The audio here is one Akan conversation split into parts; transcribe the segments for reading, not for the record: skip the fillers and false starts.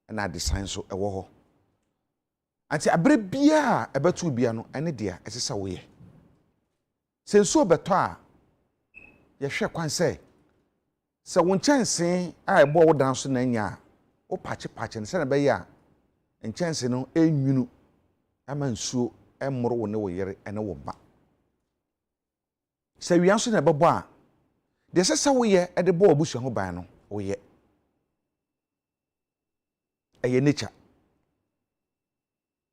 na design so ewo ho anti abre bia ebetu bia no ene dia esesa wo ye senso beto a ye hwe kwan se won chanse a ebo wo dan so na nya o pache ne se na be ya nchanse no enwunu ama nsuo emmoro wo ne wo yere ene wo ba se wian so na bebo a de sesa wo ye e de bo obusu ho ban no wo ye eye nature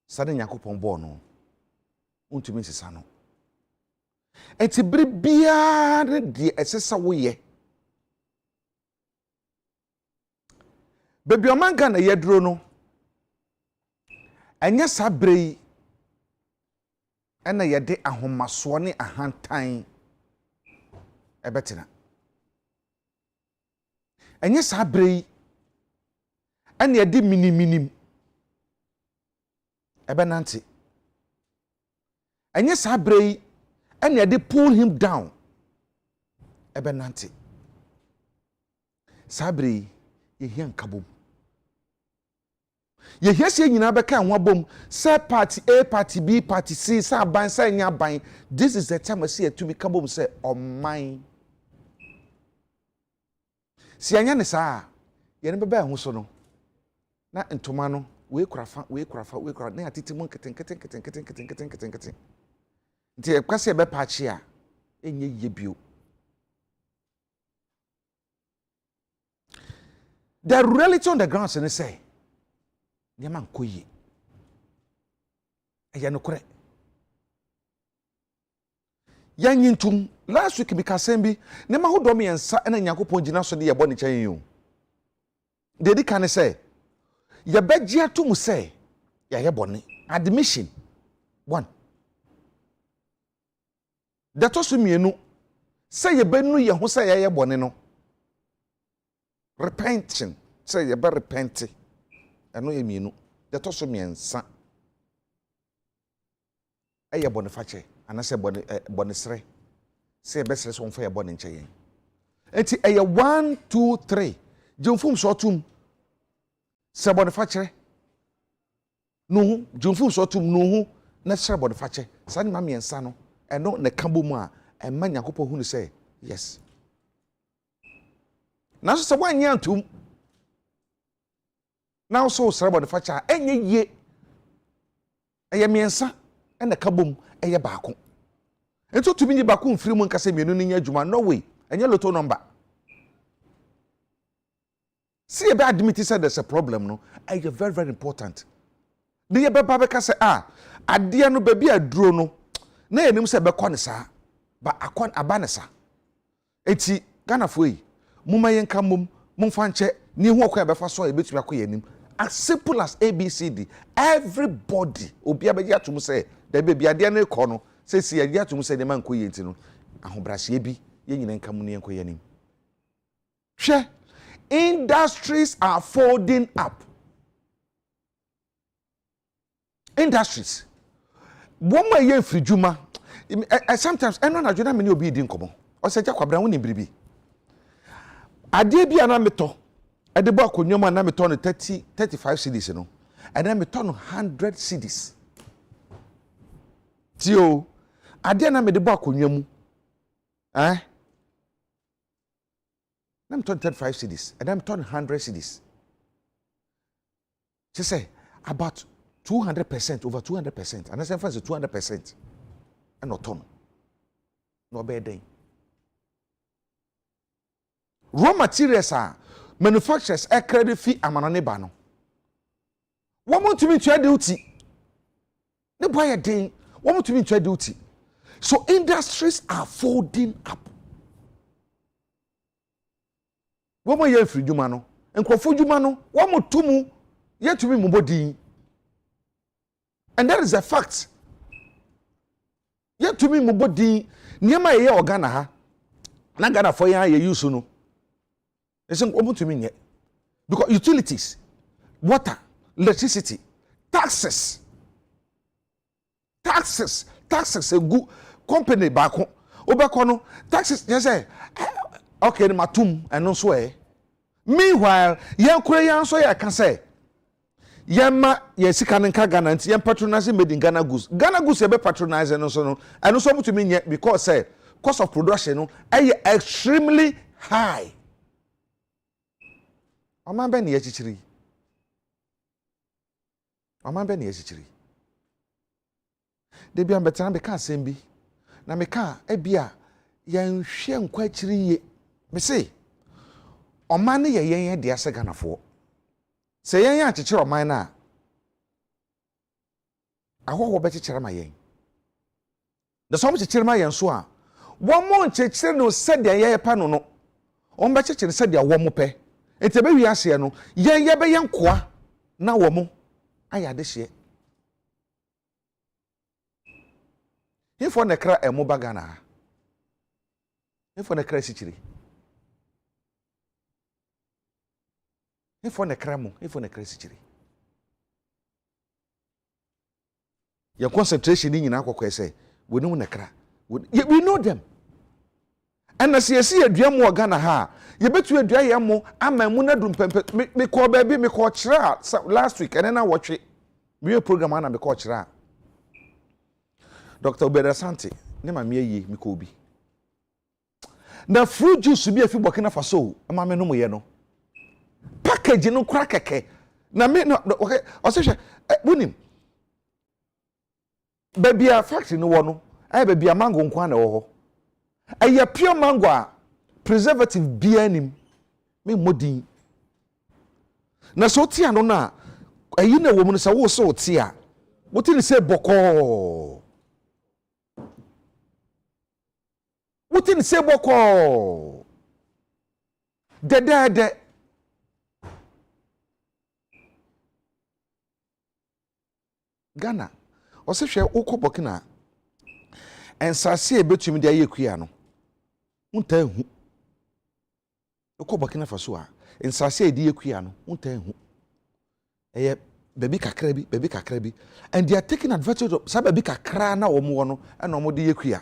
sade nyakopon bo no untumi nsesa no enti bere bia de esesa wo ye bebi omanga na yedro no enye sabrei ena yede ahomaso ne ahantan ebetina enye sabrei ena yede miniminim ebenanti enye sabrei ena yede pull him down ebenanti sabrei yehia nkabom yehia nyina beka ho abom say party A party B party C say ban say nya ban this is the time I see to be kabom say oman si anya ne saa ye ne beba ho so no na ntoma no we kurafa na atiti mu keten nti e kwase be paachi a enye ye bio the reality on the ground say say nyama nkoyi eya no kore ya nyintum last week bikasembi ne ma hodom yensa na nyakopon gina so de yebo ne kyan yi o de di kan say ye beji atum say ya yebone admission one that to so mienu say ye benu ye ho say ya yebone no repenting say ye be repent eno ye mienu de to so miensa eye bone fache anase bone sre say be sre so mfa ye bone nche yen enti eye 1 2 3 jomfum so tum se bone fache no jomfum so tum no na sre bone fache sane ma miensa no eno ne kambo mu a emma nyakopo hu ni say yes na so se wanya antum now so srebo de facha enye ye eye miensa ena kabom eye baako ento tumi ni baako mfiri mu nkase mienu ni nya adwuma no way enye lotto number see about admit said there's a problem no eye very very important de ye beba be kase ade no ba bi aduro no na yenim se be kone saa ba akon abanesa eti Ghana foi muma yenka mum mumfa nche ni hu okwa be fa so e betumi akoye anim as simple as ABCD everybody obi abeji atum say da be ade na ekọ no say si ade atum say de man koye enti no ahobrahye bi ye nyina nka mu ne enkoye anim hwe industries are folding up industries woma ye fridjuma sometimes eno na jona me ne obi di nkomo o se Kwabena woni biribi ade bia na meto ade bo akonnwom na meto no 35 cedis no and na meto no 100 cedis tio ade na me de bo akonnwom na meto 35 cedis and na meto no 100 cedis she say about 200% over 200% and I say 200% and not ton no be den raw materials are manufacturers a credit fee amanone ba no womo tumi twa duty ne boy den womo tumi twa duty so industries are folding up womo ye free dwuma no enkrofo dwuma no womo tumu ye tumi mobodin and that is a fact ye tumi mobodin niema ye organa ha na Ghana for ya ye use no esen omutumi nye because utilities water electricity taxes a good company baako obeko no taxes you say okay ni matum eno so meanwhile yan kure yan so ya ka say yema ye sika nka Ghana nti yem patronize made in Ghana goods ye be patronize no so no eno so to me because say cost of production no extremely high. Oman be na ye chichiri. Oman be na ye chichiri. De bia mbetana be ka asem bi na me ka ebia yen hwe nkwa chiri ye me say oman ne ye de ase Ghanafo se yen achechire oman na ahwo be chechire ma yen de so mo chechire ma yen so a wo mo chechire no se de ye pa no no on be chechire se de wo mo pe enti be wi ase no yen be yen koa na wo mo ayade hye Ifo nekra emuba Ghana. Ifo nekra sichiri. Ifo nekra mu, ifo nekra sichiri. Your concentration in akwa say, we know nekra. We know them. And as you see a dream more Ghana ha, you bet you a dream more, I'm a munadum pempe, me call baby, me call chira last week, and then I watch it. Real program and me call chira. Dr. Obeda Santi, nema miye mikobi. Na fruit juice bi afi Burkina Faso, ama me no mo ye no. Package no kra keke. Na me no okay, o se hwe, bunim. Baby a factory no wo no, baby a mango nkwa na wo ho. Aye pure mango a preservative bi anim. Me modin. Na so tia no na, ayi na wo mu no se wo so tia. Wo ti ni se boko. Within Seboko de Ghana o se hwe ukọ Burkina ensase ebetumi de ayekua no unta hu ukọ Burkina Faso a ensase edi yekua no unta hu eye baby kakra bi and they are taking advantage of sa baby kakra na wo mo no na wo de yekua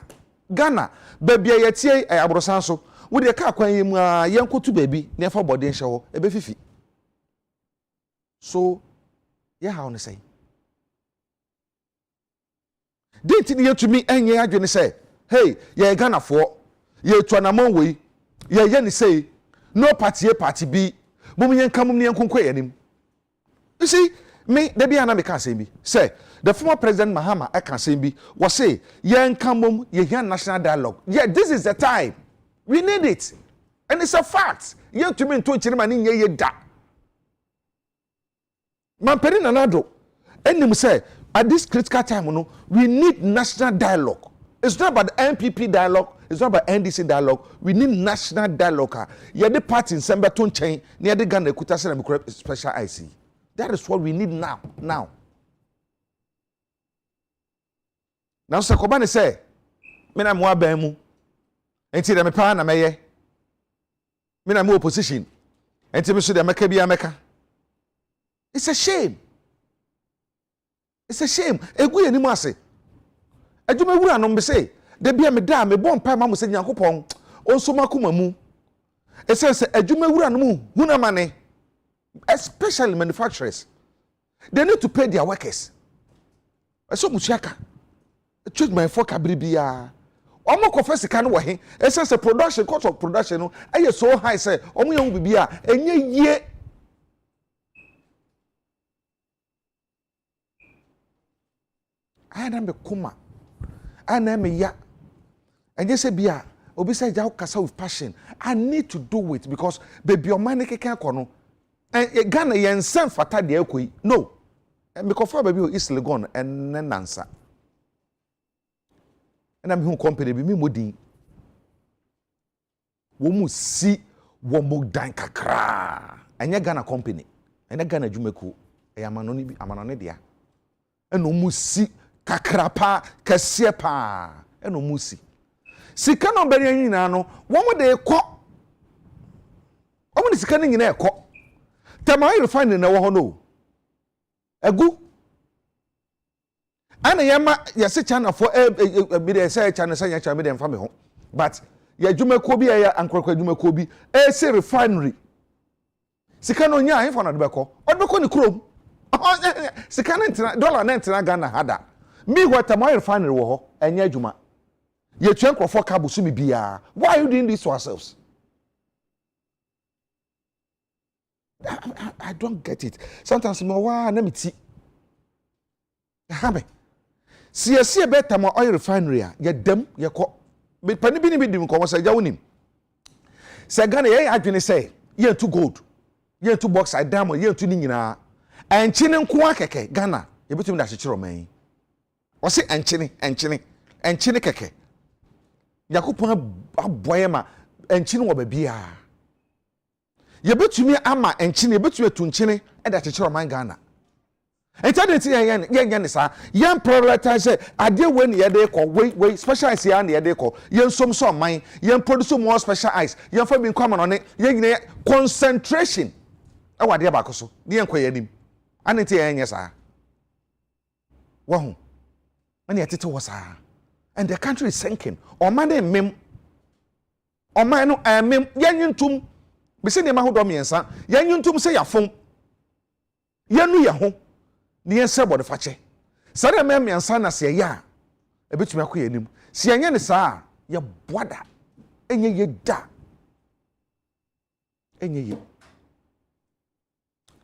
Ghana baby yetie abrosan so wo de ka kwan yemu a yenkotu baby na fa body hye ho ebe fifi so how ne say date ni yetumi enye adwene say hey ye Ghana for ye tuanamon we ye ni say no party bi mum yen kam ne yenkonko yanim you see me there be na me can say bi say the former president Mahama I can say bi was say yen kamom ye hear national dialogue yeah this is the time we need it and it's a fact yen to me to chirima ni ye da man peri nanado enim say at this critical time no we need national dialogue. It's not about the NPP dialogue, it's not about NDC dialogue. We need national dialogue. Yeah, the party in Sembeton chain near the Ghana Kutasa and special IC. That is what we need now. Now, Sir Kwabena say, "Mena mo abemu, enti dem pa na meye. Mena mo opposition, enti me so dem meka bia meka." It's a shame. It's a shame. Egu yenimu ase. Adwuma wura no mbese, de bia me da me bon pa ma mo se Nyankopon, onso makoma mu. It says adwuma wura no mu hunamane. Especially manufacturers, they need to pay their workers. So muchaka, choose my for kabribia. Omo confess can wahi. It says the production cost of production no. Aye so high say omo young bibia enye ye. I am be kuma. I am ya. And you say bia obi say ja kasa with passion. I need to do it because baby your money can kono. And Ghana yen sen fata de ekoi no and because for baby is legon and nansa and I'm who company be me modin wo mu si wo mo dan kakra anya Ghana company anya Ghana dwumaku e amanone dia eno mu si kakra pa kase pa eno mu si sika no bere nyina no wo mo de ekọ wo mo de sika no nyina ekọ Tama you find in a no. Egu. Ana yama yase channel for be dey say channel say channel me dem fa me ho. But ya dwumako bi ya ankrokwa dwumako bi say refinery. Sika no nya he for na de beko. Odbeko ni krom. sika $90 $90 Ghana hada me what am I refinery wo ho enye adwuma ye twen krofo ka busu mi bia why are you doing this to ourselves? I don't get it. Sometimes me wa na meti habe sie better ma oil refinery a ye dem ye ko me pani bi ni bi dim ko wo se ja wonim se Ghana ye adwene say ye to gold ye to bauxite diamond ye to ni nyina enchine nko akeke Ghana ye betum da hyekyere oman o se enchine keke yakopon aboye ma enchine wo ba bia ye betumi ama enchine ye betumi atunchine e da hyekyere oman Ghana entadenti yen ne sa yen prioritize ade we ne ye dey ko we specialize ya ne ye dey ko yen som so man yen produce more specialized yen fa bi nkwa no ne yen nyine concentration e wade ba ko so ne yen kwaye nim anenti yen nye sa wo ho ane yetete wo sa and the country is sinking oman ne mem oman no mem yen yintum be se ne ma hodo miensa yen yintum se yafom yenu ye ho ni yense bode fache sare mem yansa na se ya ebetumi akoye nim se yenye ne saa ye boada enye ye da enye ye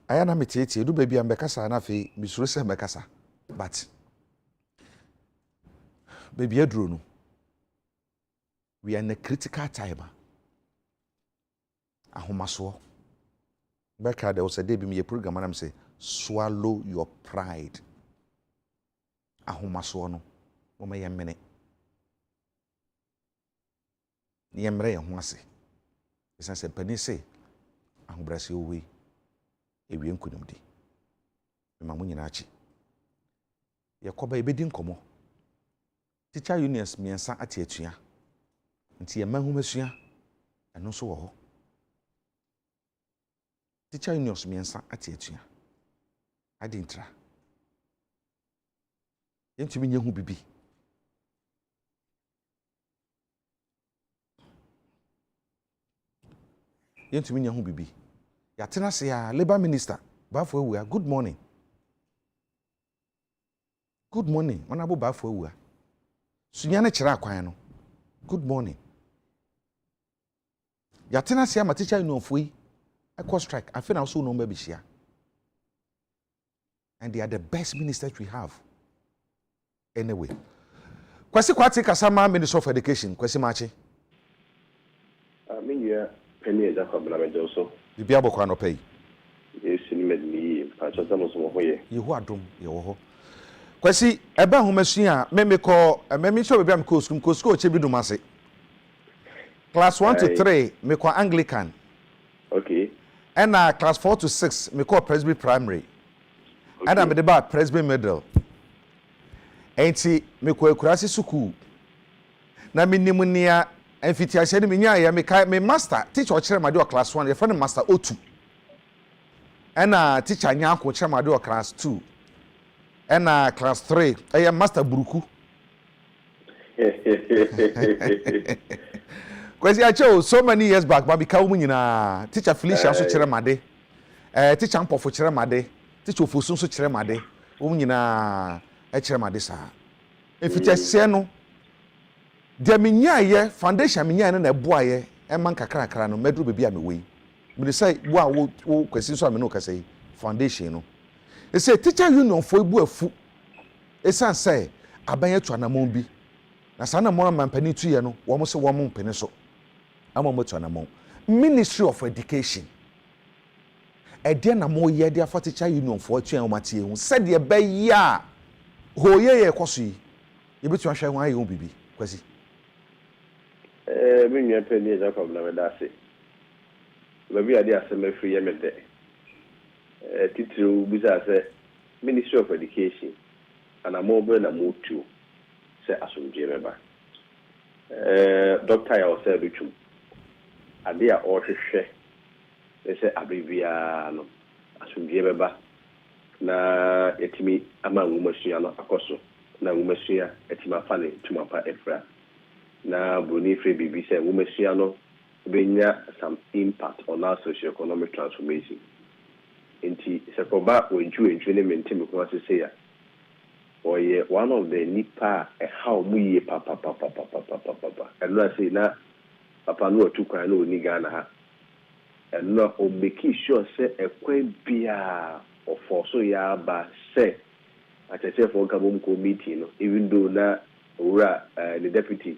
aya na metete du baabi ambekasa na fe misuro se mbekasa but baabi aduro no we are in a critical time ahomaso beka there was a day bi me program na me say swallow your pride. Ahomaso no wo me yemene. Ni yemre ye ho ase. Esa se pani se ahobrase owe ewie nkunimdi. Me mamu nyina achi. Ye koba ebedi nkomo. Teacher unions miensa ate atua. Nti ye mahumesua eno so wo ho. Teacher unions miensa ate atua. Adintra yentumi nye hu bibi yentumi nye hu bibi yatena se ya labor minister bafo awua good morning wanabo bafo awua sunya na kira akwan no good morning yatena se ya maticha union yi ekọ strike afena so no mba bishia. And they are the best ministers we have. Anyway. Kwasi kwati kasama Minister of Education. Kwasi machi. Minya penny is a Kwabena mejoso. Bibi abokwa no pay. Yes, you made me. Pacho tamo so moye. Yehu adom yeho. Kwasi eba homesua me ko me so bibi am ko school chebi dumase. Class 1 to 3 me ko Anglican. Okay. And class 4 to 6 me ko Presby Primary. Okay. And I'm the bar Presby Middle. Enti me ko akurase school. Na minimu nia emfitiase ni menya ya me master teacher o kire made o class 1 your friend master O2. And teacher nya ko kire made o class 2. And class 3 I master buruku. Kwesi acho so many years back ba bika wo nyina teacher Felicia so kire made. Teacher Mpofo kire made. Teacher Ofosun so kire made. Wo nyina kire made sa. Efitiase no de menya ye foundation menya na eboaye e man kakrakra no medru bebi a mewe me say wo a wo kwesi so ameno ka say foundation no e say teacher union fo ebu afu e san say abanya tuanamon bi na sana mo mampani tuye no wo mo se wo mo mpene so ama mo tuanamon Ministry of Education e de na mo ye de afa teacher union fo tuan o matie hu said ye be ya hoye ye koso yi ye betu ahwe ho aye ho bibi kwesi Minya penny is a Kwabena medase. Baby idea seme free yemede. Titru bisa say Ministry of Education and a mobile na motu say asumje meba. Doctor ya say bitum. Ade a o hwehwe say abribia no asumje meba na etimi ama nwumasua no akoso na nwumasua etimi afane tumapa efra. Na Bruni Free BBC and Womesiano bring some impact on our socio-economic transformation. Inti Sakoba when you and Trinity maintain what to say. Or ye one of the nipa how we papa. And I say na papa no to cry no ni Ghana. And no o make sure say a quaint beer or for so ya ba say at a for Kabumko meeting, even though na the deputy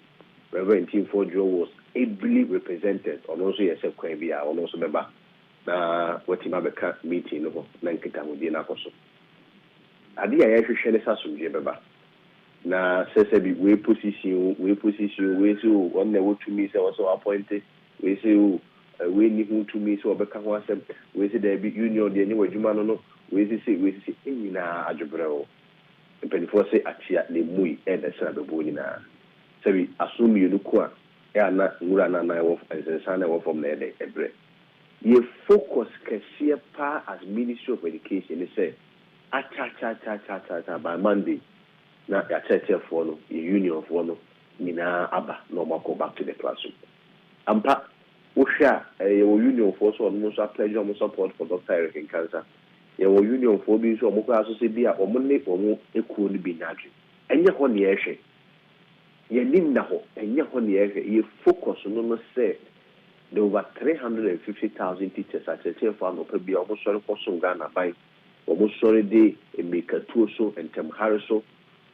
Reverend Tim Joe was ably represented on also yes a quaint beer on also member na what him abeka meeting no nankita mu na koso. Adi ya hwehwe ne sasumje beba na sese bi we position we so on na wotumi say also appointed we say we ni hu tumi so obeka ho asem we say there be union de ni wadwuma no we say nyina adwobrɛwo mpanyinfo say atia le mui e da sra bebo nyina sabi asumi no ko a e ana ngura na na wo ensensa na wo from na e ebre ye focus kɛseɛ pa as Ministry of Education say acha by Monday na ya church for no union for no nyina aba no go back to the classroom ampa wohwɛ a union for so no so pledge on support for Dr. Eric in cancer union for bi so mo kwa so se bi a omo ne omo ekuo no bi nyadwe enye ho ne ehwe ye nim na ho enye ho ne ehwe ye focus no say there over 350,000 teachers at the for no be omo sori ko so Ghana by omo sori de emeka tuo so entem hare so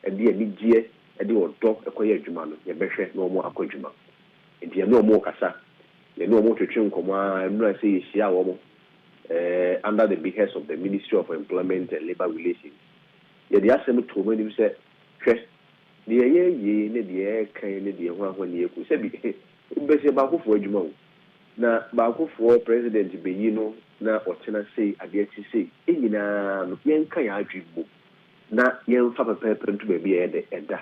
e de ani gie e de odo ekoye adwuma no ye behwe na omo akwadwuma e de na omo kasa ye na omo twetwe nkoma emra say ye hia wo under the behest of the Ministry of Employment and Labor Relations. Ye the asem to many say hwe de ye ne de kan ne de ho ne ye ku se bi be se ba ko fo adwuma wo na ba ko fo president be yi no na otena sei ade achi sei enyina no yen kan ya adwibbo na yen fa pepe ntu be bi e de eda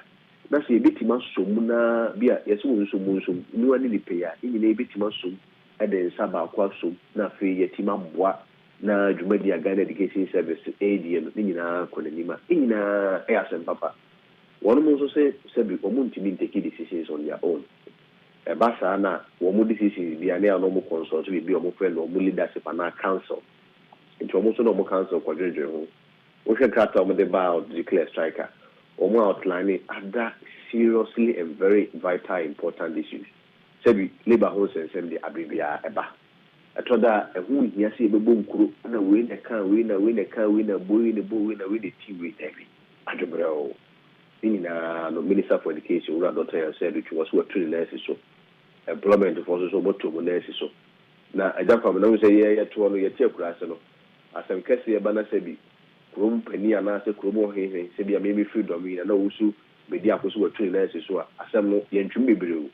na se ebitima som na bia yeso wo nsom ni wani ni pe ya enyina ebitima som ede nsa ba kwa som na fe yetima boa na dwumadi Ghana Education Service ADN no nyina konanima enyina e asem papa wono mo so se bi omuntimi take decisions on their own basa na wo mu decisions bi ane ano mo consult bi o mo friend o mo leadership na council nti o mo so no mo council kwadwedwe ho wo hwe krata o mo de ba declare striker o mo outline other seriously and very vital important issues sebi labor house and assembly abribia eba atoda ehu hia se bebo nkuro na we na kan we na boy na we de team we every adwobrɛwo na no Minister for Education ura Dr. said which was what to the nurses so employment for so bottom nurses so na ajafa na we say ye to no ye tie kura se no asem kase ye bana se bi krom pani ana se krom ho he se bi me freedom na wusu be di akoso what to the nurses so asem no ye ntwum bebreu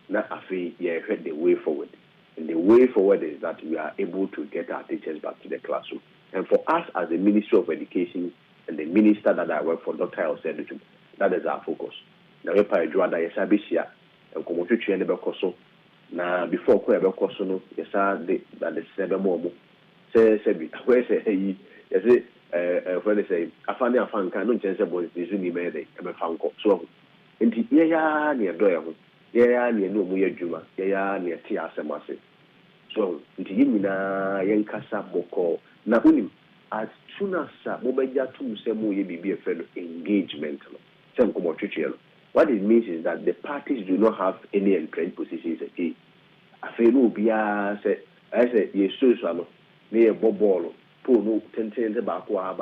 na afi ye head the way forward. And the way forward is that we are able to get our teachers back to the classroom. And for us as the Ministry of Education and the minister that I work for, Dr. Elsedu, that is our focus. Now, we pay Joada Yesabisia and Komotuchi and Bekoso. Now, before Koya Bekoso, no, Yesa, that is Sebemomo. Say, where say, when they say, Afani Afanka, no chance about this in the Mede, and Fanko. So, in the near Doya. Yeah, near no Muya Juma, yeah, near Tia Semase. So, into Yimina, Yankasa Boko, Nahunim, as soon as Mobaja to Semu be a fellow engagement. What it means is that the parties do not have any entrenched positions again. A fellow Bia said, I said, yes, so, near Bobolo, Pono, Tenten, the Bacoa,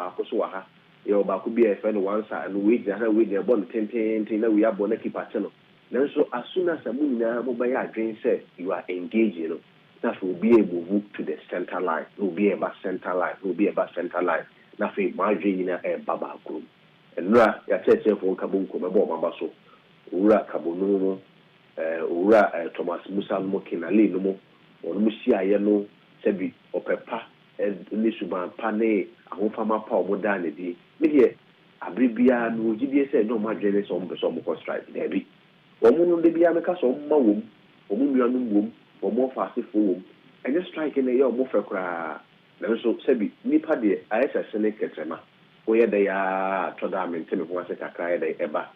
your Bacubia, a fellow one side, and wait, the other way, they're born Tenten, we are Bonaki Patano. Now, so as soon as Amuna Mobile Drain said you are engaged, that will be able to move to the center line, will be about center line, Nothing, my dream in a Baba Group. And Ra, your church for Kabunko, Mabaso, Ura Kabuno, Ura Thomas Musal Mokin, Ali Nomo, or Musia Yano, Sebi, or Pepa, and Nisuban Pane, a home farmer power modernity. Media, Abribia, no GBS, no margin on the Somo strike, Debbie. Omo de bia meka so mma wom omo nuanum wom omo faasefo wom enye strike na ye omo fekra na so sebi nipa de ayesa sene ketrema wo ye de ya toda menteme ho ase kakra ye de eba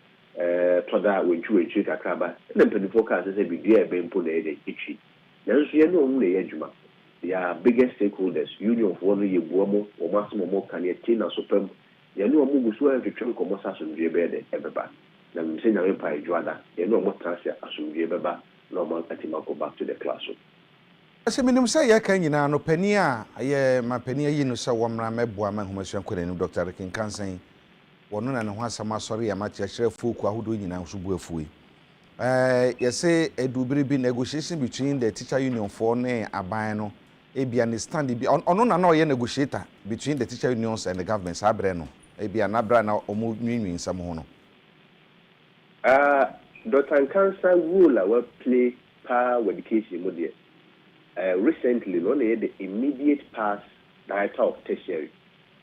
toda wenchu kakra ba na mpanyifo ka se sebi dia ebe mpo na ye de ichi na so ye no omo na ye adwuma their biggest stakeholders, union of one year, Buomo, or Massimo can yet tin and superb. You know, Mugu swear to Trump Commerce and Rebed, everybody. Now, I'm saying, I'm Empire Joada, you know what transfer as soon as you normal at him go back to the classroom. Ase minim say ya kan nyina no pani a ye ma pani yi no se womra meboa ma homasua kwani Dr. Rikin Kansen wono na ne ho asama asori ya ma tiachire fuku ahodo nyina so bu afuyi ye say edubiri bi negotiation between the teacher union for ne aban no ebia ne stand bi ono na ye negotiator between the teacher unions and the government sabre no ebia na bra na omo nwinwin nsam ho no Dr. Kansen rule will play power education model. Recently, only the immediate pass director of tertiary,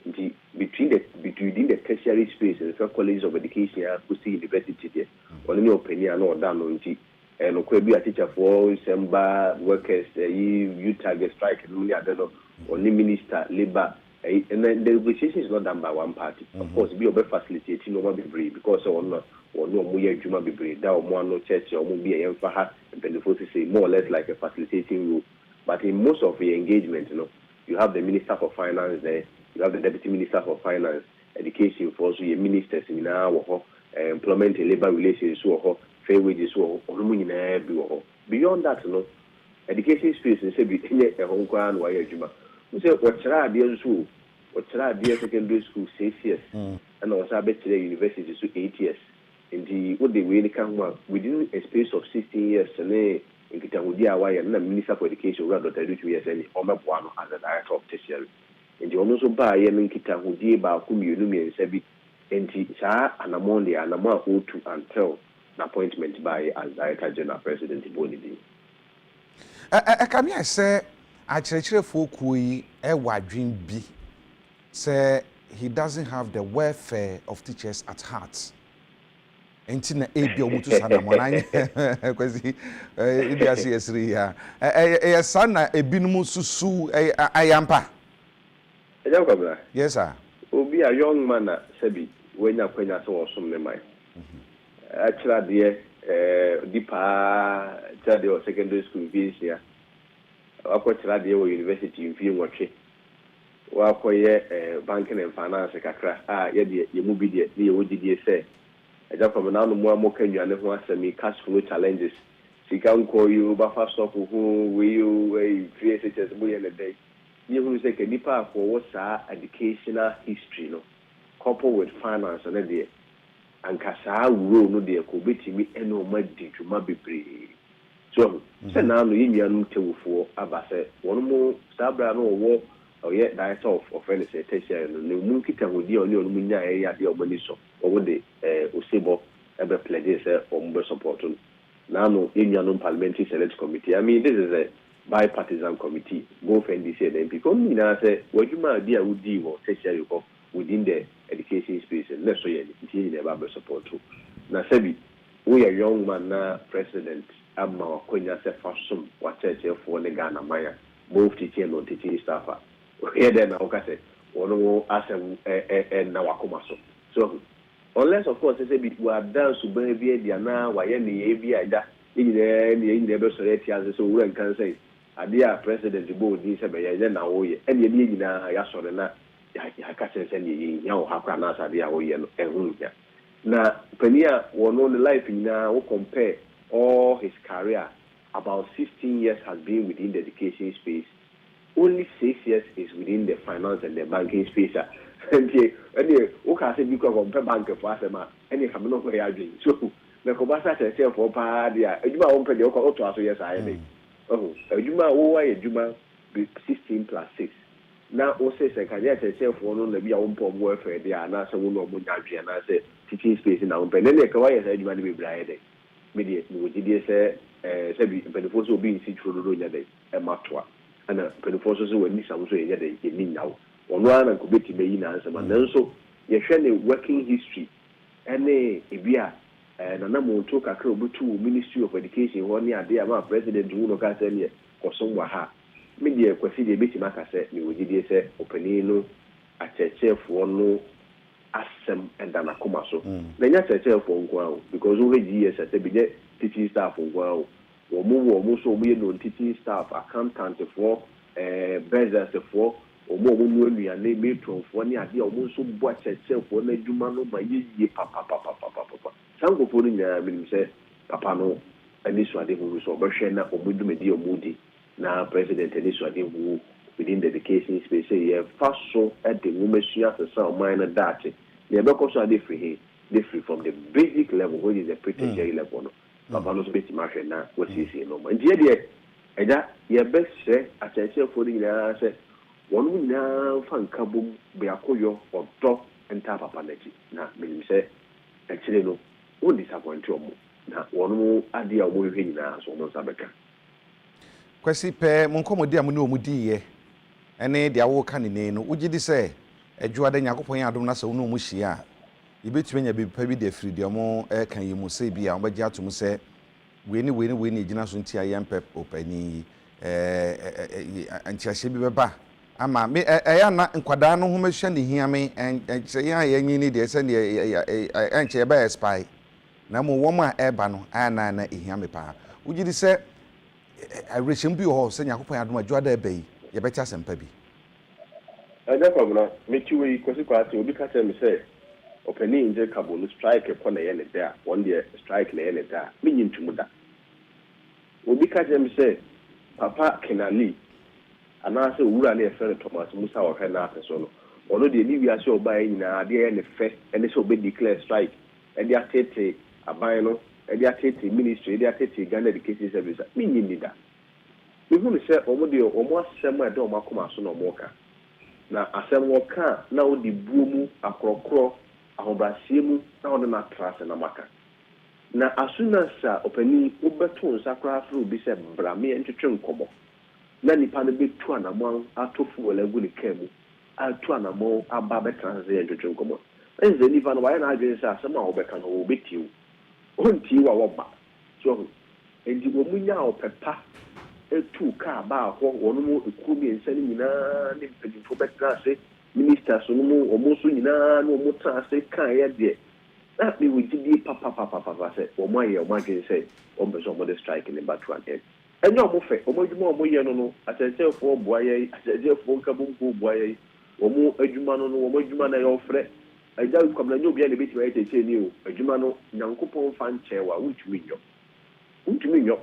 within the tertiary space and the colleges of education, Kusi University there. Only opinion or down on T. And could be a teacher for Semba workers, you target strike, and I don't know, only minister, labor, and then the negotiation is not done by one party. Of course, be facilitating over the free because no more Juma be brave. That or no church or will be a emphasis and benefit say more or less like a facilitating rule. But in most of the engagement, you have the Minister for Finance there, you have the Deputy Minister for Finance, Education for also your ministers in our employment and labor relations, fair wages, beyond that, education space and say be a home ground why you say what's dear school, what's dear secondary school 6 years, and also today university so 8 years. And what they really come within a space of 16 years and the Minister for Education rather than 2 years and one as a director of tertiary. And you also buy a Minkita who did about whom you know me and Sebi and and among the Anama to until an appointment by as Director General President Bonidi. I come here say I church folk we dream B say he doesn't have the welfare of teachers at heart. Entina ebi omutu sana monanye kwezi idia CSR ya sana ebinum susu ayampa Eja Kwabena. Yes sir. Obi a young man sabi when ya kwenya so osum ne mai. Actually there dipa chade o secondary school fees ya. Akwotira there o university in Nwotwe. Wa koye banking and finance kakra ye de ye mu bi de ye wodi say Agya from now no more can you and who cash flow challenges. She can call you buffer stop who will you create such as a day. You will say a nipa for what's our educational history, coupled with finance and a day. And Kasa rule no dear could be to me and no money to my be. So, send now the Indian table for Abase, one more Sabra no war or yet director of any station, no monkey can with you on your Munya area, the Obaniso, or would they Osebo ever pledges or more support. Now, no Indian Parliamentary Select Committee. I mean, this is a bipartisan committee, both NDC and MP. Come in and say, what you might be a would do or tertiary within the education space, and let's say it's never support too. Now, Sebi, we are young man now, President, Amma Konya Sefasum, what church for the Ghana Maya, both teaching and non teaching staff. Here then, I say, one more as and now Akomaso. So, unless, of course, they say we are done to be the Ana, why any ABI in the best as so we can say, Adia President to both these now, and you need Yasona, Yakasan, and Yao Hakanas, Adia, and Hunya. Now, Penia, one only life in now compare all his career, about 16 years has been within the education space. Only 6 years is within the finance and the banking space. And who can say because of the bank for us, and you have no way of doing so. The Kobasa says for Padia, you might open the auto as yes, I think. Oh, you might owe Juma 16 plus 6. Now, also, I can get a cell phone on the be own pom welfare. They are not so no Munji and I say teaching space in our own pen. Then they go as I do be blind. Media, would you say, but the force will be in situ day, a matwa. And the forces will need some way that they need now. On one and could be to be in answer, and also, you share the working history. And a and a number of talk a club to Ministry of Education, 1 year, they are President Juno Cassania or somewhere. Media question the bit Maka said, you would say, Openino, a church for no Assem and Danacomaso. Then that's a church for Guao, because over years at the teaching staff for Guao, or move or most of we know teaching staff, accountant for business for omo omo nuane metronfo ne ade omo so bo achechefo na adwuma no ma ye papa sango fo ni nya minim se papa no ani so ade hu so obehwe na omo dumedi omudi na president ani so ade hu within the education space ye faso at the womasua se sa oman na dache ne be ko so ade free from the basic level which is the pre-tertiary level no papa no so beti ma hwe na wasisi no ndie de eja ye be hye achechefo ni nya se wonu na fanka bom be akoyo odo enta papa nachi na minim se actually no o disappoint omo na wonu ade a omo hwe nyina so omo sabeka kwasi pe monkomodi am ne omudi ye ene de awo ka ne no ugidi se adwuade nyakopon ya adom na se wonu mu hia ibetumi nya bi pa bi de fridi omo kan yi mu se bi a obaji atom se we ni gina so ntia yempe opani antiahye bi beba ama me eya na nkwada no ho mahwa ne hiame enche ya yanyi ni de se ne enche ye ba spy na mo wo ma eba no ana na hiame pa ugidi se abreshim bi ho se nyakopon adom adwuada eba yi ye becha sempa bi Agya Kwabena mechiwe kwasi kwati obi ka tell me say openi nje kabo no strike ko na ye ne da one day strike na ye ne da minyi ntumuda obi ka tell me say papa Kenali ana se wura na efere Thomas Musa wo hwe na apeso no ono de ni wiase oba yi nyina ade ye ne fe ene se obi declare strike e de atete aban no e de atete ministry e de atete Ghana Education Service minyi nida ehunu se omo de omo asem e de omo akoma so na omo ka na asem wo ka na odi buomu akrokro ahobrasie mu na odi na trase na maka na asuna sa opani ubeto nsakra afro bi se brame entwetwe nkomo na nipa no betu anamon atofu wala gu ne kemu atu anamon aba be transe entwetwe nkomo enze nipa no wa na adwen se asem a wo beka no wo betiu onti wa wo ba so endi wo munya opepa etu ka ba ho wono mu ekumi ensani nyina ne mpedifo betra se ministers no mu omo so nyina no mu tra se kan ye de na me we di papa se omo aye omo agin se omo so omo de strike in battle and enye omo fe omo adwuma omo ye no atensefo boaye atensefo nkabunko boaye omo adwuma no omo adwuma na ye ofre Agya Kwabena nyo bia ne beti wa tete ni o adwuma no nyankopon fa nche wa wuntumi nyo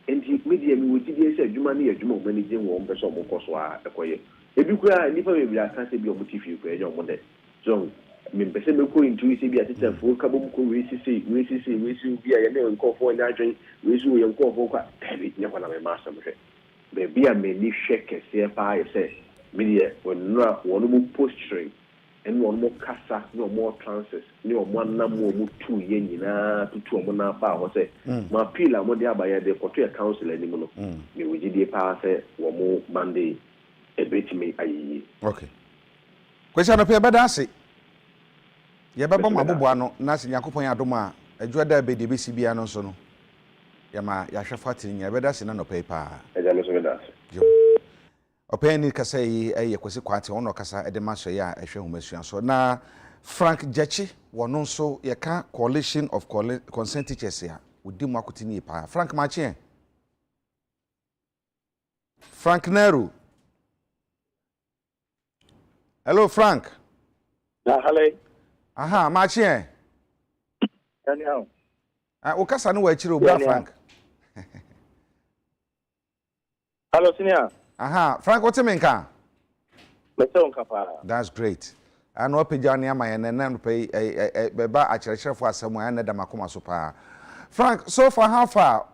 enti media mi wodi se adwuma ne adwuma o manage wo mbe so mo koso a ekoye ebi kura nipa me bia kan se bi o motifi ko enye o mo de so me pese me ko into se bi atete fo ka bom ko we sisi bi a ye ne nkofo nya adwen we si wo ye nkofo kwa tabi nya kwa na me masa mo hwe be bia me ni hweke se pa ye se media wonra wono mu posturing and one more kasa no more trances no one na mo tu ye nyina tutu omo na ba ho se ma pila mo de abaye de koto ya council ani mo no me wuji de pa se wo mo Monday e betimi ayi okay kwesa no pe beda ase ye beba mo abobo ano na se yakopon ya adom a adwuada be de besi bia no so no ya ma ya hwefa tin ya beda ase na no pe pa eja no so beda ase openi kasa yi eye kwesi kwate ono kasa ede maso ya ehwe humasua so na Frank Jechi wono nso ye ka coalition of consent teachers ya odi mu akotini pa Frank Machi Frank Neru hello Frank hello aha Machi Daniel o kasa no wa chire obra Frank hello senior aha Frank what me nka meso nka pa that's great ano pejani ama ye nan pe beba akyerɛkyerɛfo asɛm a na da makoma so pa Frank so for how far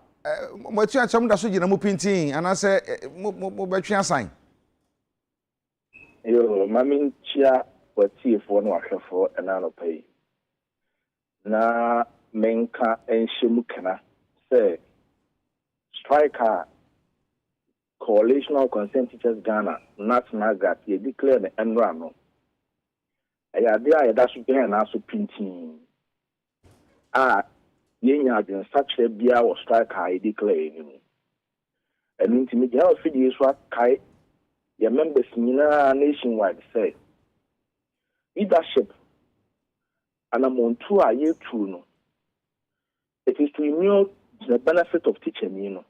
mo tua cham da so gina mu pintin anase mo betwe asan yo mami chia watiefo no ahwefo na no pe na menka enhyemu kana say striker Coalition of Consent Teachers Ghana, National Guard, ye declare the enrano. Aya dia da so be na so printing. Ye nya adwen such a bia or strike I declare ni. And intimate health videos what kai your members nationwide say leadership and among two are ye true no. It is to immune the benefit of teaching, you know.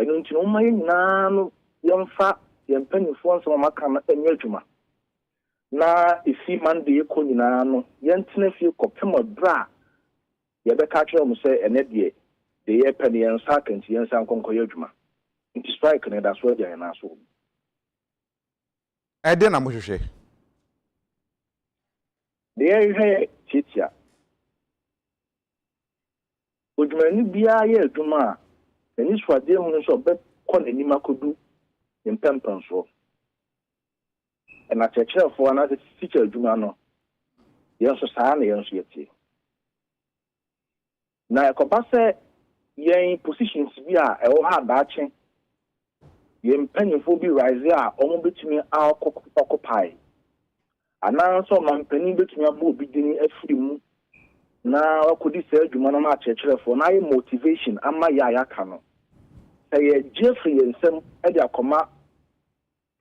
And until my no yɛmfa yɛn mpanyinfoɔ nsɛm a maka no ɛnyɛ adwuma na efi Monday kɔ nyinaa no yɛntena fie kɔpem bra yɛbɛka kyerɛ mo sɛ ɛnɛ deɛ de yɛpɛ ne yɛn nsa akanti yɛn nsa nkɔnkɔyɛ adwuma nti strike ne da so agya yɛn aso ɛde na mohwehwɛ de yɛhwɛ tiatia odwumani biara yɛ adwuma a ani soadeɛ mu nso ɔbɛkɔ n'anim akɔdu mpɛmpɛnsoɔ ɛna kyerɛkyerɛfoɔ anaasɛ teacher adwuma no yɛn nso saa na yɛn nso yɛtie na ɛkɔba sɛ yɛn positions bi a ɛwɔ ha daakye yɛn mpanyinfoɔ bi rise a wɔn betumi occupy anaasɛ ɔmampanin betumi abɔ obi din afiri mu na wakɔdi saa adwuma no ma akyerɛkyerɛfoɔ na ayɛ motivation ama yɛ a yɛaka no sɛ yɛgye firi yɛn nsɛm de akɔma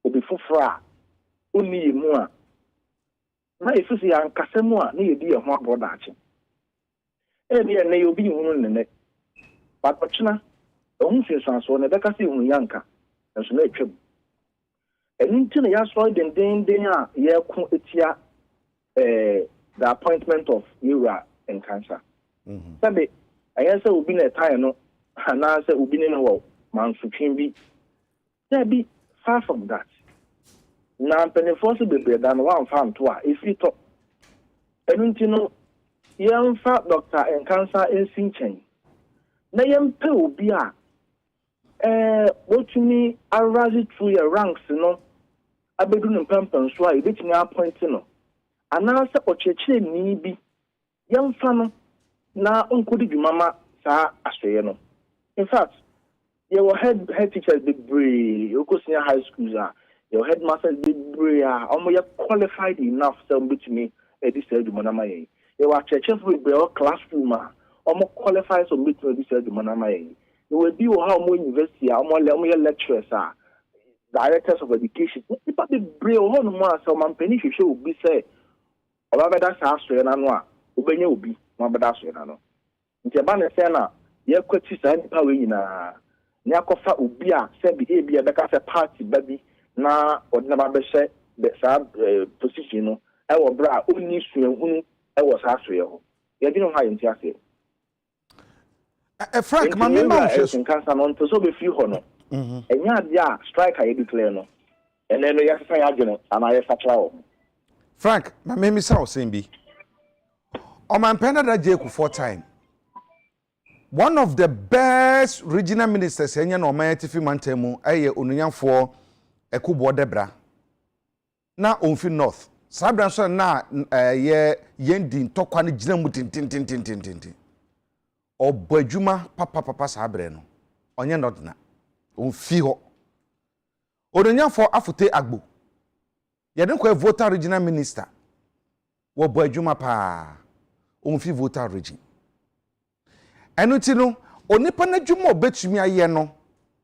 obi foforɔ a ɔnni yɛ mu a na yɛfi sɛ yɛankasa mu a na yɛdi yɛn ho aborɔ daakye ɛbi yɛn nɛ obi hunu nnɛ batɔkyena ɛho nsuansoɔ na ɛbɛka sɛ ehunu yanka nso na atwam ɛno nti na yɛasɔre dendenden a yɛko etia the appointment of Yura and cancer. Sabe, ɛyɛ sɛ obi na ɛtae no anaasɛ obi ne no wɔ mansotwen bi sɛ far from that na mpanyinfoɔ so bebree da no wamfa nto a ɛfiri tɔ ɛno nti no yɛmfa Dr. Nkansa nsi nkyɛn na yɛmpɛ obi a wɔtumi arase through your ranks no abɛdu no mpɛmpɛnso a yɛbɛtumi appoint no anaasɛ ɔkyerɛkyerɛni bi yɛmfa no na ɔnkɔdi dwuma ma saa asɔeɛ no. In fact, yɛwɔ head teachers bebree yɛwɔ senior high schools a yɛwɔ headmasters bebree a wɔyɛ qualified enough sɛ wɔbɛtumi adi saa adwuma no ama yɛn. Yɛwɔ akyerɛkyerɛfo bebree a wɔwɔ classroom a wɔn qualified sɛ wɔbɛtumi adi saa adwuma no ama yɛn. Yɛwɔ bi wɔ ha wɔn university a wɔyɛ lecturers a directors of education nipa bebree wɔ hɔ nom a sɛ ɔmampanin hwehwɛ obi sɛ ɔbɛbɛda saa asɔeɛ no a wobɛnya obi na ɔbɛda asɔeɛ no nti ɛba ne sɛ na yɛkɔti saa nipa wei nyinaa na yɛakɔfa obi a sɛ bi ebi ɛbɛka sɛ party ba bi na ɔde na babɛhyɛ saa position no ɛwɔ berɛ a ɔnni suahunu ɛwɔ saa asɔeɛ hɔ yɛde no ho a yɛnti aseɛ Frank ma me ma hwɛ nkansa no nto so bɛfiri hɔ no ɛnyɛ adeɛ a strike a yɛdeclare no ɛnɛ no yɛsesa yɛ adwene anaa yɛsakyera wɔ Frank ma me mi sa ɔsɛn bi ɔmampɛn da Jake for time one of the best regional ministers ɛnyɛ na ɔman atifi mantam mu ɛyɛ onunyanfoɔ Ekubo Debra na onfi north sabra so na yɛ yendi ntɔkwa no gyina mu tintintintintintin ɔbɔ adwuma papa sabre no ɔnyɛ nɔdna onfi hɔ onunyanfoɔ afote agbo yɛde kɔ voter regional minister wɔbɔ adwuma pa onfi voter region ɛno ti no onipa na adwuma obetumi ayɛ no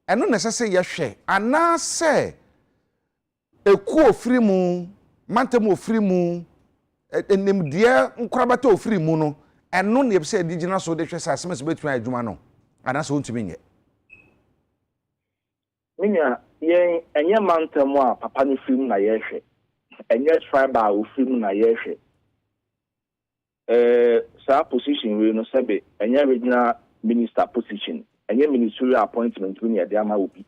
ɛno na ɛsɛ sɛ yɛhwɛ anaasɛ eku ofiri mu mantem ofiri mu enimdeɛ nkorabata ofiri mu no ɛno na yɛbsɛ di gyina so de hwɛ sɛ asɛm sɛ betumi adwuma no anaasɛ ontumi nyɛ minya yɛn ɛnyɛ mantem a papa no firi mu na yɛhwɛ ɛnyɛ tribal ofiri mu na yɛhwɛ saa position we no sɛbe ɛnyɛ regional minister position ɛnyɛ ministerial appointment we yɛde ama obi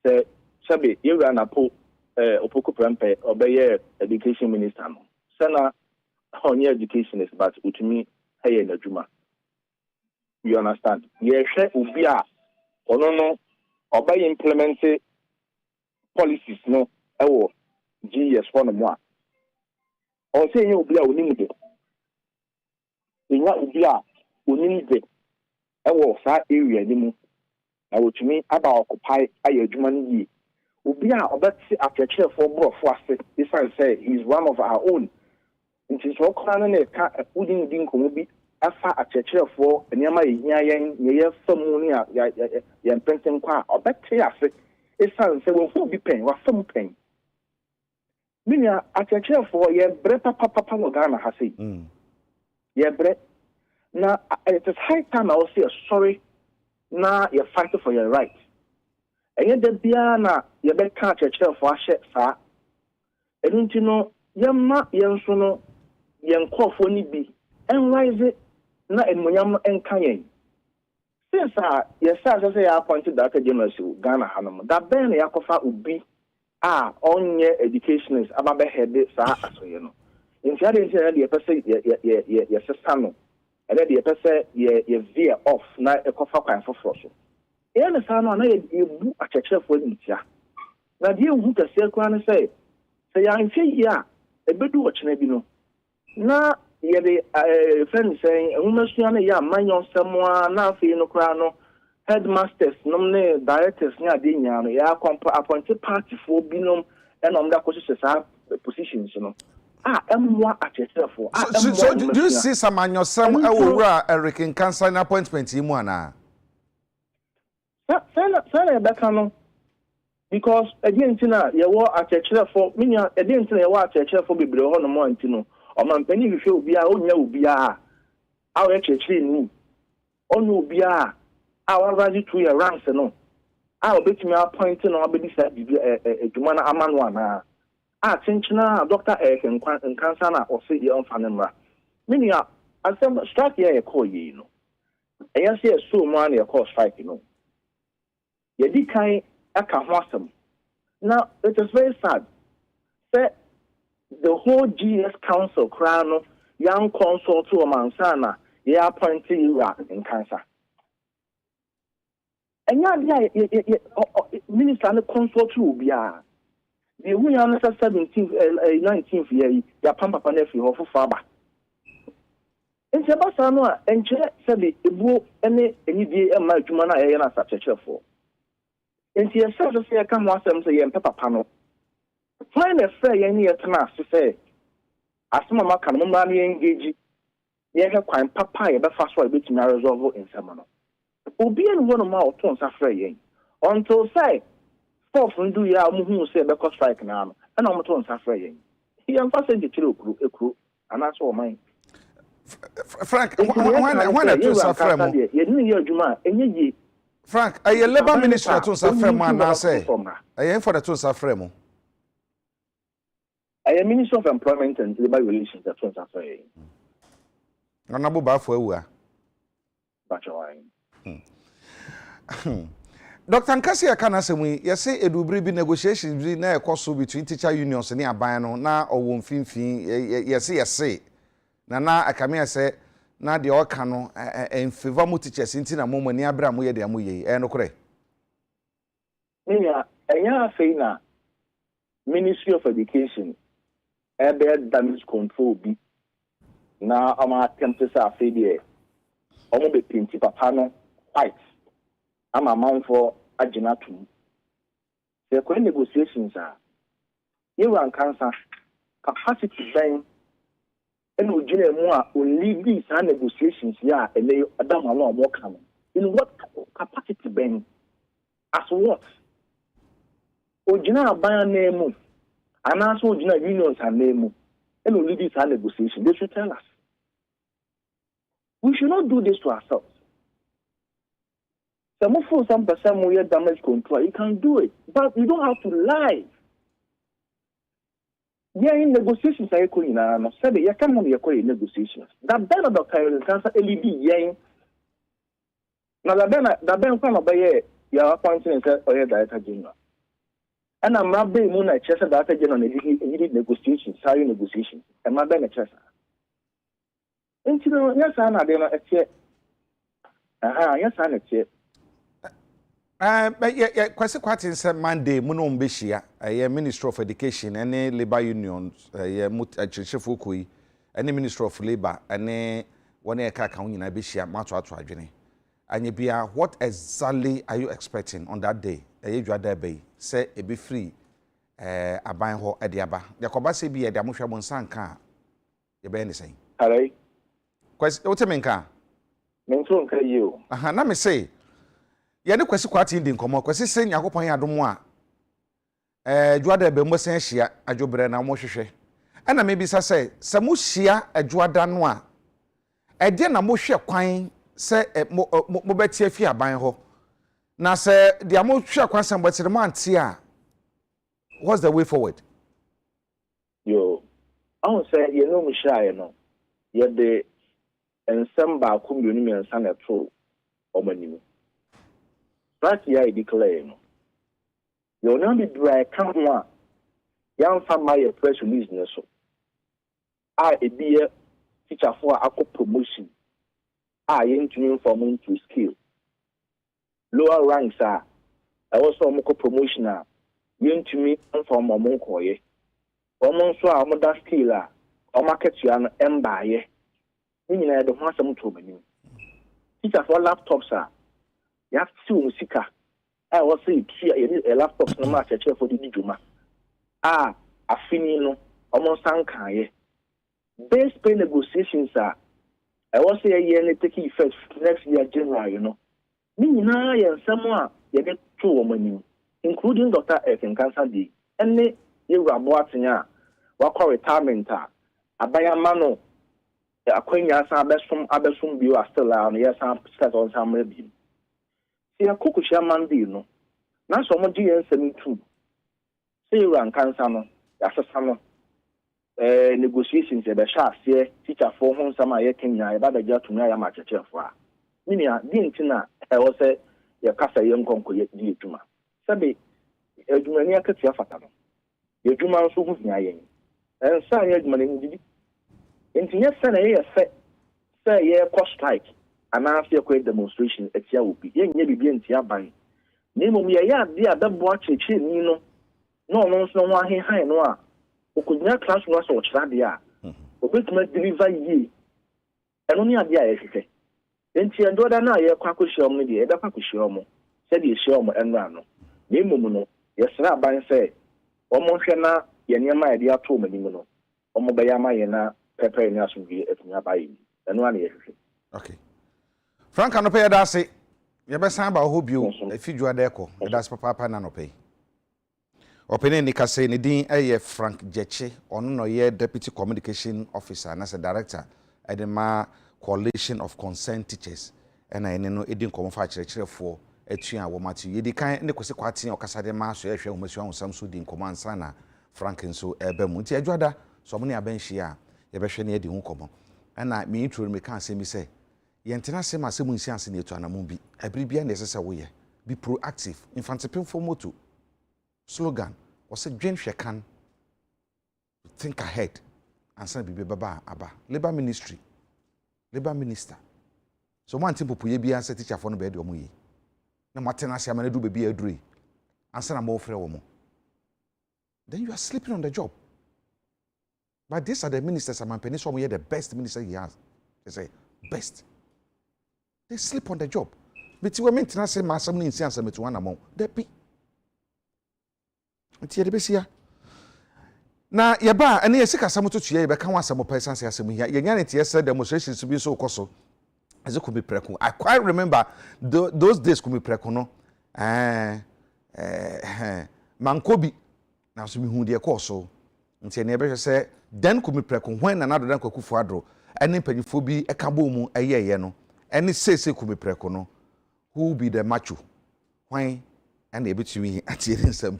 sɛ sɛbe yɛwura na po opoko prempe obeye education minister no sena onye educationist but utumi heye na dwuma you understand ye hwe obi a ono no obeye implement policies no ewo GS for no mo a on say nye obi a onim de nya obi a onim de ewo sa area ni mu na wotumi aba occupy aye adwuma no yi obi a obeti atwetwe for brofo ase this one say he is one of our own nti so kora na ka udin din komo bi afa atwetwe for eniama yehia yen ye famu ni a ye mpenten kwa obeti ase esan say wo fu bi pen wa famu pen minia atwetwe for ye bre papa no Ghana ha sei ye bre na it is high time I will say sorry na you fight for your right. ɛyɛ da biara na yɛbɛka akyerɛkyerɛfoɔ ahyɛ saa ɛno nti no yɛma yɛn so no yɛn nkɔɔfoɔ no bi ɛnrise na animonyam nka yɛn since yɛsɛ sɛ yɛ appointed director general si Ghana hanom da bɛn na yɛakɔfa obi a ɔnyɛ educationist aba bɛhɛde saa asɔyɛ no nti ade nti na deɛ yɛpɛ sɛ yɛsesa no ɛdɛ deɛ yɛpɛ sɛ yɛ veer off na ɛkɔfa kwan foforɔ so ɛyɛ ne saa no a na yɛbu akyerɛkyerɛfoɔ no ntia na deɛ ɛhu kɛseɛ koraa ne sɛ yɛanhwɛ yie a ɛbɛdu ɔkyena bi no na yɛde friend sɛn ahomasua no yɛ amanyɔnsɛm a na afei no koraa no headmasters nom ne directors ne ade nyinaa no yɛ appointed partyfoɔ binom ɛna ɔmda kɔhyehyɛ saa positions no ɛmmoa akyerɛkyerɛfoɔ so do you see some amanyɔnsɛm ɛwɔ wura Eric Cancer na appointment yi mu anaa sana yɛbɛka no because ɛdeɛ nti na yɛwɔ akyerɛkyerɛfoɔ menya ɛdeɛ nti na yɛwɔ akyerɛkyerɛfoɔ bebree hɔ nom anti no ɔmampani hwehwɛ obiara ɔnya obiara a ɔyɛ kyerɛkyerɛni ɔnya obiara a wɔavage 2 year ranks no a ɔbɛtumi appoint no ɔbɛdi saa adwuma no ama no anaa a kyenkyena Dr. Eric Nkansa na ɔse yɛmfa no mmra menya asɛm strike yɛ yɛkɔɔ yei no ɛyɛ sɛ yɛsoo mu a na yɛkɔɔ strike no yɛdi kan aka ho asɛm now it is very sad say the whole GS council koraa no young consult to mansa na yɛ appoint you in cancer enya dia minister no consult to bia the who yan 17th 19th year ya papa na fi ho fofo aba nti ba sa no a enkyere se be ebuo ene enidie e ma adwuma na yɛ na asakyerɛkyerɛfo nti yɛ sɛ sɛ yɛ ka ho asɛm sɛ yɛ papa no why na sɛ yɛn yɛ tena ase sɛ asɛm ma kan mo ma na engage yɛ hwɛ kwan papa yɛ bɛfa so a yɛbɛtumi resolve nsɛm no obi enu hɔ no ma ɔtɔ nsa frɛ yɛn until say staff ndu ya mo hu sɛ bɛkɔ strike na no ɛna ɔmo tɔ nsa frɛ yɛn yɛn fa sɛ nkyere ekuro anaasɛ ɔman Frank when to suffer mo yɛn ni yɛ adwuma enye yie Frank aye labor minister to suffer mo anaasɛ aye for the to suffer mo aye minister of employment and labor relations that to suffer yɛn Honorable Bafo awua Bachawan Dr. Nkasi akana asɛm yi yɛse edubiri bi negotiations bi na ɛkɔ between teacher unions ne aban no na ɔwɔ mfimfin yɛse na akame sɛ na de ɔka no en favor mu teachers nti na mo ni abra mo yɛ de amo yɛ no korɛ nya enya afei na Ministry of Education ebe damage control bi na ama attempt sɛ afei de ɔmo be pinti papa no white ama manfo agina tum the negotiations are you and cancer capacity ben and ugina mu a only these negotiations ya ele adam alone more come in what capacity ben as what ugina ban name and also ugina unions and name and only these negotiations they should tell us we should not do this to ourselves. Some percent more damage control. You can do it, but you don't have to lie. Yeah, in negotiations, I call you now. Said you can't have your negotiations. That better Dr. Cancer LED. Yeah. Now that Ben come about your appointing and said, "Oh, yeah, Director General." And I'm not being moon at Chester Director General. Needed negotiations, salary negotiations, and my Ben at Chester. And you know, yes, I know. Yes, I know. But yeah, kwase kwatin say Monday mu no mbehia Ministry of Education and Labor Unions achirchefo koyi and Ministry of Labor and one eka ka nyina behia mato adwene anye bia what exactly are you expecting on that day dwada bay say e be free aban ho aba yakoba say bia de amohwa bon sanka ye be ne say alright kwase wotemenka menso nka you na me say yene kwasi kwati ndi nkomo kwasi se nyakopon adomo a dwada be mo sen hia adwobre na mo hwehwe ana me bisa se mo hia adwoda no a ede na mo hwe kwan se mo betie afi aban ho na say the amo hwe akwansam but the man tia what's the way forward yo I won't say you know me shy no ye de ensem ba ko mienu mi ensa na to omanimu that year I declare no you know be dry come one yan fa my press release no so e be teacher for akọ promotion yen to inform to skill lower ranks are also moko promotion yen to me inform mo koye omo so a mo da skill o market you an embaye ni na de ho asem to mani teacher for laptops you have to musika was say a laptops no ma cheche for the djuma afini no omo san kan base pay negotiations I was say a year take effect next year January, you know. Nina and someone you get 2 women, including Dr. Ekin Cancer Day, and me you are watching what call retirement. A bayamano, a queen yas are best from Abesum Bio are still on yes, I'm set on some review. See a cook shaman deal, no. Now so much GN 72. See you and cancer, no, that's a summer. Negotiations be sha se teacher for hon sama ye Kenya e ba da ja tumi aya ma cheche fo a mini a di ntina e wo se ye kasa ye nkonko ye di eduma sabe eduma ni akati afata no ye eduma nso hu nya ye en sa ye eduma ni didi ntinye se na ye fe se ye ko strike ana afia ko demonstration etia obi ye nya bibi ntia ban ni mo ye ya di adabo a cheche ni no no nso no ahe han no a okunya class was or chadia obetuma deliver ye eno ni ade a yehwehwe enti endo da na ye kwa kwahyiom ne de e da kwa kwahyiom se de hyiom eno ano na emom no ye sra ban se omo hwe na ye niam a de ato manim no omo be ya ma ye na pepe ni asomdwe etunya bayi eno ana yehwehwe okay franka no pay da se ye be san ba ho bio afidwa da ekọ da se papa na no pay Opene ni kase ni din Frank Jeche ono no ye deputy communication officer na se director edema coalition of concerned teachers ena ene no edin komofa kirekirefo atua wo mate yedi kan ne kwese kwaten okasade ma so ehwe homasu ahosam so din komansa na Frank nso ebe mu nti adwada so mo ne abanhyi a ye behwe ne edi hu komo ena me intro me kan se mi se ye ntena se ma se mu nsianse ne etu anamon bi abribia ne sese wo ye be proactive infantile for moto slogan was a dream she can think ahead and say bibi baba aba labor ministry labor minister so one thing popo ye bia say teacher for no be de omo yi na matena sia ma na du bebi aduri ansa na mo frɛ wo mo then you are sleeping on the job but these are the ministers am penny so the best minister he has they say best they sleep on the job but we maintain say ma asam ni nsi ansam to one among they be nti be sia na ye ba ene ye sika sam to tue ye be kan wasam pa sanse asem hia ye nya ne tie se demonstrations bi so koso as could be preku I quite remember those days could be preku no mankobi na so mi hu de koso nti ene be hwese then could be preku when na do dan kwakufu adro ene panyifo bi e ka bo mu ye no ene sese could be preku no who be the macho when and able to me at the nsem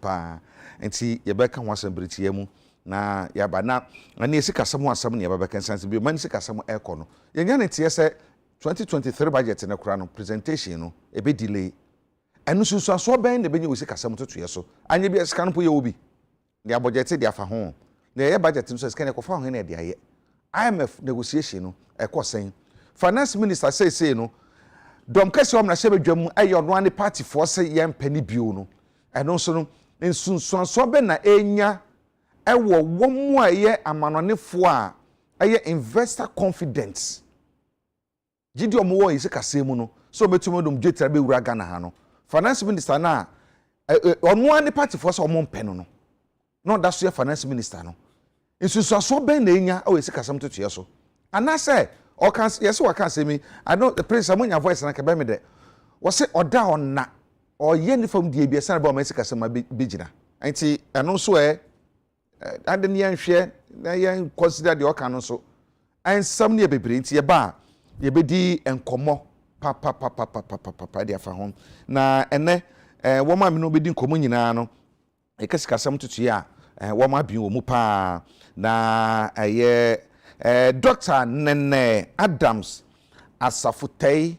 nti ye be kan wasam britie mu na ya ba na ani sika sam wasam ne ya ba kan sanse bi man sika sam eko no ye nya ne tie se 2023 budget ne kura no presentation no e be delay enu susu aso ben ne be nya sika sam to ye so anya bi sika no po ye obi ne budget de afa ho na ye budget no so sika ne ko fa ho ne de aye IMF negotiation no e ko sen finance minister say no dom kase om na hye bedwam ayo no ane party for say ye mpani bio no eno so no nsunsuanso be na enya ewo womu aye amanonefo a aye investor confidence gidi omo wo yise kase mu no so betumo dom dwetira be wura Ghana ha no finance minister na ono ane party for say omo mpeno no no da so ye finance minister no nsunsuanso be na enya o yise kasam totoye so anase or can yes, or can say me. I know the prince among your voice and I can bear me there. Was it or down na or yen from the ABS about Mexico some bigina. And see, and also and then young share, consider the orcan also. And some near be bring to your bar, ye be and como pa dia fa ho na ene wo ma me no bedi nkomo nyina no ekasikasam tutu a wo ma bi wo mu pa na Dr. Nene Adams Asafutai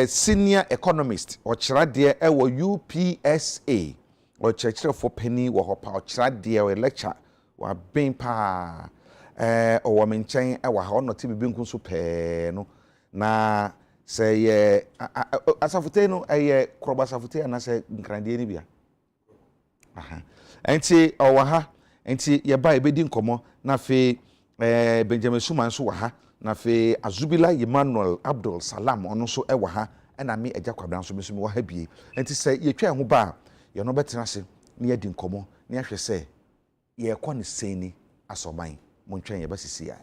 senior economist ochirade wo UPSA ochirechirefo pani wo hopa ochirade wo lecture wa ben pa owo menchen wa ha ono ti bibi nkunso pe no na say Asafutai no kroba Asafutai na say nkrande ni bia aha enti owo ha enti ye ba ebedi nkomo na fe Benjamin Suma nso wa ha na fe Azubila Emmanuel Abdul Salam ono so wa ha na me Agya Kwabena nso me wa ha bie enti say ye twa ho ba ye no betena se na ye di nkomo na ahwe se ye kɔ ne seni asoban mo ntwen ye basisi ya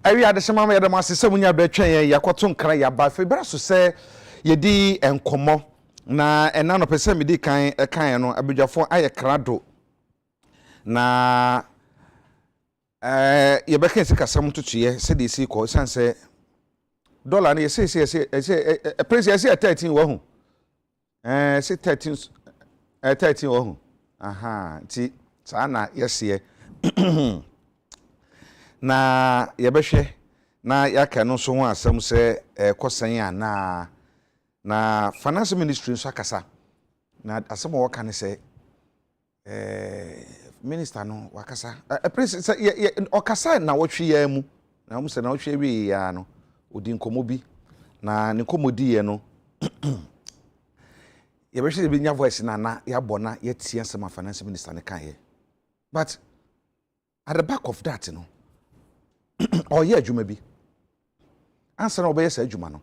Awi adeshema ma yedem asese munya betwen ye yakoto nkran ya ba fe bra so se yedi enkomo na ena no pese medi kan no abedwafo aye krado na ye beka se kasam tutuye se de si ko sanse dollar na ye se price ye se 13 wo hu se 13 13 wo hu aha ti sa na yesiye na yebehwe na yaka no so ho asem se kosan ya na finance ministry so akasa na asem wo ka ne se minister no wakasa president okasa na wotwe ya mu na mu se na wotwe wi ya no odi nkomo bi na ne komodi ye no yebehwe bi nya voice na ya bona yetie asem finance minister ne kan ye but at the back of that no oye adwuma bi ansa na obeye sa adwuma no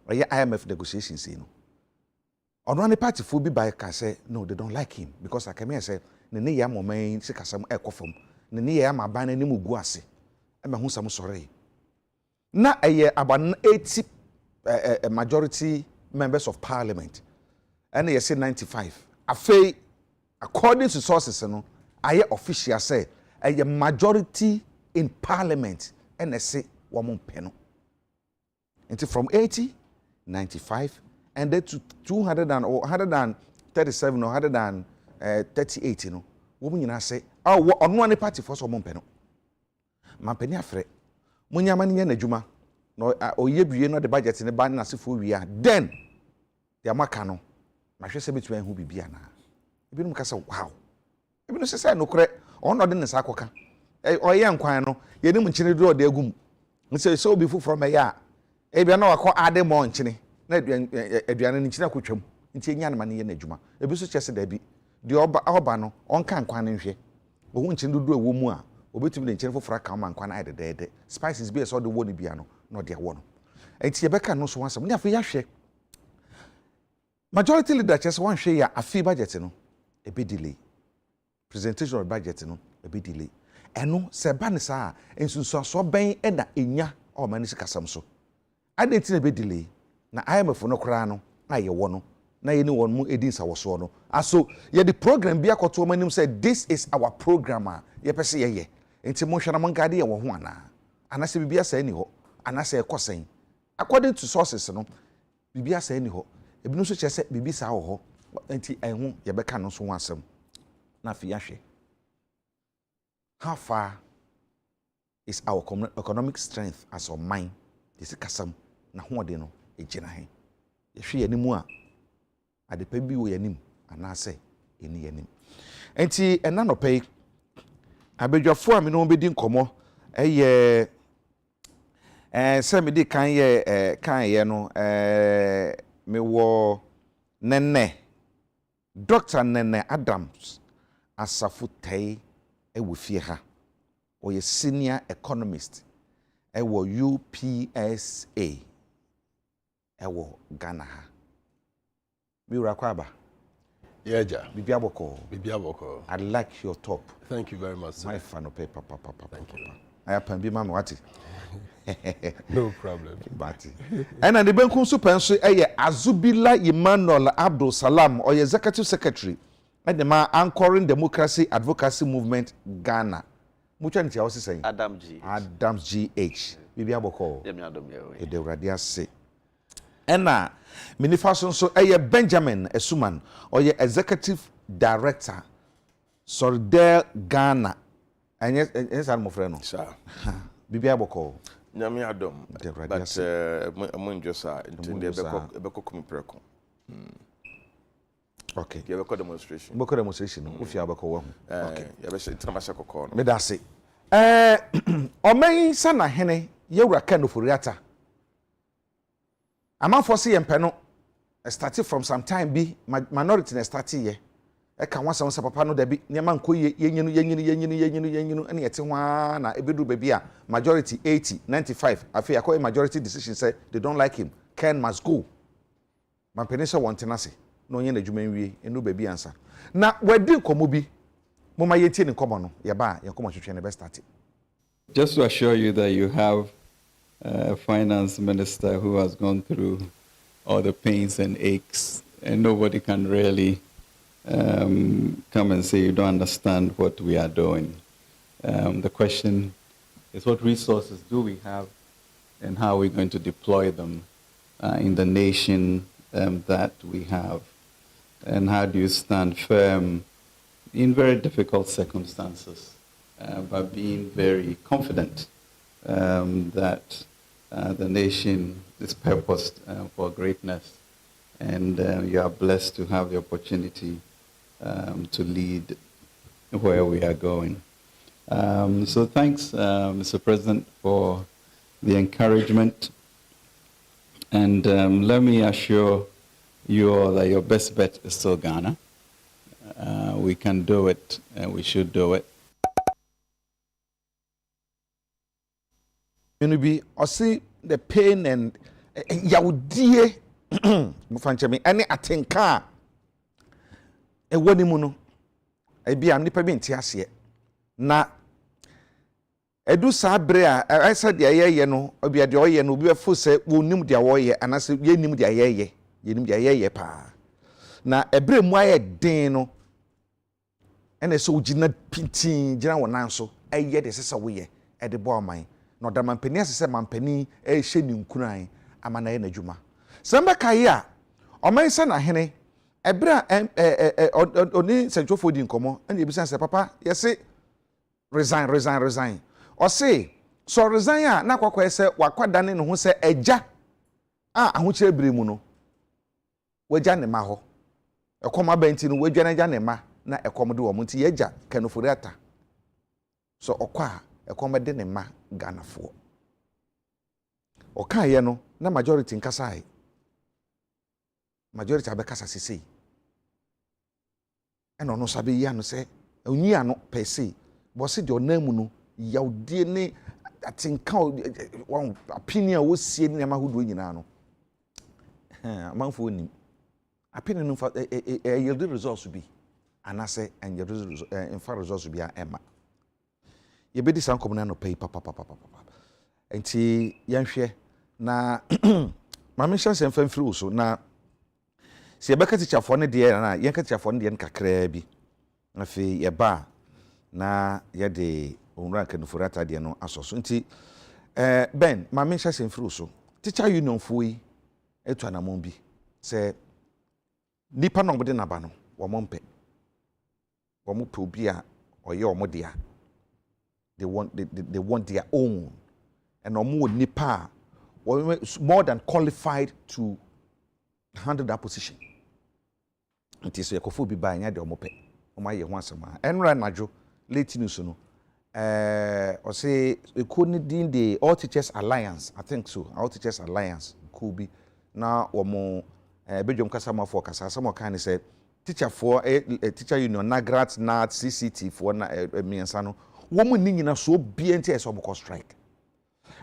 oye IMF negotiations no ono ne party fo bi by ka say no they don't like him because akame say ne ya moman se kasam ekofom ne ya ma ban ne mugu ase e ma hu sam sore na eye about 80 majority members of parliament and they say 95 afei according to sources no aye official say eye majority in parliament and they say woman peno until from 80 95 and then to 200 and 137 or 138 no woman nyina say ono one party for so woman peno man peni afre munyama ne n'adwuma no oyebuye no the budget ne ban na sefo wi then the amaka no ma hwese betuma hu bibia na ebinum ka say wow ebinum se say no kure ono de ne sa akoka oye nkwan no yenim nchine do de agum nse so bi fufuro me ya ebia na wakọ ade mo nchine na aduane nchine akotwam nti enya na mane ye n'adwuma ebi so kyese da bi de oba no onka nkwan ne hwe ohu nchine do ewo mu a obetumi de nchine fufuro aka ma nkwan ade de spices bi so de wo ne bia no no de wo no enti yebeka no so wansam ne afi ya hwe majority leader kyese wan hwe ya afi budget no ebe delay presentation of budget no ebe delay eno se ba ne sa ensunsu so ben e na enya o mani sikasam so adenti na be delay na IMF no kra no aye wo no na ye ni won mu edin sa wo so no aso ye the program bi akoto manim say this is our program ye pese ye enti mo hwana mongade ye wo ho ana se bibia sa ni ho ana se ekosen according to sources no bibia sa ni ho ebinu so chese bibi sa wo ho enti enhu ye beka no so ho asem na fi ya hwe. How far is our economic strength as our mind? This is kasam na hoode no ejina he. Ye hwe yanimu a adepa bi wo yanim anase eni yanim. Enti ena no pay abedwafo a me no bedi nkomo eye se me di kan ye no me wo nenne Dr. Nenne Adams Asafutei ewo fie ha oye senior economist ewo UPSA ewo Ghana ha Biura Kwaba Agya bibia boko I'd like your top. Thank you very much, sir. My fan of paper papa Thank you. I pan bi mama wati No problem. Bati and the benku so penso eye Azubila Emmanuel Abdul Salam oye executive secretary and the man anchoring democracy advocacy movement Ghana. Mucha nti awose say Adams GH. Bibi aboko. Yemi adom yewe. E de radia se. Ena minifaso so eye Benjamin Esuman oye executive director Sordel Ghana. Enye san mo frɛ no. Sir. Bibi aboko. Nyame adom. But mo njosa ntinde ebeko komipreko. Okay. You have a demonstration. Boko demonstration. Ufi abako wo. Okay. You have a tramasha kokon. Me da se. Omen sana hene yewura kano foriata. Amanfo se yempe no started from some time bi minority na start ye. E kan wansa wansa papa no da bi niam anko yenyinu ene yete hwa na ebedu baby a majority 80 95 afi akoy majority decision say they don't like him. Ken must go. Man penisa wantena se. No nye na dwuma nwie enu baby ansa na wadi nkomo bi moma yetie ne nkomo no ye ba ye nkomo hwehwe ne be start Just to assure you that you have a finance minister who has gone through all the pains and aches, and nobody can really come and say you don't understand what we are doing. The question is, what resources do we have, and how are we going to deploy them in the nation that we have? And how do you stand firm in very difficult circumstances, but being very confident that the nation is purposed for greatness, and you are blessed to have the opportunity to lead where we are going. So thanks, Mr. President, for the encouragement. And let me assure you all that your best bet is still Ghana. We can do it, and we should do it. You know, be I see the pain and yaudie mufanchemi any atenka e woni mu no e bia nipa bi nte ase na edu sabre a esa de ayeye no obia de oye no obi befo se wonim de awoye anase yenim de ayeye yenim de ayeye pa na ebre mu aye den no ene so ugina pitin gina wonan so eye de sesa wo ye e de bo man no da mampani asese mampani e hye ni nkuran amana ye nadwuma samba kai a oman se na hene ebra oni sentwofo di nkomo ene ebisa se papa yese resign o say so resign a na kwakwa se wakwada ne ho se agya a ahokyere bere mu no wagya ne ma ho ekoma benti no wagya na gya ne ma na ekom de wo nti yagya kanofori ata so okwa ekoma de ne ma ganafo oka ye no na majority nkasa ai majority abekasa sisi eno no sabe ya no se onyi ano pese bo se de onamu no yaudie ne atinka one opinion wo sie ne ma hodo nyina no amanfo onim opinion no fa yield results bi anase and in far results bi ema ye bedi san komuna no pay papa enti yanhwe na mame chance mfamfiri so na se ye beka teacher for ne de na ye ka teacher for ne de nkakra bi afi ye ba na ye de onra kanufura ta de no asoso nti ben mame chance mfiri so teacher union fo yi etu anamon bi se nipa no bode na ba no wo mompe wo mo pe obi a oye omo de a they want their own and omo nipa more than qualified to handle that position. It is a kofu bi ba nya de omo pe omo aye ho asema enra najo late news no or say e could need the All Teachers Alliance, I think so, All Teachers Alliance could be now omo bedwom kasa ma for kasa some kind say teacher for teacher union nagrat nat CCT for na miensa no woman ni nyina so bienti eso oboko strike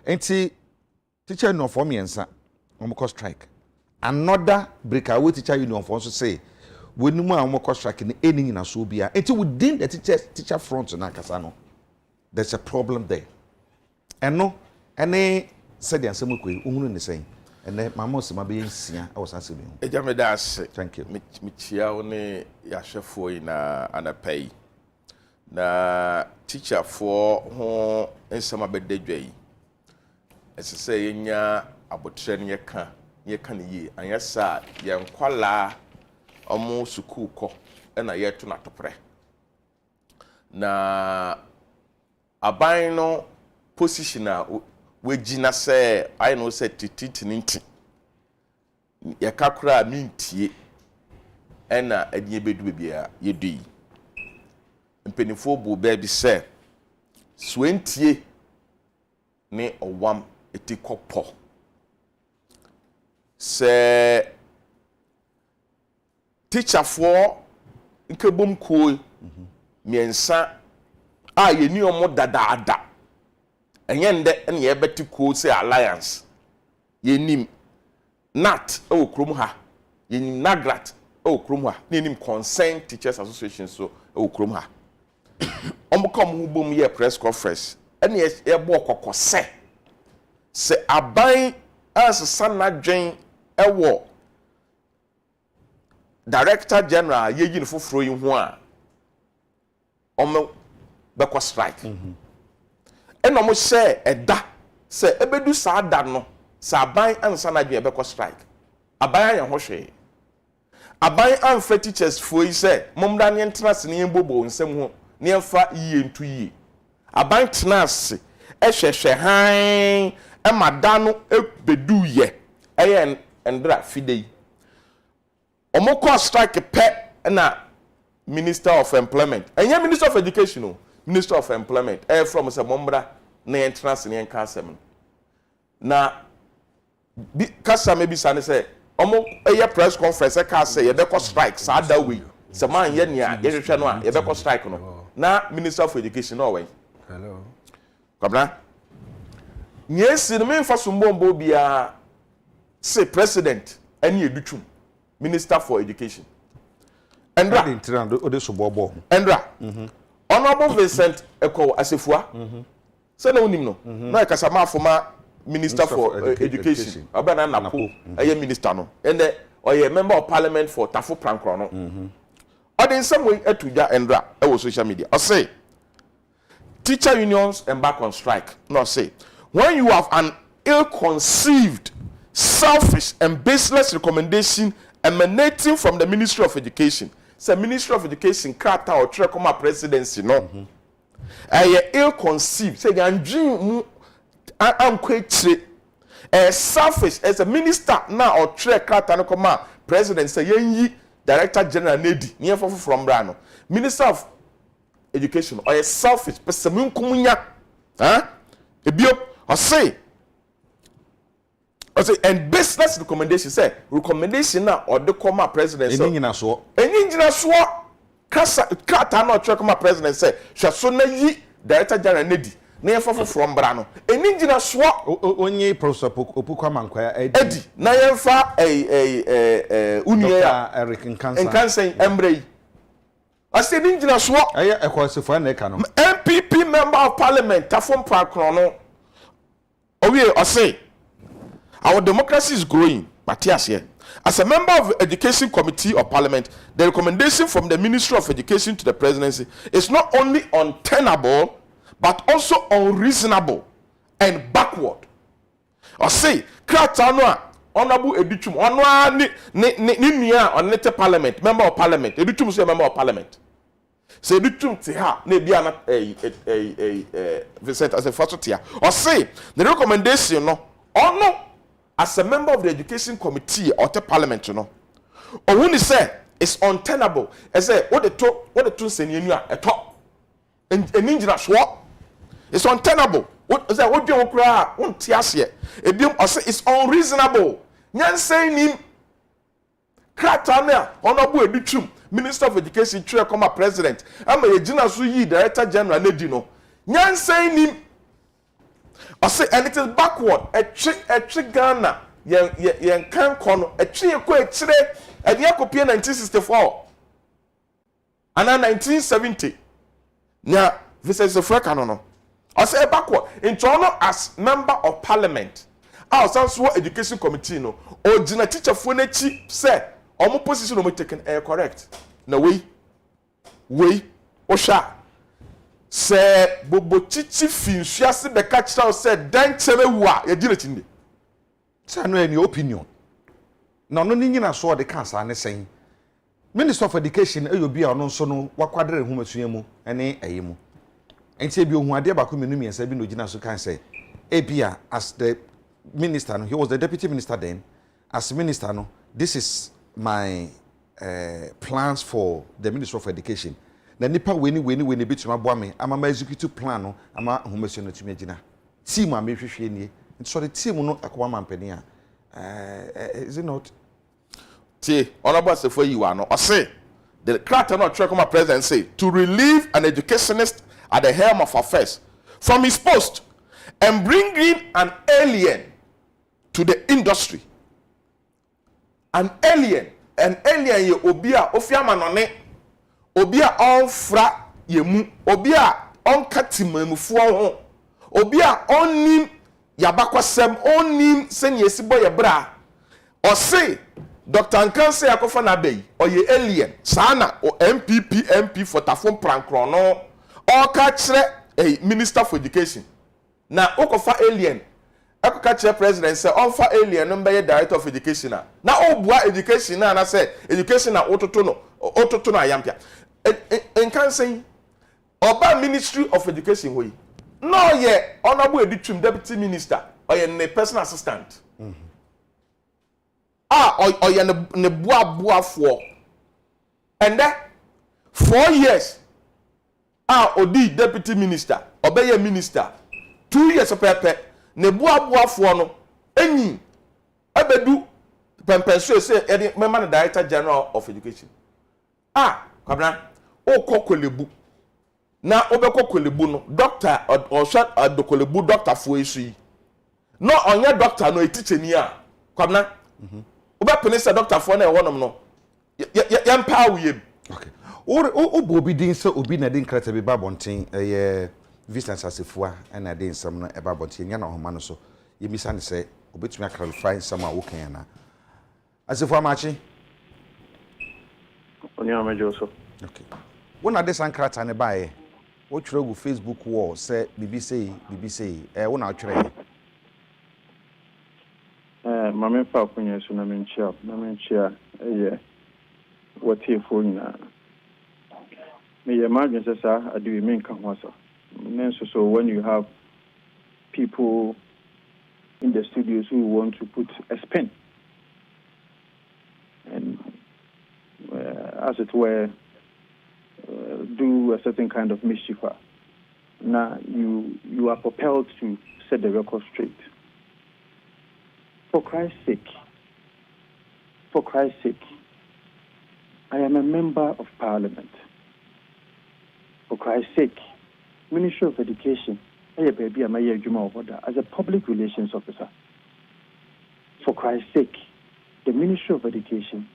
enti teacher union for miensa oboko strike another breakaway teacher union for so say wonu mu oboko strike ni eni nyina so bia enti within the teacher front na kasa no there's a problem there eno ene said ansem ko ohunu ni sen ene mama osima be nsia e wasase bi eja me da ase thank you michia wo ne yahwefo ina anapai na teacher for ho ensama bedadwa yi esese yenya abotre ne yeka ne yi anyasa yenkwala omo sukuu kɔ na yeto na topre na aban no position a wegina se I know say tititinti yeka kura mintie na adie bedu bia yedui mpenifo bu ba bi se swentie ne owam etikopo se teacher for nkebom ko miensa a yeni omo dadaada enye nde ene ye beti ko se alliance yenim nat o krom ha yenim nagrat o krom ha yenim concerned teachers association so o krom ha omo kom hu bom ye press conference ene ye bo kokose se aban asesa na dwen ewo director general ye yin foforo yi ho a omo beko strike eno mo share eda se ebedu saa da no sa aban ansa na dwen beko strike aban ya ho hwe aban amfa teachers fo yi se momda ne entrance ne bobo nsem ho ne emfa yiye ntu yiye aban tenase ehwehwe han emada no ebedu ye eye endra fidei omoko strike pe na minister of employment enye minister of education o minister of employment from se momra na entrance ne enka asem na bi kasa me bi sane se omo eye press conference ka say ye be ko strike sa da we se man ye nia ye hwehwe no a ye be ko strike no na minister of education no we hello Kwabena nyesi no me fa so mbombo bia say president eni edutwum minister for education endra endra honorable Vincent Eko Asefua say na onim no na ekasama afoma minister for education abana napo eye minister no and oye member of parliament for Tafo Prankro no or in some way etuja endra e wo social media or say teacher unions embark on strike no say when you have an ill-conceived, selfish and baseless recommendation emanating from the Ministry of Education, say Ministry of Education krata or trekoma presidency no ill-conceived say yan dream am kwetire selfish as a minister now or trek krata no koma president say yi director general nedi near from brano minister of education or a selfish person kumunya ebio or say and business recommendation now or the comma president say enyi so kasa krata no trek koma president say so na yi director general nedi na yefofo from brano eni ngina so onye professor Opukwa Mankwaya edi na yemfa unie ya Eric Nkansen embrei ase eni ngina so ekwasefo na eka no MPP member of parliament Tafo Prankro no owie ose our democracy is growing Matthias here as a member of the education committee of parliament the recommendation from the Ministry of Education to the presidency is not only untenable but also unreasonable and backward. Or say, krata no honorable editum ono ni nua on net parliament, member of parliament, editum say member of parliament. Say editum te ha na bia na Vincent as a first tier. Or say the recommendation no ono as a member of the education committee or the parliament no. Or when he say it's untenable. I say what the two say nua eto. Eningina so it's untenable. What is that? What do you cry? Won't tiase? It's unreasonable. Nyan say nim. Kratana honorable editum Minister of Education try come president. Ama yegina so yi director general nedi no. Nyan say nim. And it is backward. A trick Ghana. Yen kan kono. A trick ko e chire. E dia kopie 1964. Ana 1970. Nya Vincent Sefreka no. I say backward in Toronto as member of parliament. Our Sanso education committee no. Or jina teacher for nechi say omo position no taken correct. Na we osha. Say bobo chichi finsuase be catch down say dan cheme wa ye jina chinde. Say no any opinion. Na no nyina so de kan sa ne sen. Minister of Education eyobi a no so no wakwadere hu masua mu ene ayemu. Enti bi ohun ade ba ko menu miensa bi no gina so kan say ebia as the minister no, he was the deputy minister then, as minister no, this is my plans for the Ministry of Education. Na nipa weni bituma boa me ama ma executive plan no ama homesuo no tumi gina team am hwehwe nie. So the team no akwa mampani is it not honorable Sefo Yiwa no say the character not try come president say to relieve an educationist at the helm of affairs from his post and bring in an alien to the industry. An alien ye obia ofiama none obia onfra yemu obia onkatimamufuo ho obi a onim yabakwasem onim senya sibo ye bra o say Dr. Nkanse akofa na bay oye alien sana o MP for Tafon Prankron no o ka kire Minister for Education na okofa alien akoka kire president say onfa alien no be director of education na obua education na say education na ototo no ayampia Nkanse oba Ministry of Education hoyi no ye honorable editum deputy minister or ye personal assistant or ye ne bua for and then 4 years odi deputy minister obey minister 2 years pepe ne bua for no enyi abedu pempenso say e member the director general of education Kwabena o kokolebu na obekọ kolebu no doctor or shot adokolebu doctor for esu no onye doctor no etiche ni a Kwabena obepene se doctor for na e wonom no ya mpa awuyem okay o bo obi din se obi na din krata bi babonten ye Vincent Asefua na din sam no e babonten nya na homa no so yemisa ne se obetumi clarify sam a wo kan na Asefua machi onya mejo so okay wona de sankrata ne bae wo twere go Facebook wall say BBC wo na twere mame pa kunye so na menchia what for na me imagine sasa adu me nka ho so so when you have people in the studios who want to put a spin and as it were do a certain kind of mischief. Now you are propelled to set the record straight. For Christ's sake, I am a member of Parliament. For Christ's sake, Ministry of Education, as a public relations officer. For Christ's sake, the Ministry of Education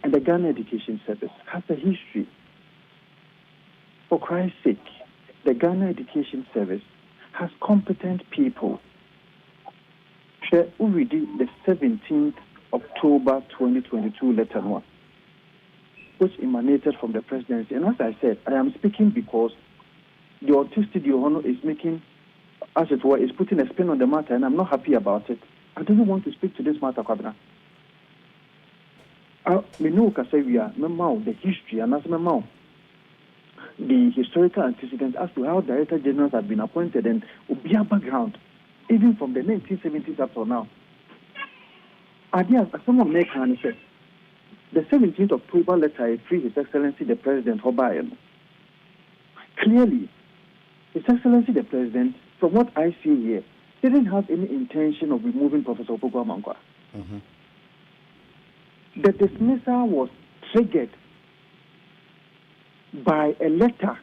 and the Ghana Education Service has a history. For Christ's sake, the Ghana Education Service has competent people. Already the 17th October 2022 letter 1, which emanated from the presidency. And as I said, I am speaking because the autistic Yohono is making, as it were, is putting a spin on the matter, and I'm not happy about it. I don't want to speak to this matter, Kwabena. We know the history, and as the historical antecedents as to how director generals have been appointed and Ubia background, even from the 1970s up to now. Agya, someone make and said, the 17th October letter is free His Excellency the President Hobayan. Clearly, His Excellency the President, from what I see here, didn't have any intention of removing Professor Opoku Amankwa. The dismissal was triggered by a letter,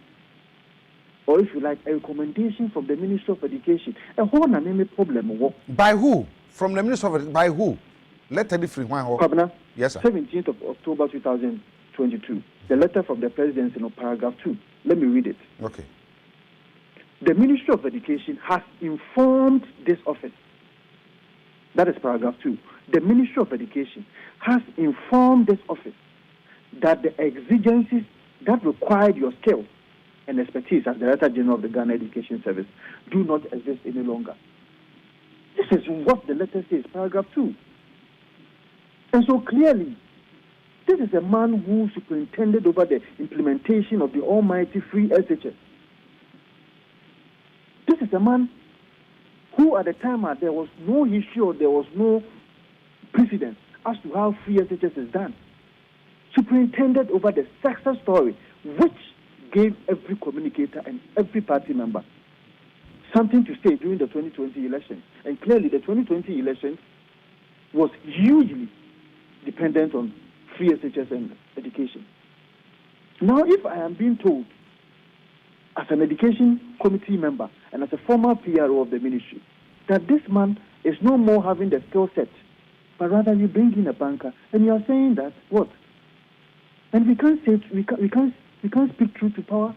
or if you like, a recommendation from the Ministry of Education. A whole name problem. By who? From the Ministry of Education? By who? Letter different. Kwabena, yes, sir. 17th of October 2022. The letter from the Presidency in paragraph 2. Let me read it. Okay. The Ministry of Education has informed this office. That is paragraph 2. The Ministry of Education has informed this office that the exigencies that required your skills and expertise as Director General of the Ghana Education Service do not exist any longer. This is what the letter says, paragraph 2. And so clearly, this is a man who superintended over the implementation of the almighty free SHS. This is a man who at the time there was no issue or there was no precedent as to how free SHS is done. Superintended over the success story, which gave every communicator and every party member something to say during the 2020 election. And clearly the 2020 election was hugely dependent on free SHS and education. Now, if I am being told, as an education committee member and as a former PRO of the ministry, that this man is no more having the skill set, but rather you bring in a banker and you are saying that, what? And we can't say, we can't speak truth to power.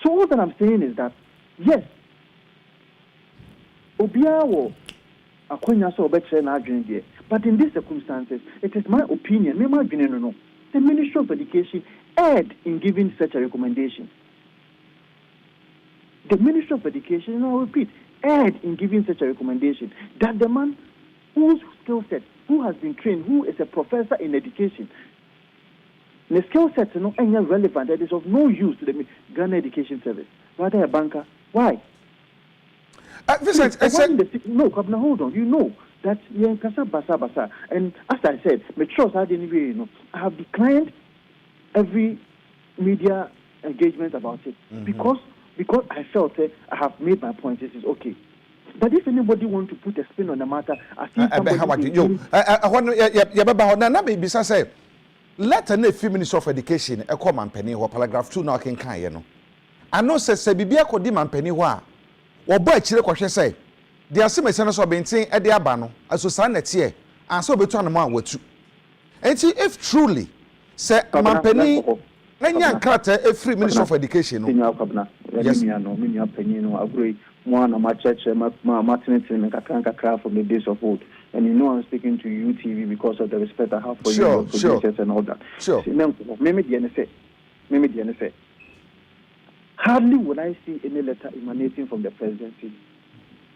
So all that I'm saying is that, yes, Obiawo akonya so obetre na adwene de. But in these circumstances, it is my opinion, me my opinion no. The Ministry of Education erred in giving such a recommendation. The Ministry of Education, and I repeat, erred in giving such a recommendation that the man whose skill set, who has been trained, who is a professor in education, the skill set is not any relevant, that is of no use to the Ghana Education Service. Rather a banker. Why? Vincent, no, Kwabena, hold on. You know that you're basa. And as I said, I didn't I have declined every media engagement about it because I felt I have made my point. This is okay. But if anybody want to put a spin on the matter, I think say let a few Minister of Education a common penny or paragraph 2 now can you know. I know says Bibia could demand penny wa or boy chile question say there are some senators of being saying at the abano as was next year and so between a man with two. And see if truly say man penny Nanya Carter a free Minister of Education. Yes, no, I agree. One of my church, Martin and Kakanka from the days of old. And you know I'm speaking to you, TV, because of the respect I have for you, producers and all that. Sure. Maybe the NSA. Hardly would I see any letter emanating from the presidency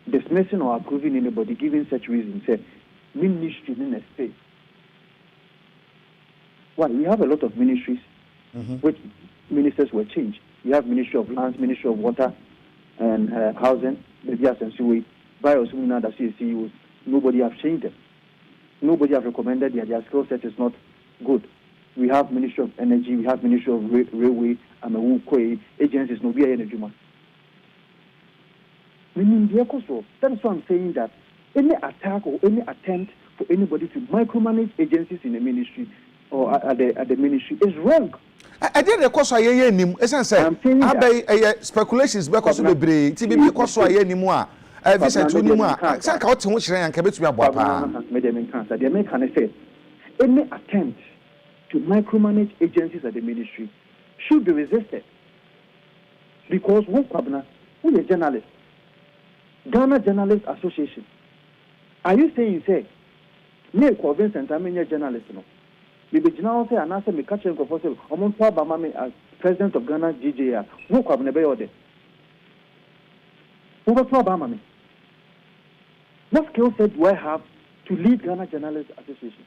dismissing or approving anybody, giving such reasons. Say, ministry in a state. Well, we have a lot of ministries which ministers were changed. We have Ministry of Lands, Ministry of Water and Housing, the gas and sewage. Various women that CEOs, nobody have changed them. Nobody have recommended their skill set is not good. We have Ministry of Energy, we have Ministry of Railway, and agencies, no be energy man. That is why I'm saying that any attack or any attempt for anybody to micromanage agencies in the ministry or at the ministry is wrong. I did a course I hear him, as I said, I speculations because of the brain, TB course I hear him more. Vincent, you know, I can't out to which I can be to American say any attempt to micromanage agencies at the ministry should be resisted. Because one Kwabena, who is a journalist, Ghana Journalists Association. Are you saying, say, me Vincent, I'm a journalist, no? Maybe now say, and I say, me catch him for say, I'm on as president of Ghana GJR. Who Kwabena be order? Who was Obama? What skill set do I have to lead Ghana Journalists Association?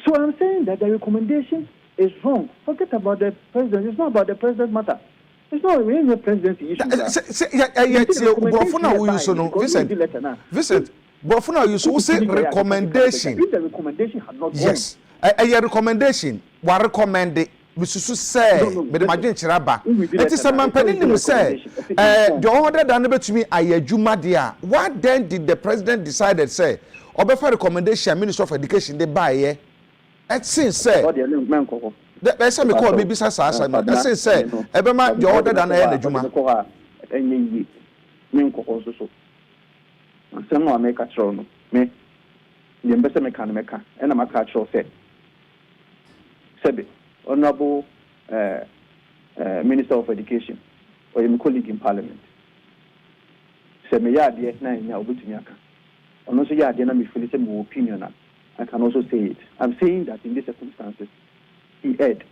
So I'm saying that the recommendation is wrong. Forget about the president. It's not about the president matter. It's not really a presidency issue. Vincent, but for now you say recommendation. If the recommendation had not yes, a recommendation. What recommend it? We should say, but the Majin Chiraba. It is a man penning him say, the order done to me, I Juma dear. What then did the president decide say, or before recommendation, Minister of Education, they buy ye? It since say, the some call me business as I know. Since say, Ebema, the order done the Juma. Some will make a throne. Me, the ambassador can make a, and I'm a catcher said. Said Honorable Minister of Education or your colleague in Parliament. Said me, yeah, dear, nine, now, but to and also, yeah, then I'm feeling my opinion. I can also say it. I'm saying that in these circumstances, he erred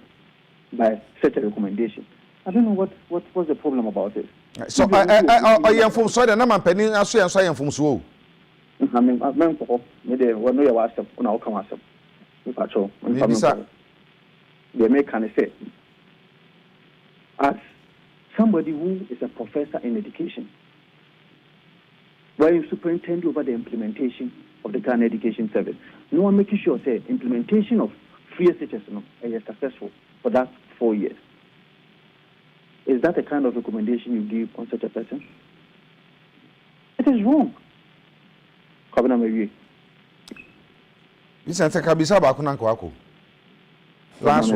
by such a recommendation. I don't know what's the problem about it. So I am from Soda, and I'm penning as I am from Swo. I mean, maybe when we are WhatsApp, when I'll come WhatsApp. If I show, they make an say. As somebody who is a professor in education, where you superintend over the implementation of the Ghana Education Service, no one making sure say implementation of free SHS is successful for that 4 years. Is that the kind of recommendation you give on such a person? It is wrong. Kwabena Mawie. This is Kabisa Bakuna Kwako. Last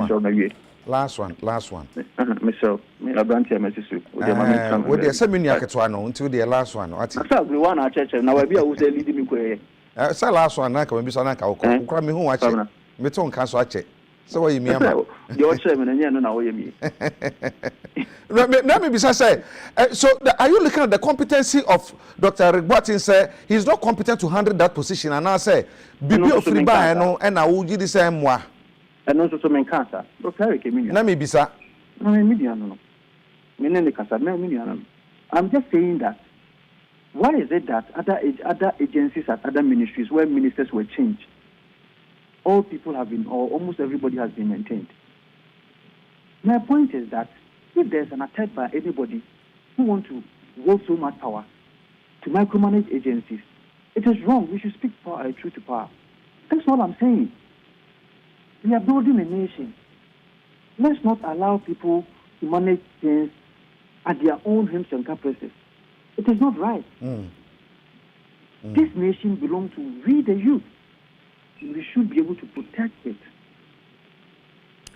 one. Mr. Abrantia, Mrs. With the Seminiak until the last one. What's we want our church now? I be able to lead me. Last one, I can be Sanaka. Cry me home watching. Meton can't watch it. So what you mean? The other chairman and no now me. Let me be say. Are you looking at the competency of Dr. Rigbotin? Say he's not competent to handle that position, and I say, Bibi Ofriba no, and I will give the same moi. And also so men cancer. Dr. Eric, let me be sir. No, media no. Meaning cancer, no media. I'm just saying that. Why is it that other agencies and other ministries where ministers were changed, all people have been, or almost everybody has been maintained? My point is that if there's an attack by anybody who wants to wield so much power to micromanage agencies, it is wrong. We should speak power, truth to power. That's all I'm saying. We are building a nation. Let's not allow people to manage things at their own whims and caprices. It is not right. This nation belongs to we the youth. We should be able to protect it.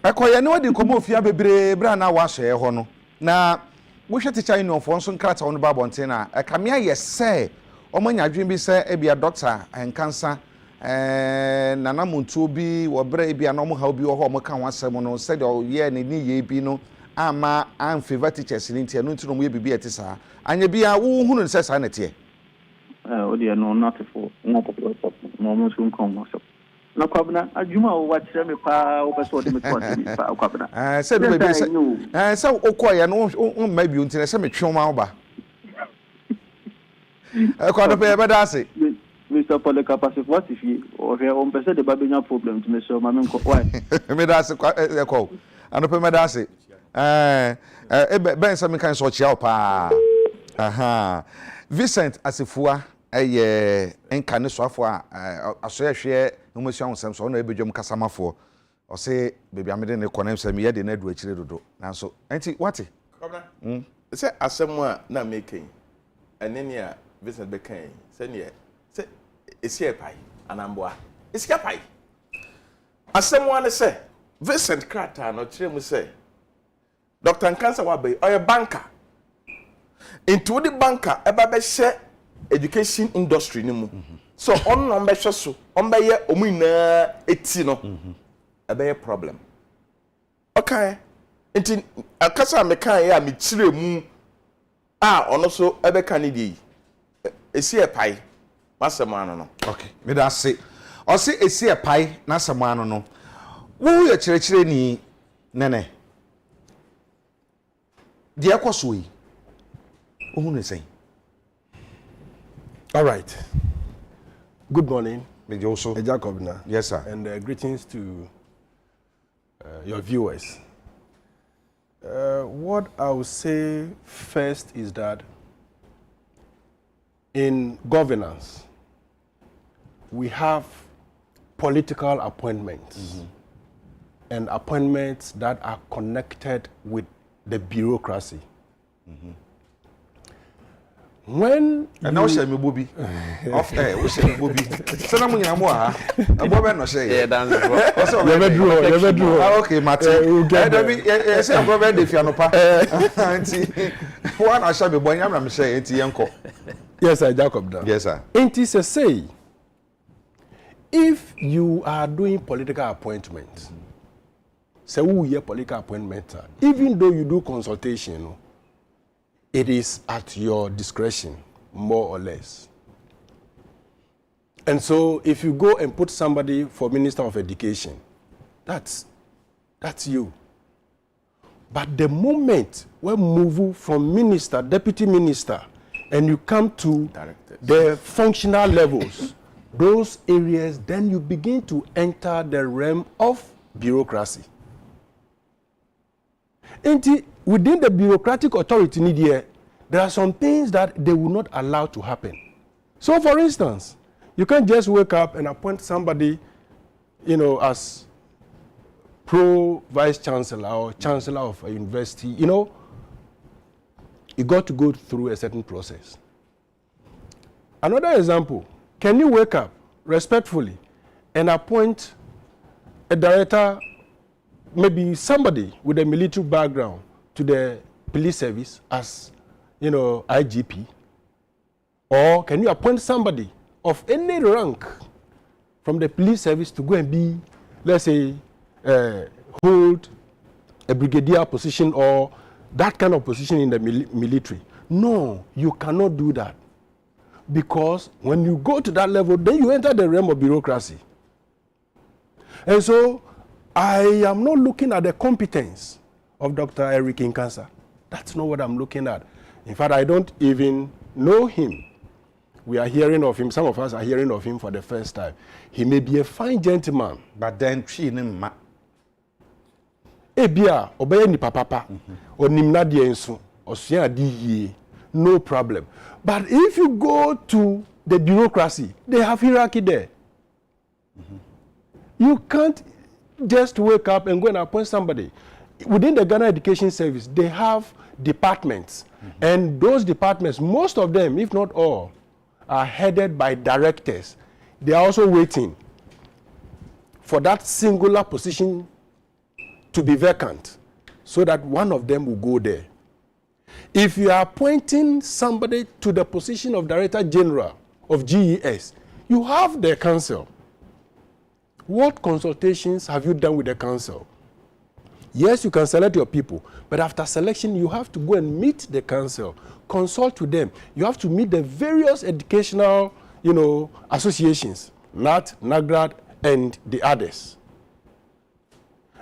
Akoya no de komo ofia bebre bra na wa hye ho no. Na wo hwe teacher union fo nso nkrata wo no ba bonten na kamia ye se omanya adwen bi se e bia doctor enkansa nana muntu bi wo bra e bia no mo ha obi wo ho mo ka wasem no se de ye ni ye bi no ama am favor teachers ni ntia no ntino mo ye bibi etisa anya bia wo hunu se sa na tie o dia no not for no mo sun kom mo so na Kwabena adwuma wo wachire me pa wo pese wo de me to ase pa Kwabena se do be se okoye no ma bi untine se me twoma wo ba kwa do pe be da ase Mr. Polika Pacific, what if you or on person the Babylonian problem to me so my why me da ase ko anope me da ase ben some kan so chia pa aha Vincent Asifua enka ne soafo a asoyehwe nomusu ahosem so no ebedwom kasamafo o se bebi amede ne konem se me ye de na adu akire dodo nanso enti wati Kwabena se asem a na making enene a Vincent bekan se ne se esi pai anamboa esi pai asem wa ne se Vincent krata no kire mu se Dr. Nkansa wa be oye banker into the banker eba be she education industry ni mu so on no be hwe so on be ye omu ina eti no ebe ye problem okay enti akasa me kan ya me kire mu ono so ebe kan di esi e pai masema no no okay me da se o se esi e pai na sema no wo ye kire ni nene de akoso yi ohun say. All right. Good morning. Agya Kwabena. Yes, sir. And greetings to your viewers. What I will say first is that in governance, we have political appointments and appointments that are connected with the bureaucracy. When and now shall me bobi off air we shall bobi so na munyina mo ha abobe no shey Yeah, dance. also never do okay mate e say abobe dey fia no pa anti one I shall be boy am na me shey enti yenko. Yes, sir, Jacob. Yes, sir. It is a say, if you are doing political appointments, say who hear political appointment, even though you do consultation, it is at your discretion, more or less. And so if you go and put somebody for Minister of Education, that's you. But the moment we move from minister, deputy minister, and you come to the functional levels, those areas, then you begin to enter the realm of bureaucracy. And within the bureaucratic authority, there are some things that they will not allow to happen. So, for instance, you can't just wake up and appoint somebody, as pro-vice chancellor or chancellor of a university. You got to go through a certain process. Another example, can you wake up respectfully and appoint a director, maybe somebody with a military background, to the police service as, IGP? Or can you appoint somebody of any rank from the police service to go and be, let's say, hold a brigadier position or that kind of position in the military. No, you cannot do that. Because when you go to that level, then you enter the realm of bureaucracy. And so, I am not looking at the competence of Dr. Eric Nkansa. That's not what I'm looking at. In fact, I don't even know him. We are hearing of him. Some of us are hearing of him for the first time. He may be a fine gentleman. But then, Ebia, obey ni papa, or nimna diensu, or siya di no problem. But if you go to the bureaucracy, they have hierarchy there. You can't just wake up and go and appoint somebody. Within the Ghana Education Service, they have departments. And those departments, most of them, if not all, are headed by directors. They are also waiting for that singular position to be vacant so that one of them will go there. If you are appointing somebody to the position of Director General of GES, you have the council. What consultations have you done with the council? Yes, you can select your people, but after selection, you have to go and meet the council, consult with them. You have to meet the various educational, associations, NAT, NAGRAD, and the others.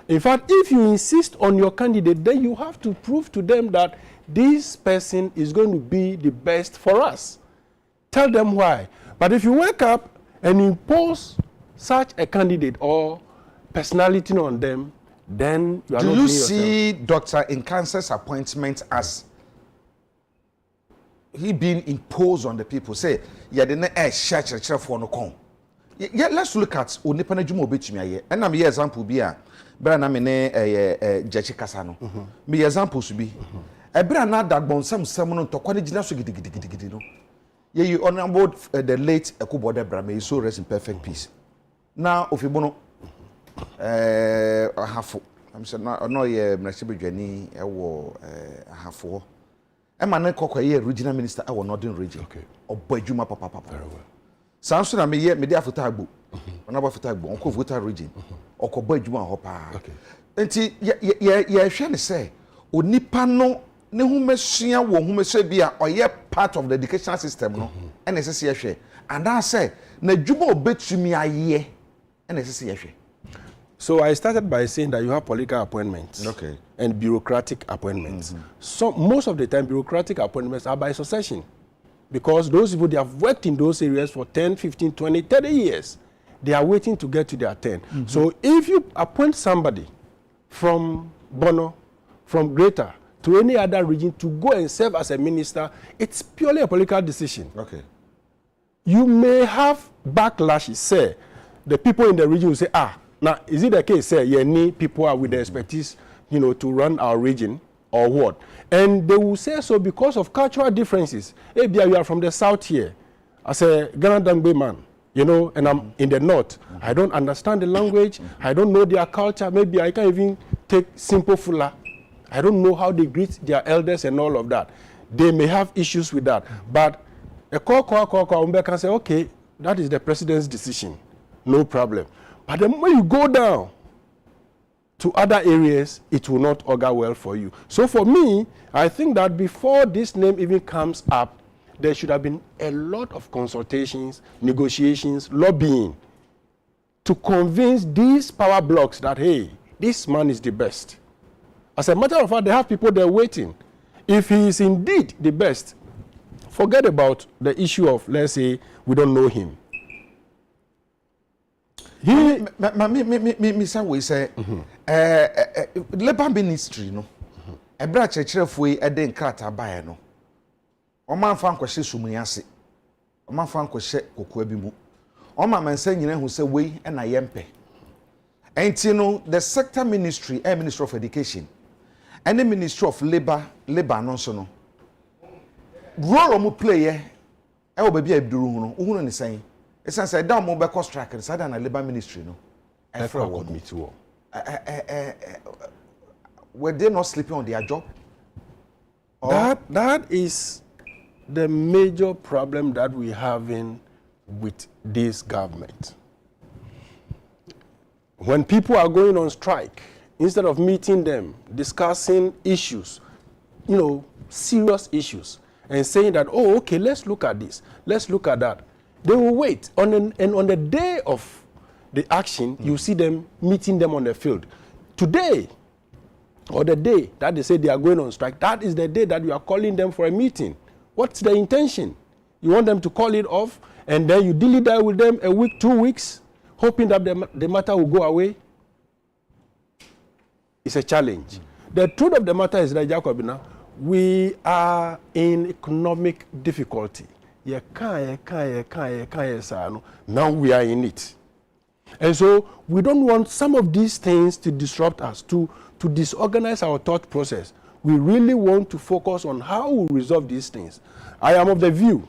In fact, if you insist on your candidate, then you have to prove to them that this person is going to be the best for us. Tell them why. But if you wake up and impose such a candidate or personality on them, then you are not doing yourself. Do you see Dr. Nkansa's appointment as he being imposed on the people? Say, yeah, the church for no come. Yeah, let's look at Onipana Jumo Betchimia. And I'm here example be a Branamine Jachi Casano. Me example should be a Brana Dagbon, some someone to Quantigina Gidino. Yeah, you on board the late Akuboda Brame, so rest in perfect peace. Now, if you want half, I'm saying, no, yeah, Mnachibi Jenny, I will half four. And my regional minister, I will not in region. Okay. Or Bajuma Papa. Very well. Samson, I may yet media for Tagbo, another for Tagbo, Uncle Vuta region, or Bajuma Hopa. Okay. And yeah, Shannon say, Unipano, ne who may see a woman who may say be or yet part of the educational system, no, and SSC. And I say, Najubo bet me a year, and SSC. So I started by saying that you have political appointments, okay, and bureaucratic appointments. So most of the time, bureaucratic appointments are by succession, because those people, they have worked in those areas for 10, 15, 20, 30 years. They are waiting to get to their turn. So if you appoint somebody from Bono, from Greater, to any other region to go and serve as a minister, it's purely a political decision. Okay. You may have backlashes, say, the people in the region will say, now, is it the case, say, you need people are with the expertise, to run our region, or what? And they will say so because of cultural differences. Maybe you are from the south here, as a Ghana Dangbe man, and I'm in the north. I don't understand the language. I don't know their culture. Maybe I can't even take simple fula. I don't know how they greet their elders and all of that. They may have issues with that. But a call can say, okay, that is the president's decision. No problem. But then when you go down to other areas, it will not augur well for you. So for me, I think that before this name even comes up, there should have been a lot of consultations, negotiations, lobbying to convince these power blocks that, hey, this man is the best. As a matter of fact, they have people there waiting. If he is indeed the best, forget about the issue of, let's say, we don't know him. Me say, Labour Ministry, no, a branch a chair for a day crata by no. O man fan kwese sumunyase. O man fan kwese kokwabimu. O man say nyina hu say we na yempe. Enti no the sector ministry, Ministry of Education, and the Ministry of Labor no so no. Role mo play e wo ba bia abduru hu no. Hu no say it's say down mo be cost track and say na Labor Ministry no. I forgot me too. Were they not sleeping on their job? That is the major problem that we having with this government. When people are going on strike instead of meeting them, discussing issues, serious issues, and saying that, oh, okay, let's look at this, let's look at that. They will wait. And on the day of the action, you see them meeting them on the field. Today, or the day that they say they are going on strike, that is the day that you are calling them for a meeting. What's the intention? You want them to call it off, and then you dilly die with them a week, 2 weeks, hoping that the matter will go away? It's a challenge. The truth of the matter is that, Kwabena, we are in economic difficulty. Now we are in it. And so we don't want some of these things to disrupt us, to disorganize our thought process. We really want to focus on how we resolve these things. I am of the view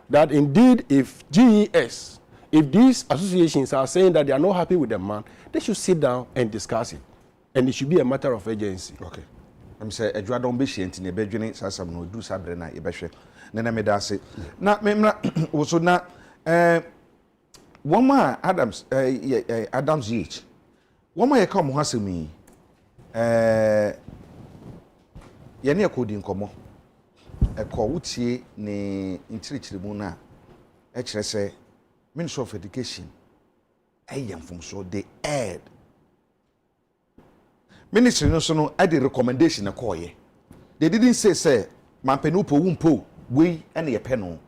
that indeed if GES, if these associations are saying that they are not happy with the man, they should sit down and discuss it. And it should be a matter of urgency. Okay. I'm saying, Agya don't be shy in the bedroom, Sasam no do Sabrina, Ebeshe. Nena me da se. Na memra also na one more Adams Adams H. One more come hasemi ye ne akodi nkomo ekọ wutie ne nchirichirimu na e kire se Ministry of Education mfumso they aired ministry no so no the recommendation na call ye. They didn't say mampenu po wumpo we and ye peno.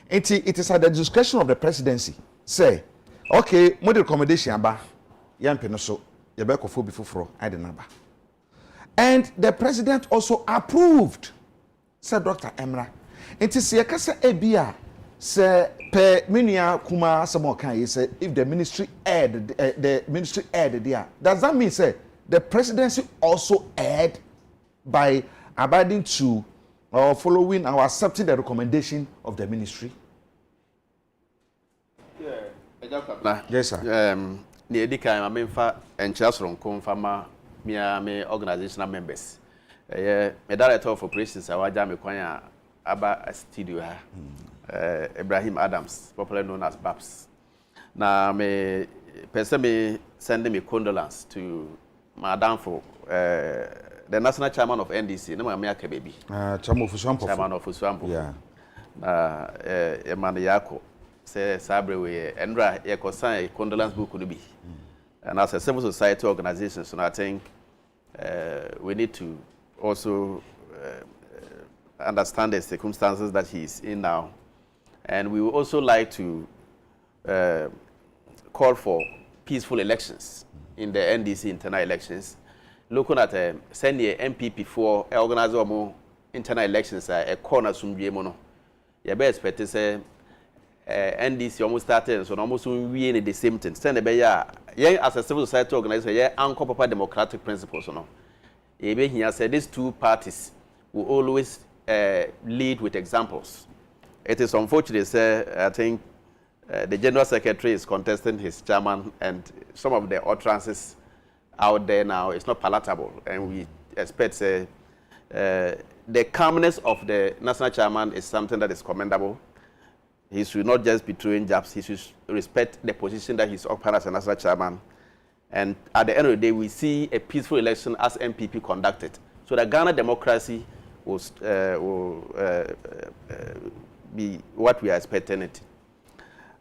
It is at the discretion of the presidency. Say, okay, mo the recommendation aba yan peno so ye be kofo bi foforo ade naba. And the president also approved, said Dr. Emra. It is ye kasa ebia say per minia kuma samo kan ye say if the ministry aired there. Does that mean say the presidency also aired by abiding to or following or accepting the recommendation of the ministry? Yes, sir. The Edika, I mean, and Chasron confirm me organizational members. A director of operations, I was Jamie Kwanya Abba Studio, Ibrahim Adams, popularly known as Babs. Now, me person sending me condolence to Madam for the national chairman of NDC, no America baby. Chairman of Uswampo. Yeah. Emmanuel Yako say Sabre we Endra Yakosan condolence book could be. And as a civil society organization, so I think we need to also understand the circumstances that he is in now. And we would also like to call for peaceful elections in the NDC internal elections. Looking at sending MPP for organize more internal elections, a corner sumbi mono. You better expect to say NDC almost started, so almost we in the same thing. Send a as a civil society organization, anchor proper democratic principles. No, he has said these two parties will always lead with examples. It is unfortunate, I think the General Secretary is contesting his chairman, and some of the utterances out there now is not palatable, and we expect the calmness of the national chairman is something that is commendable. He should not just be throwing jabs, he should respect the position that he's occupying as a national chairman. And at the end of the day, we see a peaceful election as MPP conducted. So the Ghana democracy will be what we are expecting it.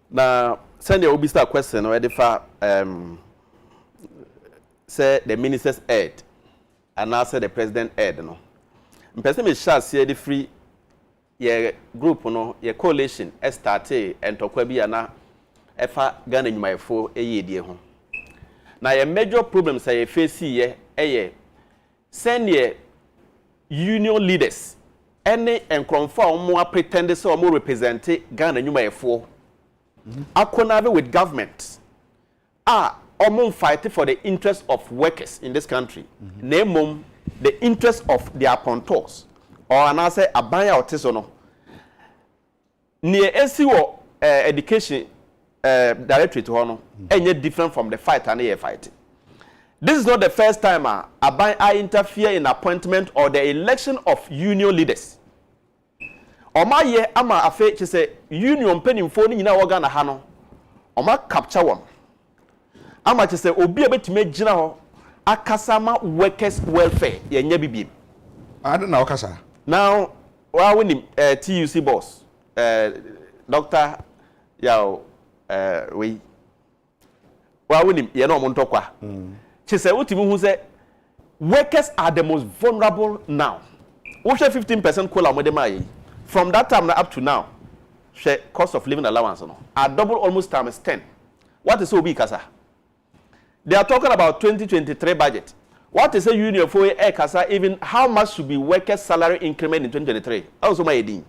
Now, send the Obista question already for say the ministers aired and now say the president aired. No, person me shall see the free your group no your coalition started and tokwa bi ana efa Ghana nyumayefo eyedie ho. Now your major problem say you face here send your union leaders any encronfa more pretend say more represent Ghana nyumayefo akonave with government fight for the interest of workers in this country. Name the interest of their pontors or an answer abaya otisono near SEO education directorate to honor any different from the fight and a fight. This is not the first time I interfere in appointment or the election of union leaders. Or my year ama afe to say union penny phone in our Ghana hano or my capture one. Ama to say obi abetime gina ho akasama workers welfare yenye bibim. I don't know kasa. Now wa woni TUC boss Dr. Yao we wa woni ye no mo ntokwa. She say utimi hu say workers are the most vulnerable now. We share 15% cola mo dem from that time up to now. Share cost of living allowance no. Are double almost times 10. What is obi kasa? They are talking about 2023 budget. What is a union for a kasa even how much should be workers salary increment in 2023? Also my edin.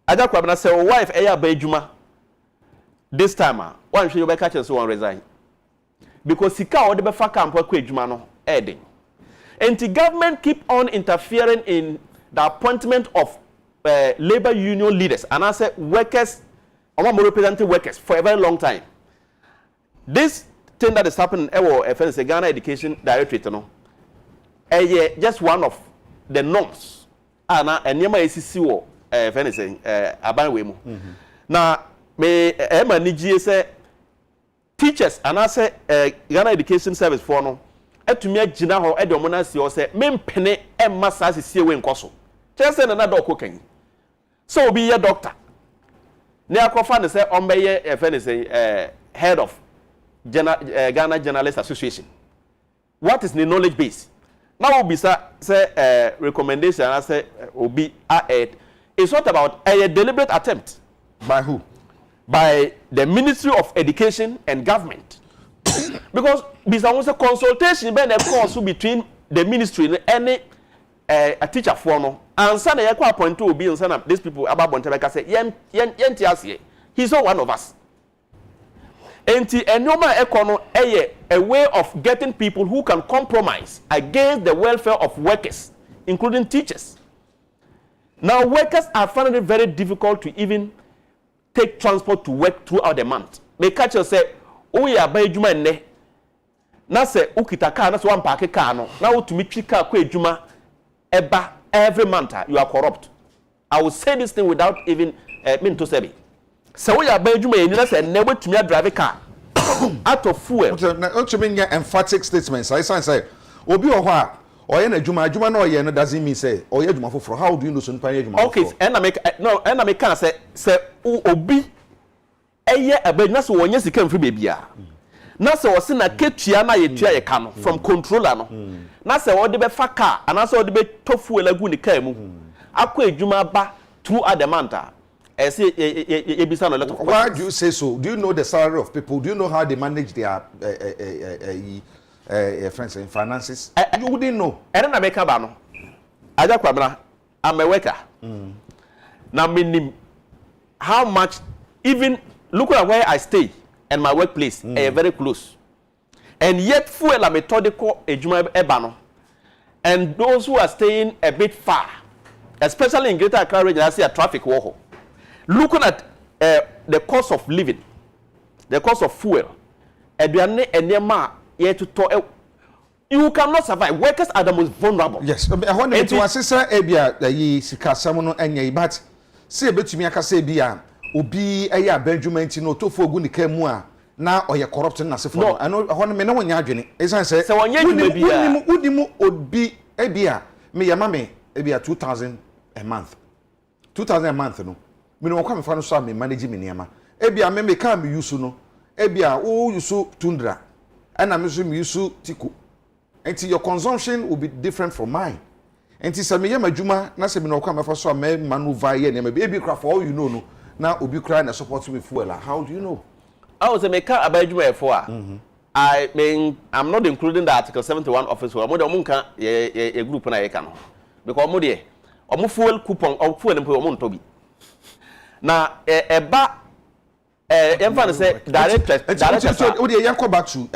Agya Kwabena say wife eya ba adwuma. This time one should you be catch so one resign. Because sika o de be fa camp kwa adwuma no edin. And the government keep on interfering in the appointment of labor union leaders and I say workers, or more representing workers for a very long time. This thing that is happening, FNC Ghana Education Directorate, just one of the norms. And Nyama ACC FNC Abanwemu. Now, me Emma Niji say teachers and I say Ghana Education Service for no. Etumi agina ho edomona si o se mempene emma sa sisi we nkoso chese na do kokan so obi ye doctor ne akofa ne se ombeye efe say head of Ghana Journalists Association. What is the knowledge base? Now obi say recommendation I say obi ahead. It's not about a deliberate attempt By who? By the Ministry of Education and Government. Because there was a consultation between the ministry and a teacher form and son appoint to be and these people about Bontebeka say he's not one of us. And normal economy a way of getting people who can compromise against the welfare of workers, including teachers. Now workers are finding it very difficult to even take transport to work throughout the month. They catch you say, oh yeah, by juma ne. Na se ukita car na so one park car no. Na utumi twi car kwa juma eba every month you are corrupt. I will say this thing without even mean to say. So we are by juma ni na se ne wetumi drive car out of fuel. Utumi nya emphatic statements. I say obi o ho a oye na juma na oye no doesn't mean say oye juma foforo. How do you know so npa ye juma foforo? Okay, and I make can say obi eye abena so wonye sika mfiri bebia na se wo se na ketua na yetua ye ka no from controller no na se wo de be fa car ana se wo de be tofu elagu ni car mu akọ adwuma ba through adamanta say ye bisa no lot of why do you say so? Do you know the salary of people? Do you know how they manage their friends and finances? You wouldn't know. And na make ba no Agya Kwabena I'm a worker na minim how much even look at where I stay and my workplace are very close. And yet fuel a methodical ejuma ebano. And those who are staying a bit far, especially in Greater Accra region, I see a traffic war. Looking at the cost of living, the cost of fuel, you cannot survive. Workers are the most vulnerable. Yes. I want to assist Agya sika samono enye but say betumi aka say bia obi eya benjamin no to fogu ni kemu a na oye corrupt na se for no hono me na wonya adwene esan say wonimu obi ebia me yama me ebia 2000 a month 2000 a month no me no kwa me fa no so me manage me niama ebia me ka me use no ebia o use tundra and me so me use tiku until your consumption will be different from mine. Until some year majuma na se me no kwa me fa so me maneuver here na me be cra for all you know no na obi cry na support me fuel. How do you know? I was a maker abajuma for. I mean I'm not including the article 71 office where mo de omunka ye group na ye ka no. Because mo de omo fuel coupon or fuel mpo omo ntobi. Na eba emfa say director so we dey yanko back to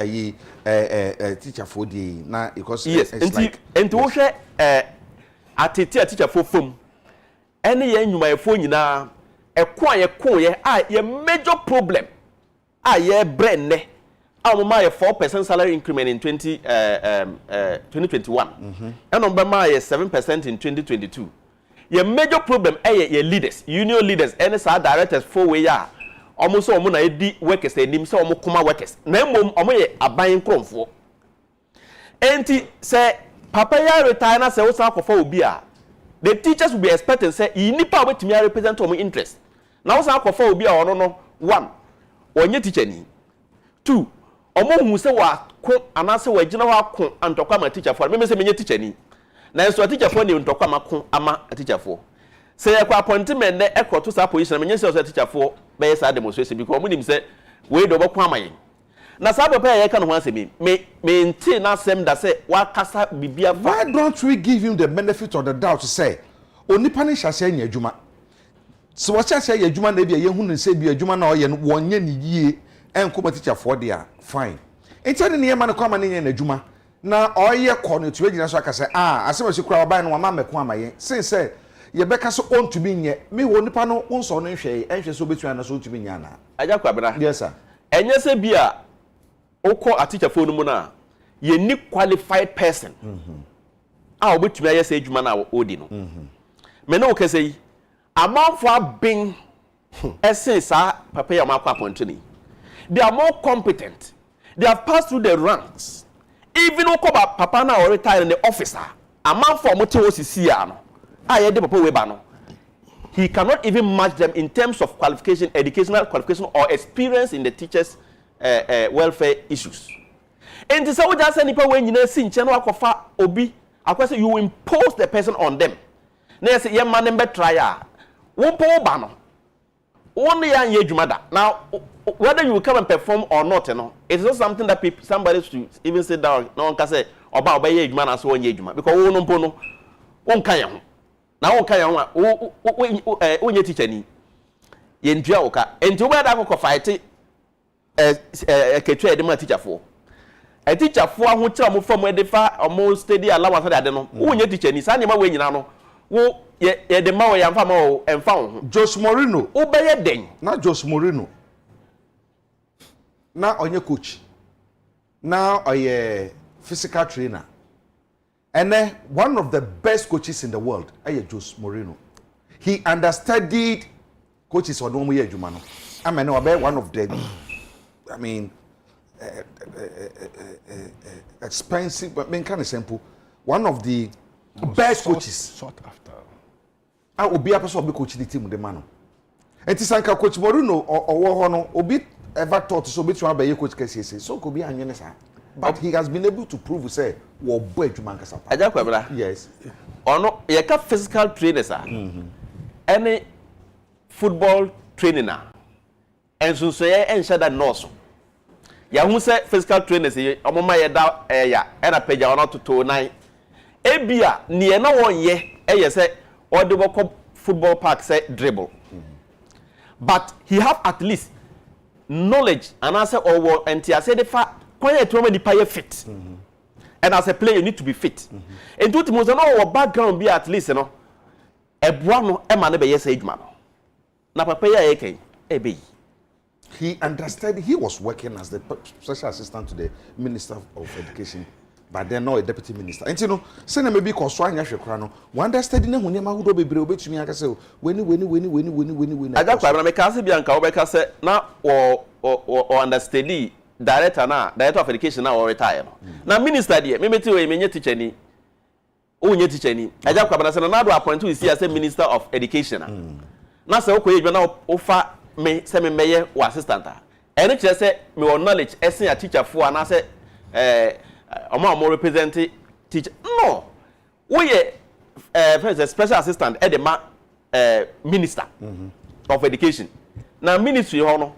teacher for the na because yes and wo hwe atete teacher for fom ene ye nwumayefo nyina ekwa ye ye major problem ye brenne amoma ye 4% salary increment in 2021 and on ma ye 7% in 2022 ye major problem ye leaders union leaders ene sa directors for we ya almost omo na edi workers enim se omo kuma workers na emom omo ye aban kromfo enti say papa ya retire na say wosan akofo obi a the teachers will be expecting say nipa obetimi represent omo interest na wosan akofo obi a ono no one onye teacher ni two omo hu say wa ko anase wa gina wa ko antokwa ma teacher for me say menye teacher ni na so teacher for ni ntokwa ma ko ama teacher for say ekwa appointment na ekro to sa position menye say teacher for be say demonstration because omo nim say we do bokwa amayen na sa papa ya ka no asemi me nti na sem da say wa kasa bibia fa. Why don't we give him the benefit of the doubt to say onipa ne hyase anya adwuma so what hyase anya adwuma na bia ye hu ne say bia adwuma na oye no wonye ne yie enko teacher for there fine enti ne ne ma ne kwama ne nya na adwuma na oye ko no to agina so aka say asem kura oban no ma meko amaye say ye beka so on to be nye me wo nipa no wonso no hwe enhwe so betua na so to be nya na Agya Kwabena. yes sir enye se bia oko a teacher phone mu na ye ni qualified person obetumi aye se adwuma na odi no me no ka sei amanfo abin esen sa papa ya makwa appointment they are more competent they have passed through the ranks even oko papa na retire in the officer amanfo mo te osisi ya no aye de papa we ba no he cannot even match them in terms of qualification educational qualification or experience in the teachers welfare issues. And so we just say nipa when you see nche no akofa obi akwese you impose the person on them. Na say ye man be try a wo po ba no. Only yan ye adwuma da. Now whether you will come and perform or not it is not something that people, somebody should even sit down no one can say oba ye adwuma na so won ye adwuma because wo no mpo no won kan ye ho. Na won kan ye ho a wo nye teacher ni. Ye ntua wo ka. Enti wo ba da akọ fight ketwe de ma teacher for a teacher for ho kira mo fam e de fa omo study allowance de ade no wo nye teacher ni sa ne ma we nyina no wo ye de ma wo ya mfa ma wo emfa wo Jose Mourinho wo be ye den na Jose Mourinho na onye coach na oye physical trainer and one of the best coaches in the world aye Jose Mourinho he understudied coaches on omo ye adwuma no I mean one of the I mean, expensive, but kind of simple. One of the best coaches. Sought after. I will be a person who coach the team with the man. And it's like Coach Mourinho or no, Obi ever thought so be to be a coach KCC. So could be a youngster. But he has been able to prove, say, what boy to Mankasa. Agya Kwabena. Yes. Or no, you have physical trainers. Any football trainer. And so say, and share that nurse. Ya hu say physical trainers omoma ye da ya na pagya ono to 9 ebia ne na won ye say or the football park say dribble but he have at least knowledge and answer or enti say the fa kwanya to many paye fit and as a player you need to be fit and to mo say no background be at least no eboa no e ma na be yes adwuma no na papa ya ye kan e be he understood he was working as the special assistant to the Minister of Education, but then now a deputy minister. And you know, say maybe cause so anya hwekra no, we understand na hunya mahudo bebre obetumi aka say weni. Agya Kwabena me ka se bia nka obeka say na o understand director of education na o retire no. Na minister de me meti we menye teacher ni. O nye teacher ni. Agya Kwabena say na do appoint we see as Minister of Education na say okoye dwa na ofa me say me meye o assistant ene kire say me o knowledge esen a teacher for na say omo represent teacher no we first special assistant e de ma minister of education na ministry ho no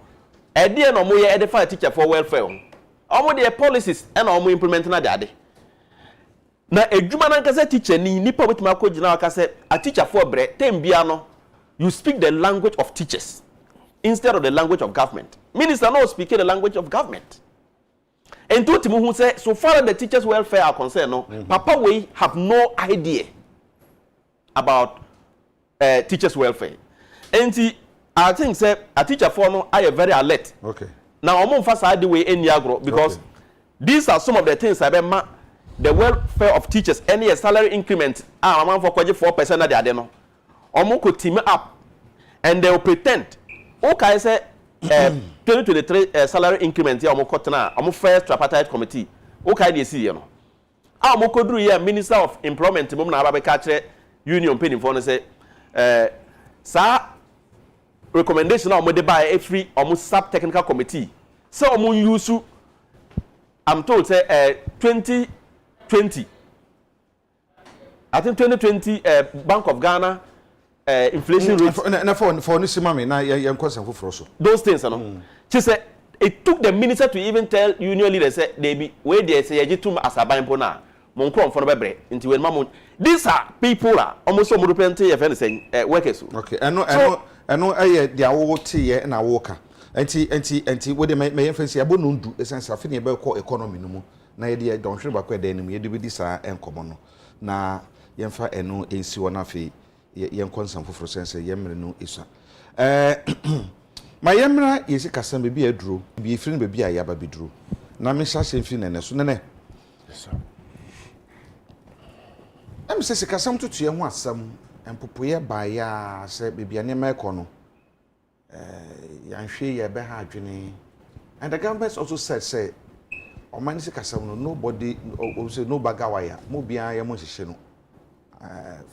e de no mo ye e de fa teacher for welfare omo de policies e na omo implement na de ade na edwuma na nka say teacher ni nipa wetima akogina aka say a teacher for bre tem bia no you speak the language of teachers instead of the language of government. Minister not speaking the language of government. And to Timu who say, so far as the teachers' welfare are concerned, no, Papa we have no idea about teachers' welfare. And I think say a teacher for no I am very alert. Okay. Now I'm on fast the way in Yagro because these are some of the things I bet the welfare of teachers any salary increment I'm for 4% of the adeno. Omo could team up and they will pretend okay say 2023 salary increment here omo kotena omo first tripartite committee okay dey see you know a mo koduru here minister of employment mom na aba be ka kire union penny for no say sa recommendation na mo de buy every sub technical committee so use I'm told say 2020 I think 2020 Bank of Ghana inflation rate na for no simame na yen kwasam foforo so those things no she said it took the minister to even tell union leaders say they be where they say yajitum asaban po na mon krom for no bebre nti when mama these are people are almost so represent your friend saying workers okay eno dia wo tie na wo ka enti wo de me yemfensi abo no ndu essence afi ne be ko economy no mu na ye de don hwere ba ko de nim ye de bi sa enkomo no na yemfa eno ensi wona afi yen konsam foforo sense yemre no isa ma yemra yesi kasam be bi aduro bi efiri be bi ayaba biduro na me hya hye ne so ne yes am se kasam tutu ye ho asam empopoye ba ya se bibia ne ma ekono yanhwe ye be ha adwene and the government also said say o man se kasam no nobody o say no bagawaya mo bia ye mo hye no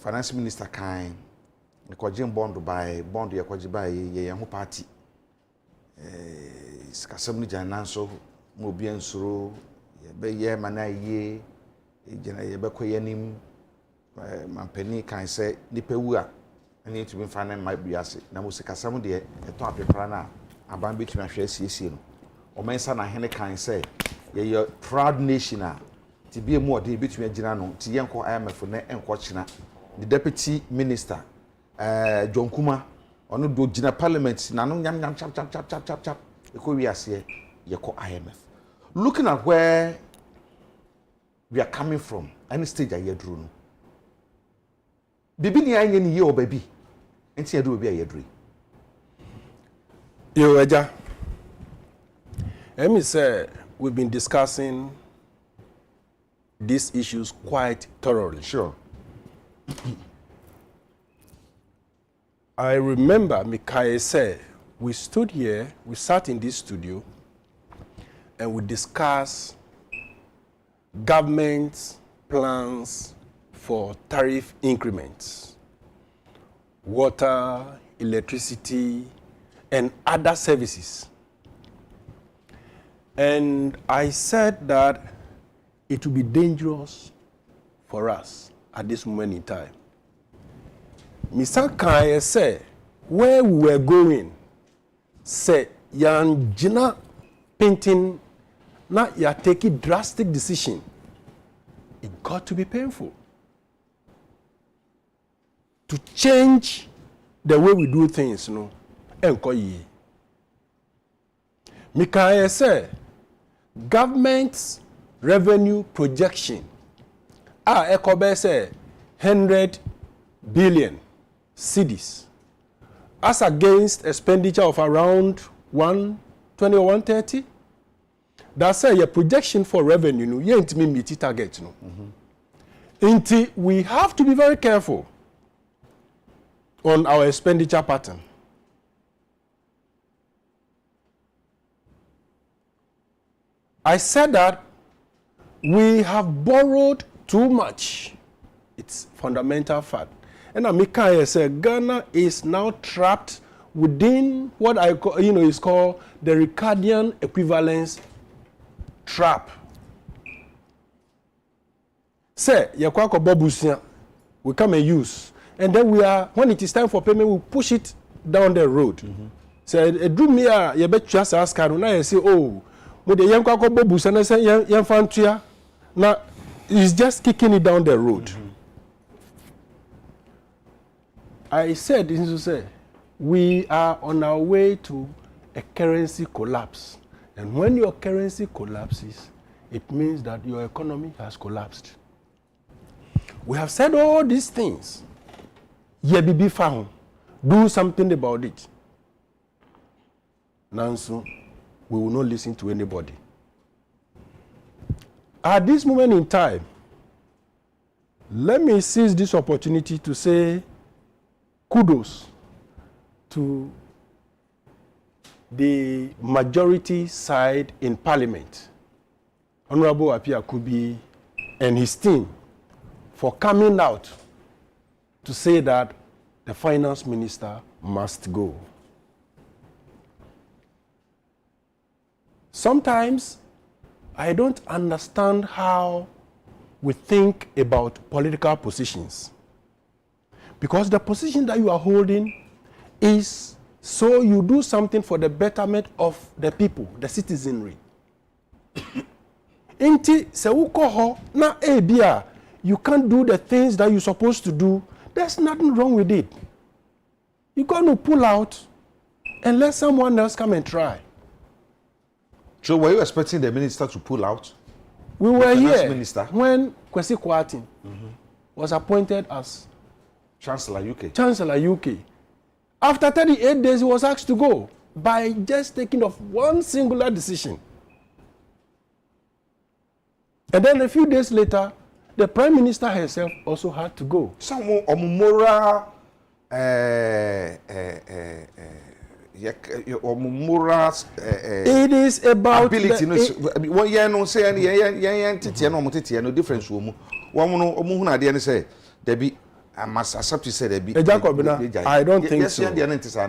finance minister kan ekwaje bond by bond ye kwaje by ye ho party kasam ni jana so mo bia nsoro ye be ye manaye ejina ye be koyanim mampani kan say nipa wu a ani to be fan my biase na mo se kasam de eto apepra na aban betumi ahwe asiesie no o mensa na hene kan say ye proud nation a ti bie mu ode betumi agina no ti yenko IMF na enko china the deputy minister John Kuma ono do gina parliament na no nyam chap e ko wiase ye ko IMF looking at where we are coming from any stage ayedru no bibi ni anye ni ye obabi enti yedu obi ayedru yo Agya, let me say we've been discussing these issues quite thoroughly. Sure. I remember Mikael said we stood here, we sat in this studio, and we discussed government's plans for tariff increments, water, electricity, and other services. And I said that it would be dangerous for us at this moment in time. Mr. Kanye said, where we were going, said, yan jina painting, now you're taking drastic decision. It got to be painful. To change the way we do things, you know, enkoyi. Mikael said, government's revenue projection, Ekobe said, 100 billion cedis, as against expenditure of around 120 or 130. That's your projection for revenue, no, you ain't meet target, no. We have to be very careful on our expenditure pattern. I said that we have borrowed too much. It's fundamental fact. And Mikael said Ghana is now trapped within what I call, is called the Ricardian equivalence trap. Say, yakwako bobusia, we come and use. And then when it is time for payment, we push it down the road. Say, do me you bet just ask her, now you say, oh, with the young kwako bobusia, and say, young fantia, now he's just kicking it down the road. I said, this is to say, we are on our way to a currency collapse. And when your currency collapses, it means that your economy has collapsed. We have said all these things. Yebibi found. Do something about it. Nansu, we will not listen to anybody. At this moment in time, let me seize this opportunity to say kudos to the majority side in Parliament. Honorable Apia Kubi and his team for coming out to say that the finance minister must go. Sometimes I don't understand how we think about political positions, because the position that you are holding is so you do something for the betterment of the people, the citizenry. Inti se uko ho na ebia you can't do the things that you're supposed to do. There's nothing wrong with it. You're going to pull out and let someone else come and try. So were you expecting the minister to pull out? We were here minister? when Kwesi Kwarteng was appointed as Chancellor UK. After 38 days, he was asked to go by just taking of one singular decision. And then a few days later, the Prime Minister herself also had to go. Some moral it is about ability. What you know say any no difference. Say there be. I must accept you said Kwabena, I don't think so.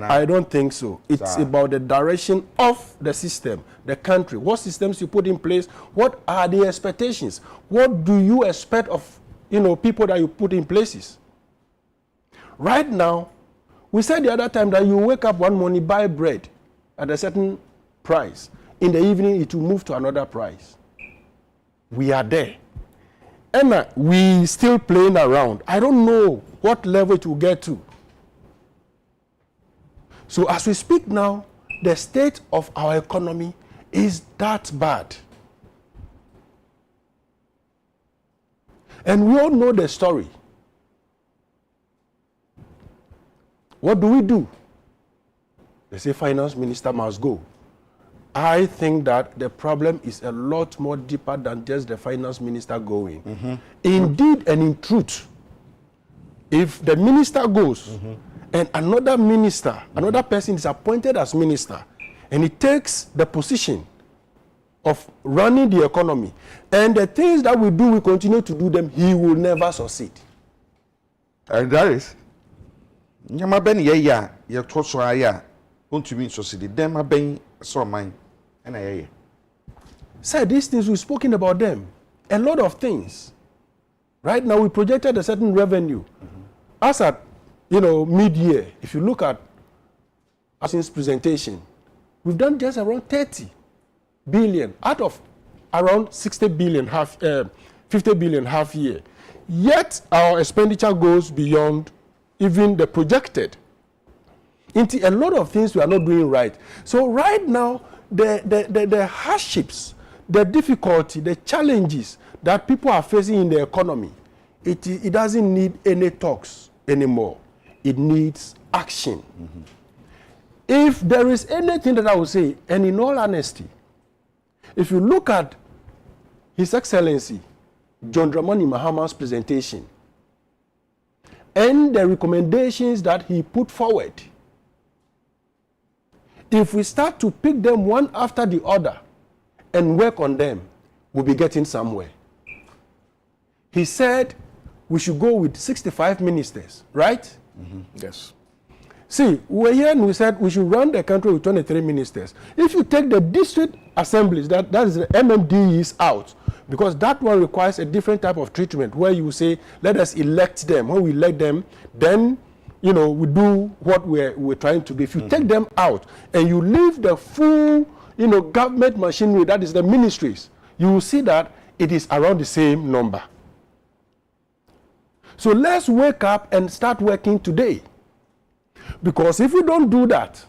I don't think so. It's about the direction of the system, the country. What systems you put in place? What are the expectations? What do you expect of people that you put in places? Right now, we said the other time that you wake up one morning, buy bread at a certain price. In the evening, it will move to another price. We are there. Emma, we still playing around. I don't know what level it will get to. So as we speak now, the state of our economy is that bad. And we all know the story. What do? They say finance minister must go. I think that the problem is a lot more deeper than just the finance minister going. Indeed and in truth, if the minister goes and another person is appointed as minister, and he takes the position of running the economy, and the things that we do, we continue to do them, he will never succeed. And that is, Nyama ben ya toso aya, untumi succeed. Them have been so mine. Sir, these things we've spoken about them. A lot of things. Right now we projected a certain revenue. As at mid-year, if you look at since presentation, we've done just around 30 billion out of around 60 billion 50 billion half year. Yet our expenditure goes beyond even the projected. Into a lot of things we are not doing right. So right now, the hardships, the difficulty, the challenges that people are facing in the economy, it doesn't need any talks anymore. It needs action. If there is anything that I would say, and in all honesty, if you look at His Excellency John Dramani Mahama's presentation and the recommendations that he put forward, if we start to pick them one after the other and work on them, we'll be getting somewhere. He said we should go with 65 ministers, right? Yes. See, we were here and we said we should run the country with 23 ministers. If you take the district assemblies, that is the MMDEs out, because that one requires a different type of treatment where you say, let us elect them. When we elect them, then we do what we're trying to do. If you take them out and you leave the full, government machinery, that is the ministries, you will see that it is around the same number. So let's wake up and start working today. Because if we don't do that,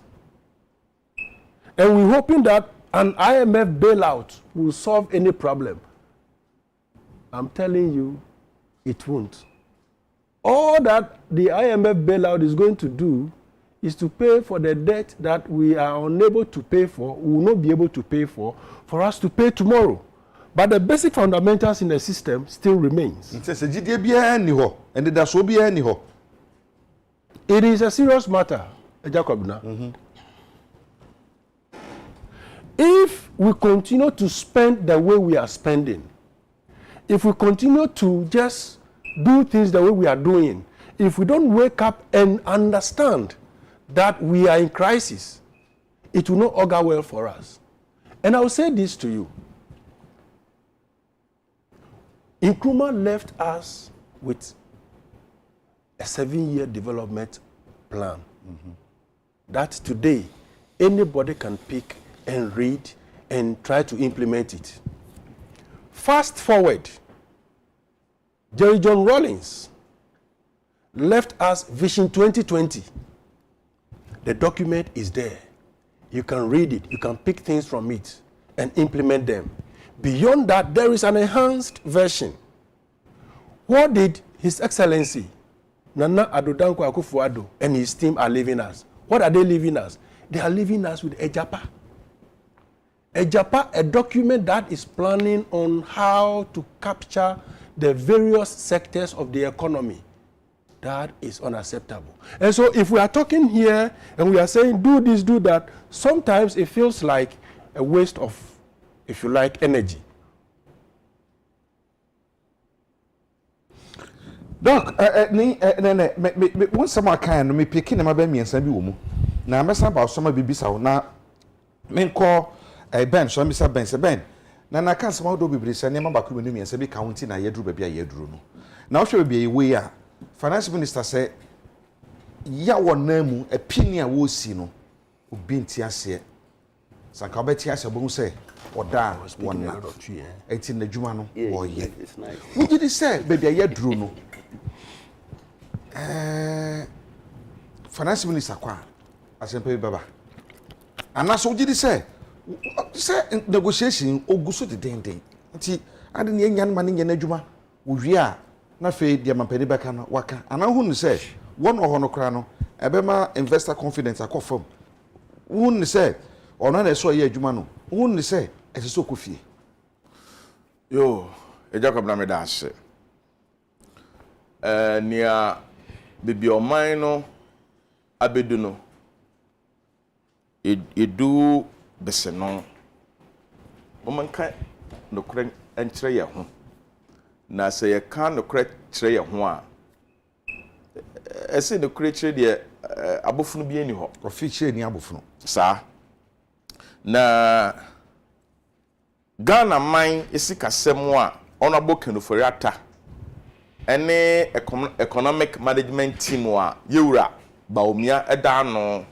and we're hoping that an IMF bailout will solve any problem, I'm telling you, it won't. All that the IMF bailout is going to do is to pay for the debt that we are unable to pay for, we will not be able to pay for us to pay tomorrow. But the basic fundamentals in the system still remains. It is a serious matter, Agya Kwabena. If we continue to spend the way we are spending, if we continue to just do things the way we are doing, if we don't wake up and understand that we are in crisis, it will not augur well for us. And I will say this to you. Nkrumah left us with a 7-year development plan that today anybody can pick and read and try to implement it. Fast forward, Jerry John Rawlings left us Vision 2020. The document is there. You can read it, you can pick things from it and implement them. Beyond that, there is an enhanced version. What did His Excellency Nana Addo Dankwa Akufo-Addo and his team are leaving us? What are they leaving us? They are leaving us with Ejapa. Ejapa, a document that is planning on how to capture the various sectors of the economy. That is unacceptable. And so if we are talking here and we are saying do this, do that, sometimes it feels like a waste of, if you like, energy. Doc, once someone can me picking them about me and send you. Now, I'm about some of the now, men call a bench, so Mr. Ben, Ben. Now, I can't somehow do be sending my back with me and say, counting a year baby a year. Now, should be a way. Finance Minister said, ya name a opinion was seen, who been tiasia. Sankabetias, I won't say, or down was 1 year or 2 years. 18 the Jumano, or yet. What did he say, baby? A year drew no. Finance Minister, I said, Baba. And that's what did he say? Say negotiation, or go so the day. I didn't young man in Juma, we are. Na fe dia mampani beka na waka ana hu ni say won o hono kra no ebema investor confidence akofam hu ni say ono na so ye adwuma no hu ni say esiso kofie yo Jacob na me da ase nia bibi oman no abedu no edu beseno o manka no kren enkyere ye ho na se ye kan no kre kire ye ho a ese no kre kire de abofunu bi ani ho official ni abofunu sa na Ghana man esika semu a onabo kanufori ata ene economic management team a yewura baomia eda no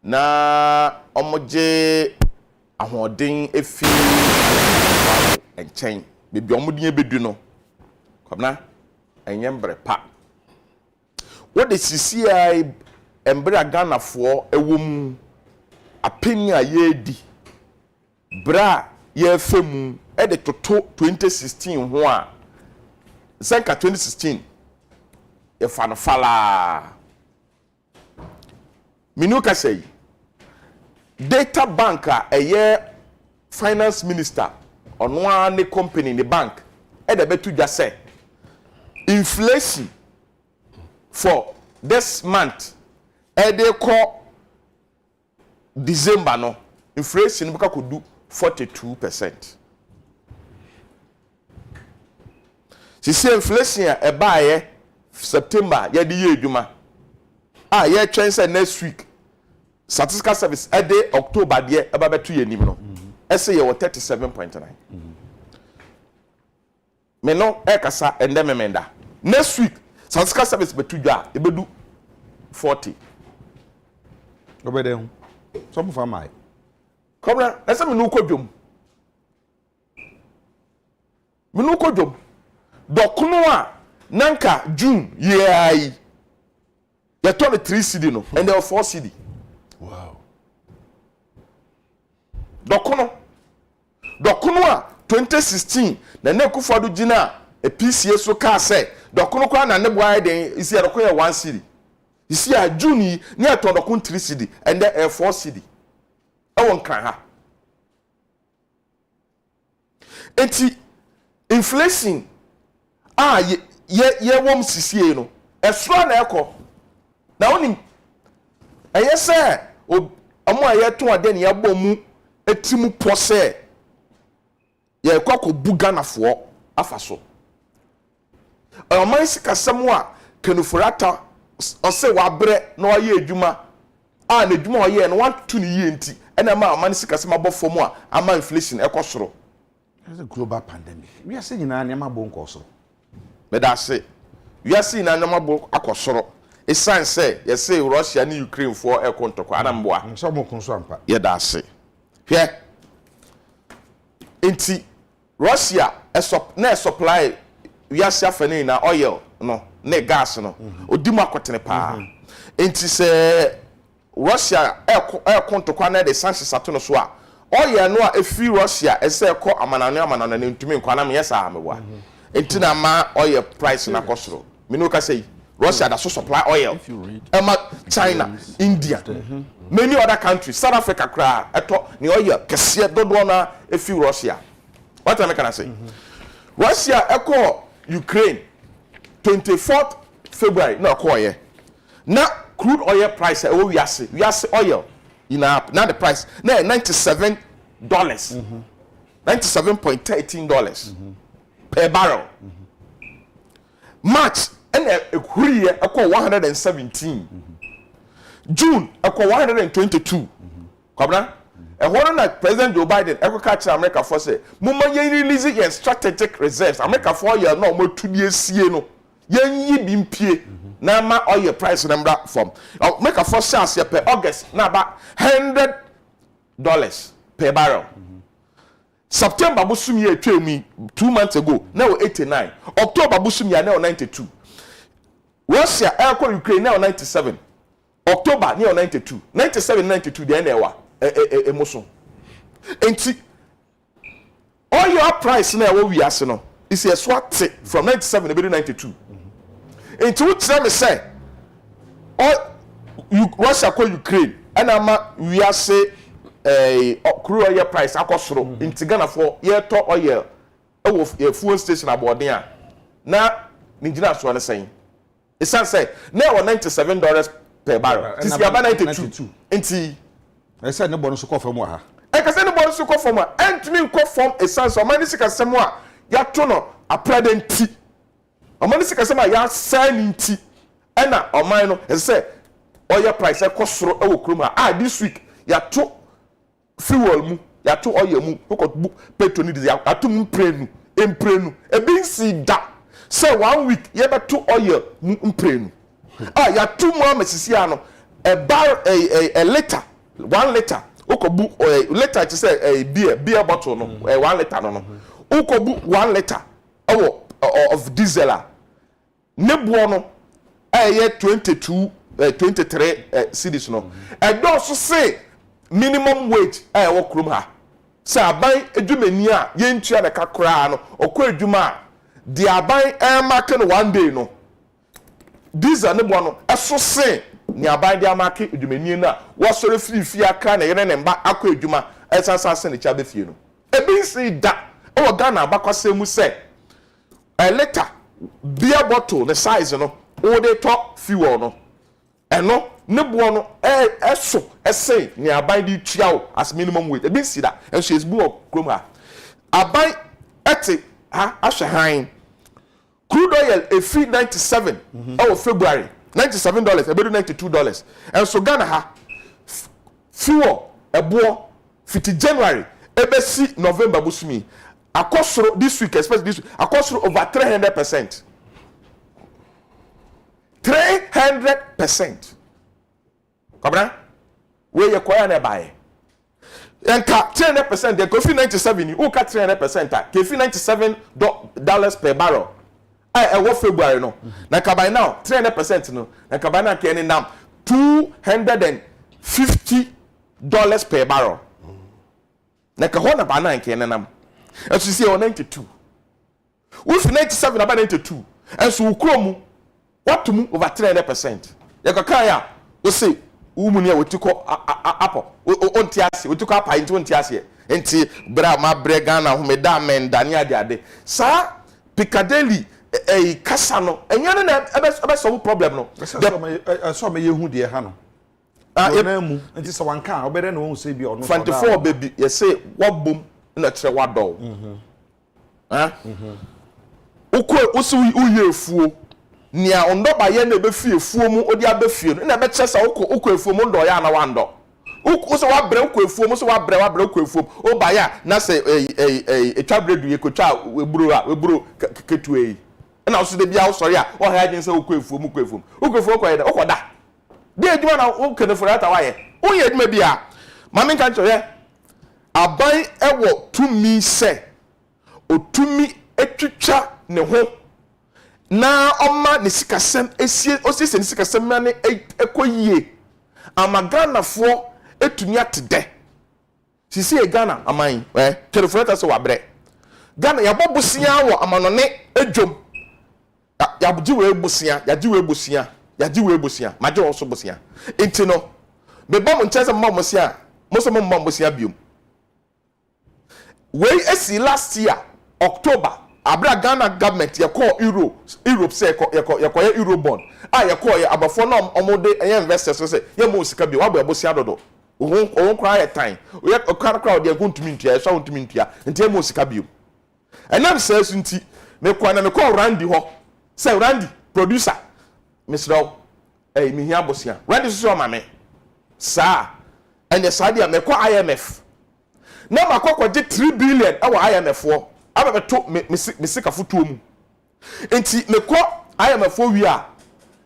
na omoje ahoden efi enchen bibi omudin ebedu no Kwabena enyembre pa what the CCI embre Ghana for ewom apenia yedi bra ye femu e de toto 2016 ho a senka 2016 e fanfala minuka say data banker eye finance minister on one company in the bank e de betu dwa say inflation for this month e de call December no inflation buka could do 42%. She say inflation e buy September ye di ye adwuma ye twen next week statistical service e de October de e ba betu ye nim no e say ye 37.9 me no e kasa ende memenda next week statistical service betu dwa e bedu 40 obede hu some for my Kwabena ese me no kodwom dokunu a nanka June yeai ye to 3 cedi no and there 4 cedi. Wow. Dokunu a 2016 na Nekufo-Addo gina a PCA so ka say dokunu kwa na ne boy den isi ya dokunu 1 cedi isi ya June ni ato dokunu 3 cedi and there 4 cedi ewon kan ha enti inflation ye wom sisie no esro na ekọ na onim eye se omo aye to ade ne yabọ mu etimu pose ye kwakọ bu Ghana fo afaso ɔman sikasɛm a kanufurata ɔsɛ wabrɛ na ɔyɛ adwuma a na adwuma ɔyɛ no wantu ne yie nti ɛna ma ɔman sikasɛm abɔ fam a ama inflation ɛkɔ soro. It's a global pandemic. We are saying na nyama bo nkɔ soro. Meda se we are seeing na nyama bo akɔ soro. Esan sɛ yɛ say Russia ne Ukraine for ɛkɔ ntɔkɔ anamboa. Nso mo kun so ampa. Yɛ da se. Hwɛ. Enti Russia na supply we are suffering na oil no na gas no. Odi mu akɔtene pa. Enti sɛ Russia ɛkɔ ntɔkɔ na de sanctions ato no so a oil no a efi Russia ɛsɛ ɛkɔ amanano ne ntumi nkɔ na me yɛ saa mewa. Enti na ma oil price na kɔ soro. Me no ka say Russia that so supply oil. Emma China, India, many other countries, South Africa cry, eto ni oil kesiye dodo na efi Russia. What am I gonna say? Russia echo Ukraine 24th February na koye. Na crude oil price we yase oil now the price na $97 $97.13 per barrel. March and a hurry equal 117. June equal 122. Kwabena, a one like President Joe Biden equal catch America for say, Mumma ye release your strategic reserves. America for year no more 2 years no. Ye been pay. Now my oil price number from. Make a first chance per August now about $100 per barrel. September busumi ye 2 months ago now 89. October busumi now 92. Russia echo Ukraine now 97. October now 92. 97 92 the enewa emotion. Enti oil price now what we are no is a swat from 97 to 92. Enti what tell me say all Russia call Ukraine and we are say crude oil price akosoro nti Ghana for year to oil e fuel station abode a na Nigeria so na saying it say now $97 per barrel this year about 92 nti I said no bonus ko fam ha e ka say no bonus ko fam a entimi ko fam e san so mani sika sem a ya to no aprade nti omani sika sem a ya san nti e na oman no e say oil price akosoro e wo krom ha this week ya to fuel mu ya to oil mu ko petrol ni ya to mu prenu e bin si da say 1 week ye beto oil mu mprenu ya to mu amasisi ano a bar a liter 1 liter okobu liter to say a beer bottle no 1 liter no okobu 1 liter of diesel ne buo no ye 23 cedis no e do so say minimum wage wo krom ha say aban edwumani a ye ntua na kakra no okọ edwuma di aban mark no 1 day no diesel ne bo no eso say ni aban dia mark edwumani na wo sore free aka na yere ne mba akọ edwuma esasa ne cha be fie no e bi si da o Ghana abakwase mu say a liter beer bottle the size no o dey top fuel no eno ne bo no eso say ni aban di tua as minimum wage e bi si da and she is bu krom ha aban ete ha ahwehan crude oil a free 97 February $97 e be $92 and so Ghana ha fuel e bo fiti January e be si November busumi akosoro this week especially this week akosoro over 300%. 300%. Kwabena we ye kwaya na bae enka 300% de kofi 97 ni o ka 300% a kofi $97 per barrel e wo February no na ka by now 300% no na ka by now ke ni nam $250 per barrel na ka ho na ba na ke ni nam eso si 92 we 97 about 92 and so ukromu what to move over 300%. You can carry we say umuni wotiko apo ontiase wotiko apa into ontiase enti bra ma brega na homeda men dani ade sa Piccadilly kasa no enya na ebe solve problem no so me yehu de ha no na mu enti so wanka obere na won say bi ono 24 baby you say wabom na kire wadol usu uye efuo nia ondoba ye na be fie efuo mu odi abefie no na be kyesa uko efuo mu ndo ya na wando uso wa bre uko efuo mu so wa bre uko efuo o ba ya na se etwabredu ye kotwa weburo ketue na uso de bia usori a o ha agin se uko efuo mu uko efuo ko ye da okoda de eduma na uko ne forata wa ye o ye eduma bia mama kan cho ye aban ewo tumi se otumi etwitwa ne ho na oma ne sikasem esie osese ne sikasem na ne ekoyie amagana fo etuni atede sisi e Ghana aman telefonata so wabre Ghana ya bobusia wo amanone edwom ya bujiwe busia ya jiwe busia maje wo so busia enti no be bom nchese mmom sia moso mmom busia biom we esi last year October abra Ghana government ye call Europe say ye Euro bond ye call ye abafo na omode ye investors say ye mo sika bi wa bo abosia dodo ohun kra ye time ye kra de guntumi ntia ye so guntumi ntia ntia mo sika bi enam say sunti me kwa na me call Randy ho say Randy producer Mr. Me hia abosia Randy so ma me sa ene sa dia me kwa IMF na makoko je 3 billion awa IMF wo aba to me sika futuo mu enti me ko IMF wo wi a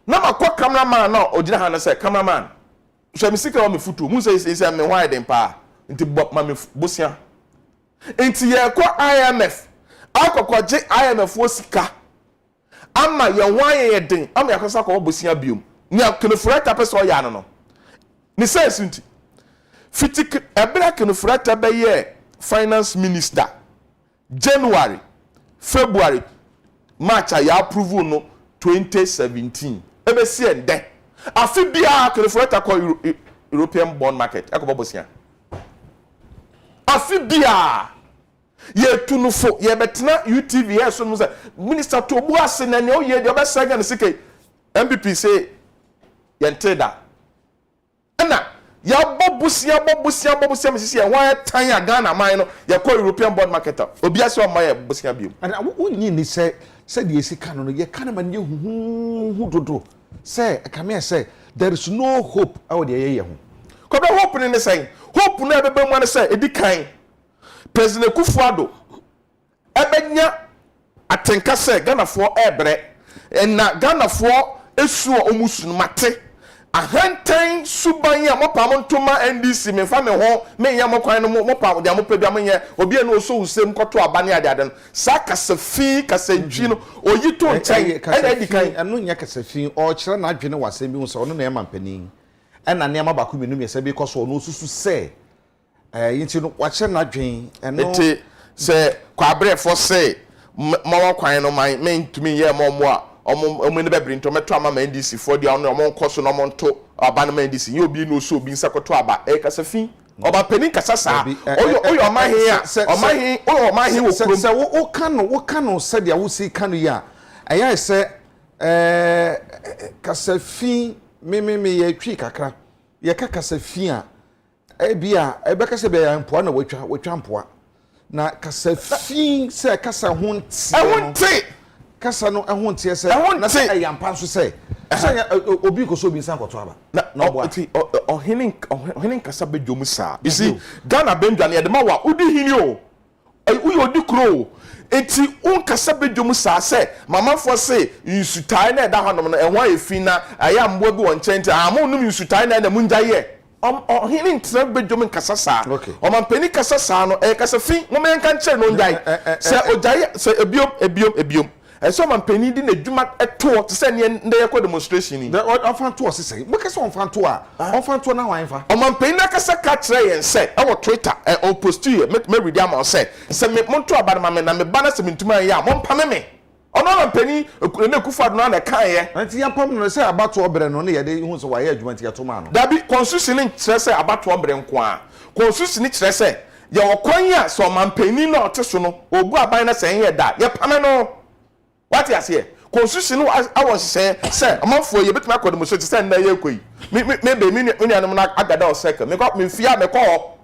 na makọ cameraman na ogina ha na say cameraman so me sika wo me futuo mu say me why dem pa enti ma me bosia enti ye ko IMF akọkọ je IMF wo sika ama ye why ye den ama yakosa ko bosia biom nya kenefurata pese o ya no ni say sunti fitik ebra kenefurata be ye finance minister January, February, March ya approve no 2017. Ebe si ende. Afi bia kenefurata ko European bond market. Akobo bosia. Afi bia ye tunufo ye betena UTV ye so no say minister to bu ase na ne o ye de obesega ne sike MPP say yenteda. Ana ya bobusia mesisi ya wan tan ya Ghana man no ya ko European bond market obi ase o man ya bobusia biom and wonni ni say the esika no ye kana man ye hu dodo say come say there is no hope out there ye ho ko be hope ni say hope na be be mo say edikan President Kufuado ebenya atenka say Ghana for ebre na Ghana for esu omusu mate ahantan subanya mopam ntoma NDC me fa me ho me nya mokwan no mopam de amopɛ bi amenye obi eno so usem kɔto abane ade no sa kasafi kasantwi no oyi to nkyɛn ɛna edikan ɛno nya kasafi o kyerɛ na adwene wasɛm bi ho sɛ ɔno na ɛma mpanin ɛna ne ama baako minum yɛ sɛ bi kɔ so ɔno susu sɛ yinti no wakyerɛ na adwen ɛno ete sɛ kwabrɛfo sɛ mawa kwan no man me ntumi yɛ mɔmo a omo ne bebri nto meto ama NDC for dia ono omo nkoso no omo nto aba na NDC ye obi no so obi nsakoto aba kasafi oba penin kasasa oyo omahin a omahin wo krom se wo kano se dia wo si kano ya aya se kasafi me ye twi kakra ye ka kasafi a bia ebe ka se be ya mpoa na watwa mpoa na kasafi se kasa ho nti kasa no ehontie se na se ayampa so se obi ko so obi nsan kwoto aba na ohinin kasa bedwom sa you see Ghana bendwane de ma wa odi hini o uyi odi kro enti un kasa bedwom sa se mama fo se nsutai na da honom no ehwa efi na ayambo bi won chenti amu num nsutai na munjaye ohinin tra bedwom kasa sa o man peni kasa sa no kasa fi mo men kan che no njai se ojaye se ebiom so man penny di na djuma eto to say ne dey ko demonstration ni on to say we ka say on fan to na wan fa o man penny na ka say ka kire yen say e wo Twitter on post you me read am say me monto abada ma me na me bana se mentuma ya mo pame me ono man penny na Kufuado na kan ye anti ya pam no say abato obre no na ye dey hu so wa ye adwuma ti ato ma no da bi constitution ni kire say abato obre nko a constitution ni kire say ye wo kwan ya so man penny na oteso no ogu aban na say ye da ye pame no what you say constitution I was say amanfo ye betuma akọ demonstration say na ye koyi me anum na agada o second me fia me call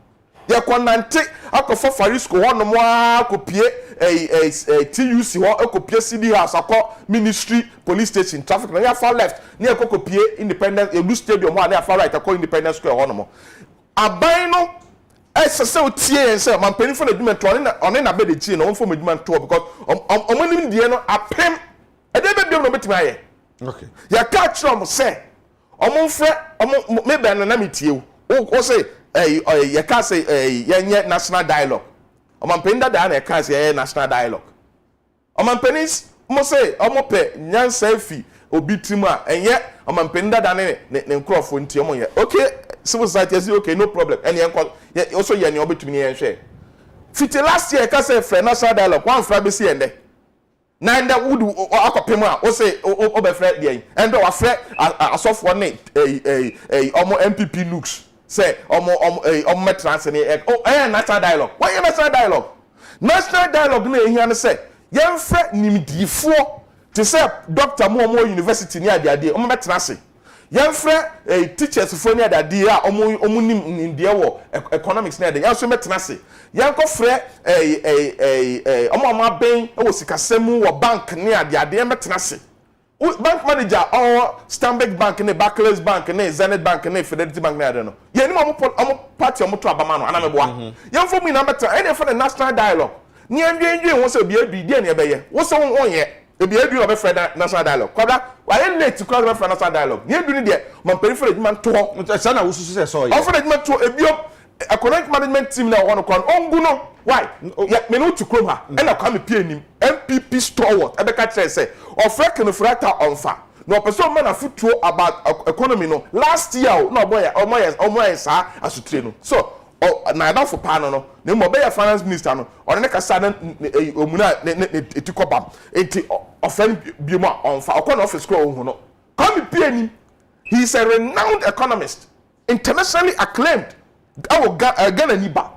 ye konante akọ for farisco hono mo akopie TUC ho ekopie CD house akọ ministry police station traffic na ya far left na ekopie independence Edu stadium ho na ya far right akọ independence square ho no mo aban no esese otie ense mampani for adwuma to one na be de chi no won for adwuma to because omonim die no apem ede be biom no betima aye okay ya ka trom se omonfre me be na metie o say ya ka say yenye national dialogue omampani da na ka say national dialogue omampani mo say omope nyansa fi obi timu a enye omampani da ne nkrofo nti omo ye okay civil society say okay no problem and also ye ne obetumi ye hwe fiti last year ka say free national dialogue one fra be see ende na ende would akopem a o say o be free dey ende wa free asofo ne omo MPP looks say omo metrans ne national dialogue why national dialogue na ehia ne say ye free nimdifo to say doctor mo university ni ade omo metrans yɛmfrɛ teachers for near that day omu nim ndie wo economics na de yɛnso metenase yɛnkɔ frɛ omu ben wo sikasɛmu wo bank ne ade metenase bank manager or Stanbic Bank ne Barclays Bank ne Zenith Bank ne Fidelity Bank ne ade no yɛnim omu party omu to abama no anameboa yɛmfo mu na meta ene for the national dialogue ni ndwe wo se bia bi die ne bɛyɛ wo se wonyɛ ebi edu obe friend national dialogue kwabra why late to call friend national dialogue ye edu ni de man peripheral edwuma to say na wususu say so ye offer edwuma to ebio economic management team na wono kon ongu no why me no to krom ha e na kwa me pie nim MPP stalwart e be ka kire say offer kenofrata onfa no person man afutuo about economy no last year no boy omo sa asutre no so na da for pan no na mo be ya finance minister no on ne kasa na omuna etikobam enti offend bioma on fa okon office ko ohun no come be ni he is a renowned economist internationally acclaimed awo Ghana ni ba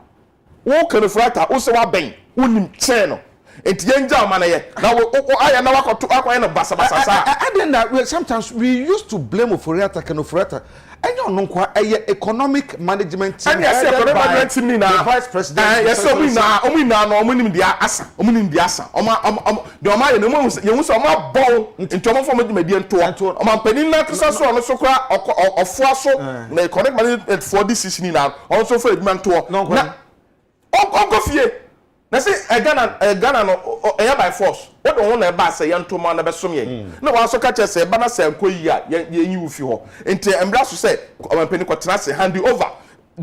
wo kan frata wo se wa ben wonim che no enti yenja ma na ye na wo aya na wakoto akwa na basa sa sometimes we used to blame Oforiata Kenoforiata enyo no kwa economic management team and yes economic management team na the vice president yes omu na no omu nim dia asa de oma ye no mu so oma bon nti omo fo medimadi nto oma panin na kasa so no so kwa ofo aso na economic management for this season na on so for edman to na onko fie na say Ghana no by force what don na ba say yanto ma na be som ye na wa so ka che say ba na say ankoyi a ye wu fi ho enti embra so say omampani ko tena say hand over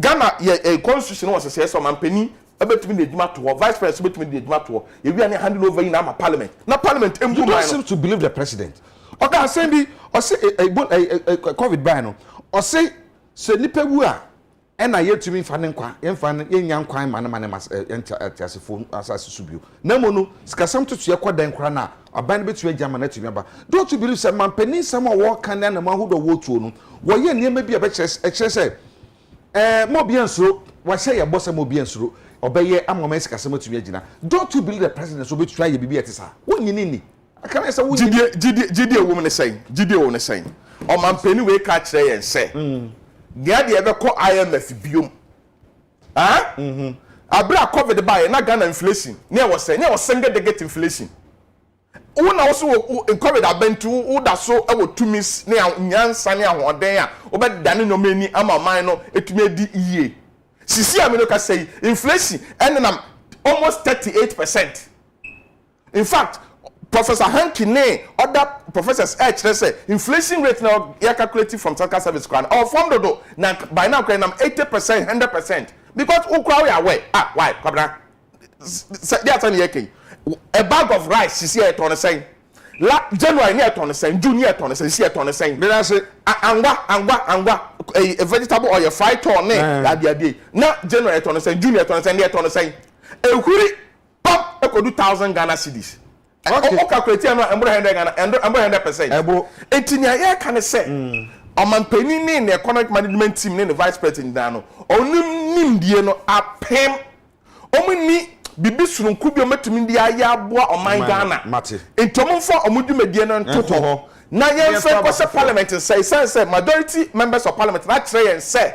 Ghana ye constitution was say so omampani abetumi na edwuma to vice president betumi na edwuma to ye wi an hand over in na parliament na parliament embu you don't seem to believe the president oka say bi o say covid ban no o say se nipa wu a ena yetumi fa ne nkwa yemfa ne yenya nkwan mane entiasefo asase subio na mono sikasam tutu yekodan kra na aban betu agya na tumi aba don't you believe say mampani sam a wo kan na mahudo wo tuo no wo ye niam bia be kire say mo bia nsuro wa say ye bossa mo bia nsuro obeye amoma sikasam tumi agina don't you believe the president so betu aye bibia tisa wonyini ni akana say wonyini gidi wo me ne say o mampani we ka kire yen say Gadi ebe ko IMF biom. Abra COVID buy na Ghana inflation. Ne was single digit inflation. Una also in COVID abentu wo da so e wo tumis ne nyansa ne ahoden a wo be dane no mani ama man no etumi edi iye. Sisi amino ka say inflation enenam almost 38%. In fact, Professor Hankine, other professors say inflation rate now you calculated from Central Service Crown or from the now by now 80%, 100% because we are aware. Why? Kwabena, a bag of rice is here to saying. January near to saying, June near to saying, here to saying. Then I say, angwa, a vegetable or a fried ton that day. Now January to saying, June near to saying, near to saying, a hurry pop, I could do 1,000 Ghana cedis. Okay, calculate am 100%. Ebo etinya ye kan say omampani ni na economic management team ni vice president no onim nimdie no apem omuni bibi sununku bi ometumi ndi aya aboa oman Ghana entomfo omudumedie no ntoto ho na ye fe ko parliament say majority members of parliament na kire yen say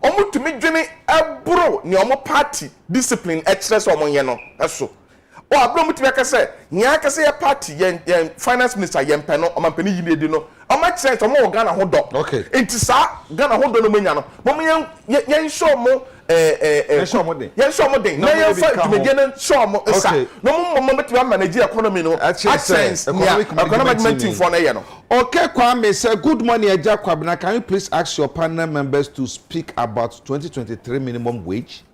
omutumi dwene ebro ni omo party discipline e kire so omonye no eso o abro mutime ka say nya ka say party yen finance minister yen pe no o man pe ni yine di no o ma chere to mo Ghana ho do okay enti sa Ghana ho do no manya no mo yen show mo show mo den na yen fa dwumedie no show mo sa no mo mutime manage economy no access economic team for na ye no. Okay, Kwame, sir, good morning, Agya Kwabena. Can you please ask your panel members to speak about 2023 minimum wage?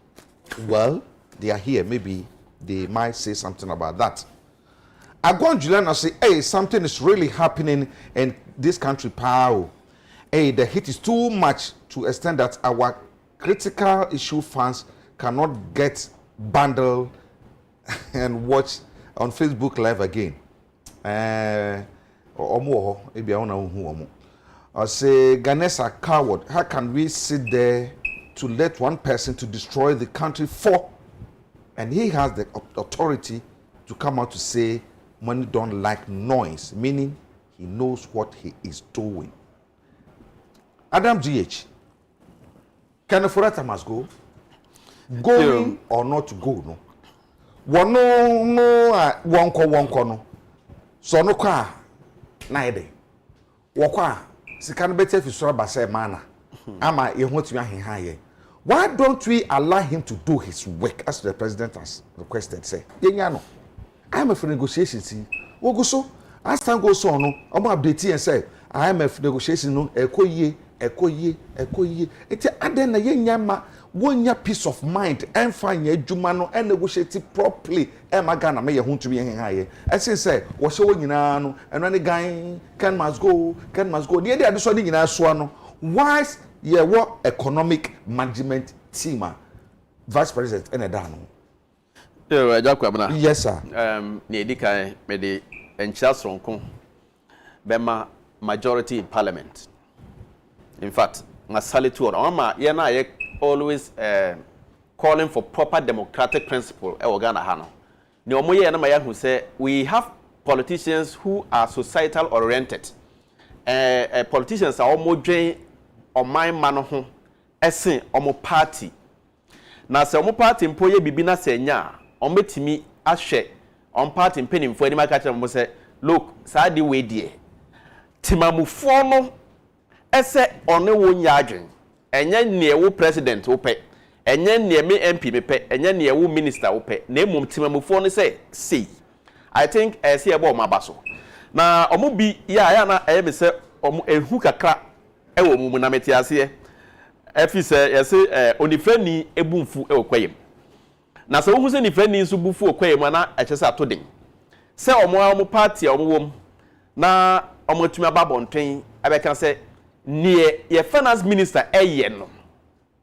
Well, they are here. Maybe they might say something about that. I go on Julian and say, hey, something is really happening in this country, pal. Hey, the heat is too much to extend that our critical issue fans cannot get bundled and watch on Facebook Live again. I say Ganesa coward. How can we sit there to let one person to destroy the country for? And he has the authority to come out to say money don't like noise, meaning he knows what he is doing. Adam GH, Kanafurata must go. Going or not to go, no. One no. So no car. Naide wokwa sika no better fi soro ba say mana ama ye ho tumi ahehaye. Why don't we allow him to do his work as the president has requested? Say yenya no IMF negotiations woguso as time goes on no omo update and say IMF negotiations no ekoyie eti aden na yenya ma wonya peace of mind and find adwuma no and negotiate properly e magana me ye ho ntumi henhaye ese say wo hye wo nyina no eno ne gan can must go the idea de so de nyina so no why ye wo economic management team vice president ene da no Agya Kwabena. Yes sir. Ne edikan me de enchia sonko bema majority in parliament. In fact, na salitude ama ye na ye always calling for proper democratic principle e Ghana ha no. Ne omo ye na ma ya hu say we have politicians who are societal oriented. Politicians are omo dwen oman ma no ho esen omo party. Na se omo party mpo ye bibi na se nya omo timi ahwe on party mpenimfo ani maka kire mo say look sa di we die timamufo no ese one wo nya adwen enye ne wo president wo pe enye ne me MP me pe enye ne wo minister wo pe na emom timamufo no say see I think see ebo mabaso na omo bi ya na me say omo ehu kakra e wo mu na meti ase efi say yesi onifrani ebumfu e okwayem na so hu se nifrani nso bufu okwayem na echese atodin se omo party omo wom na omo tumi ababonten abeka say nie ye finance minister eye no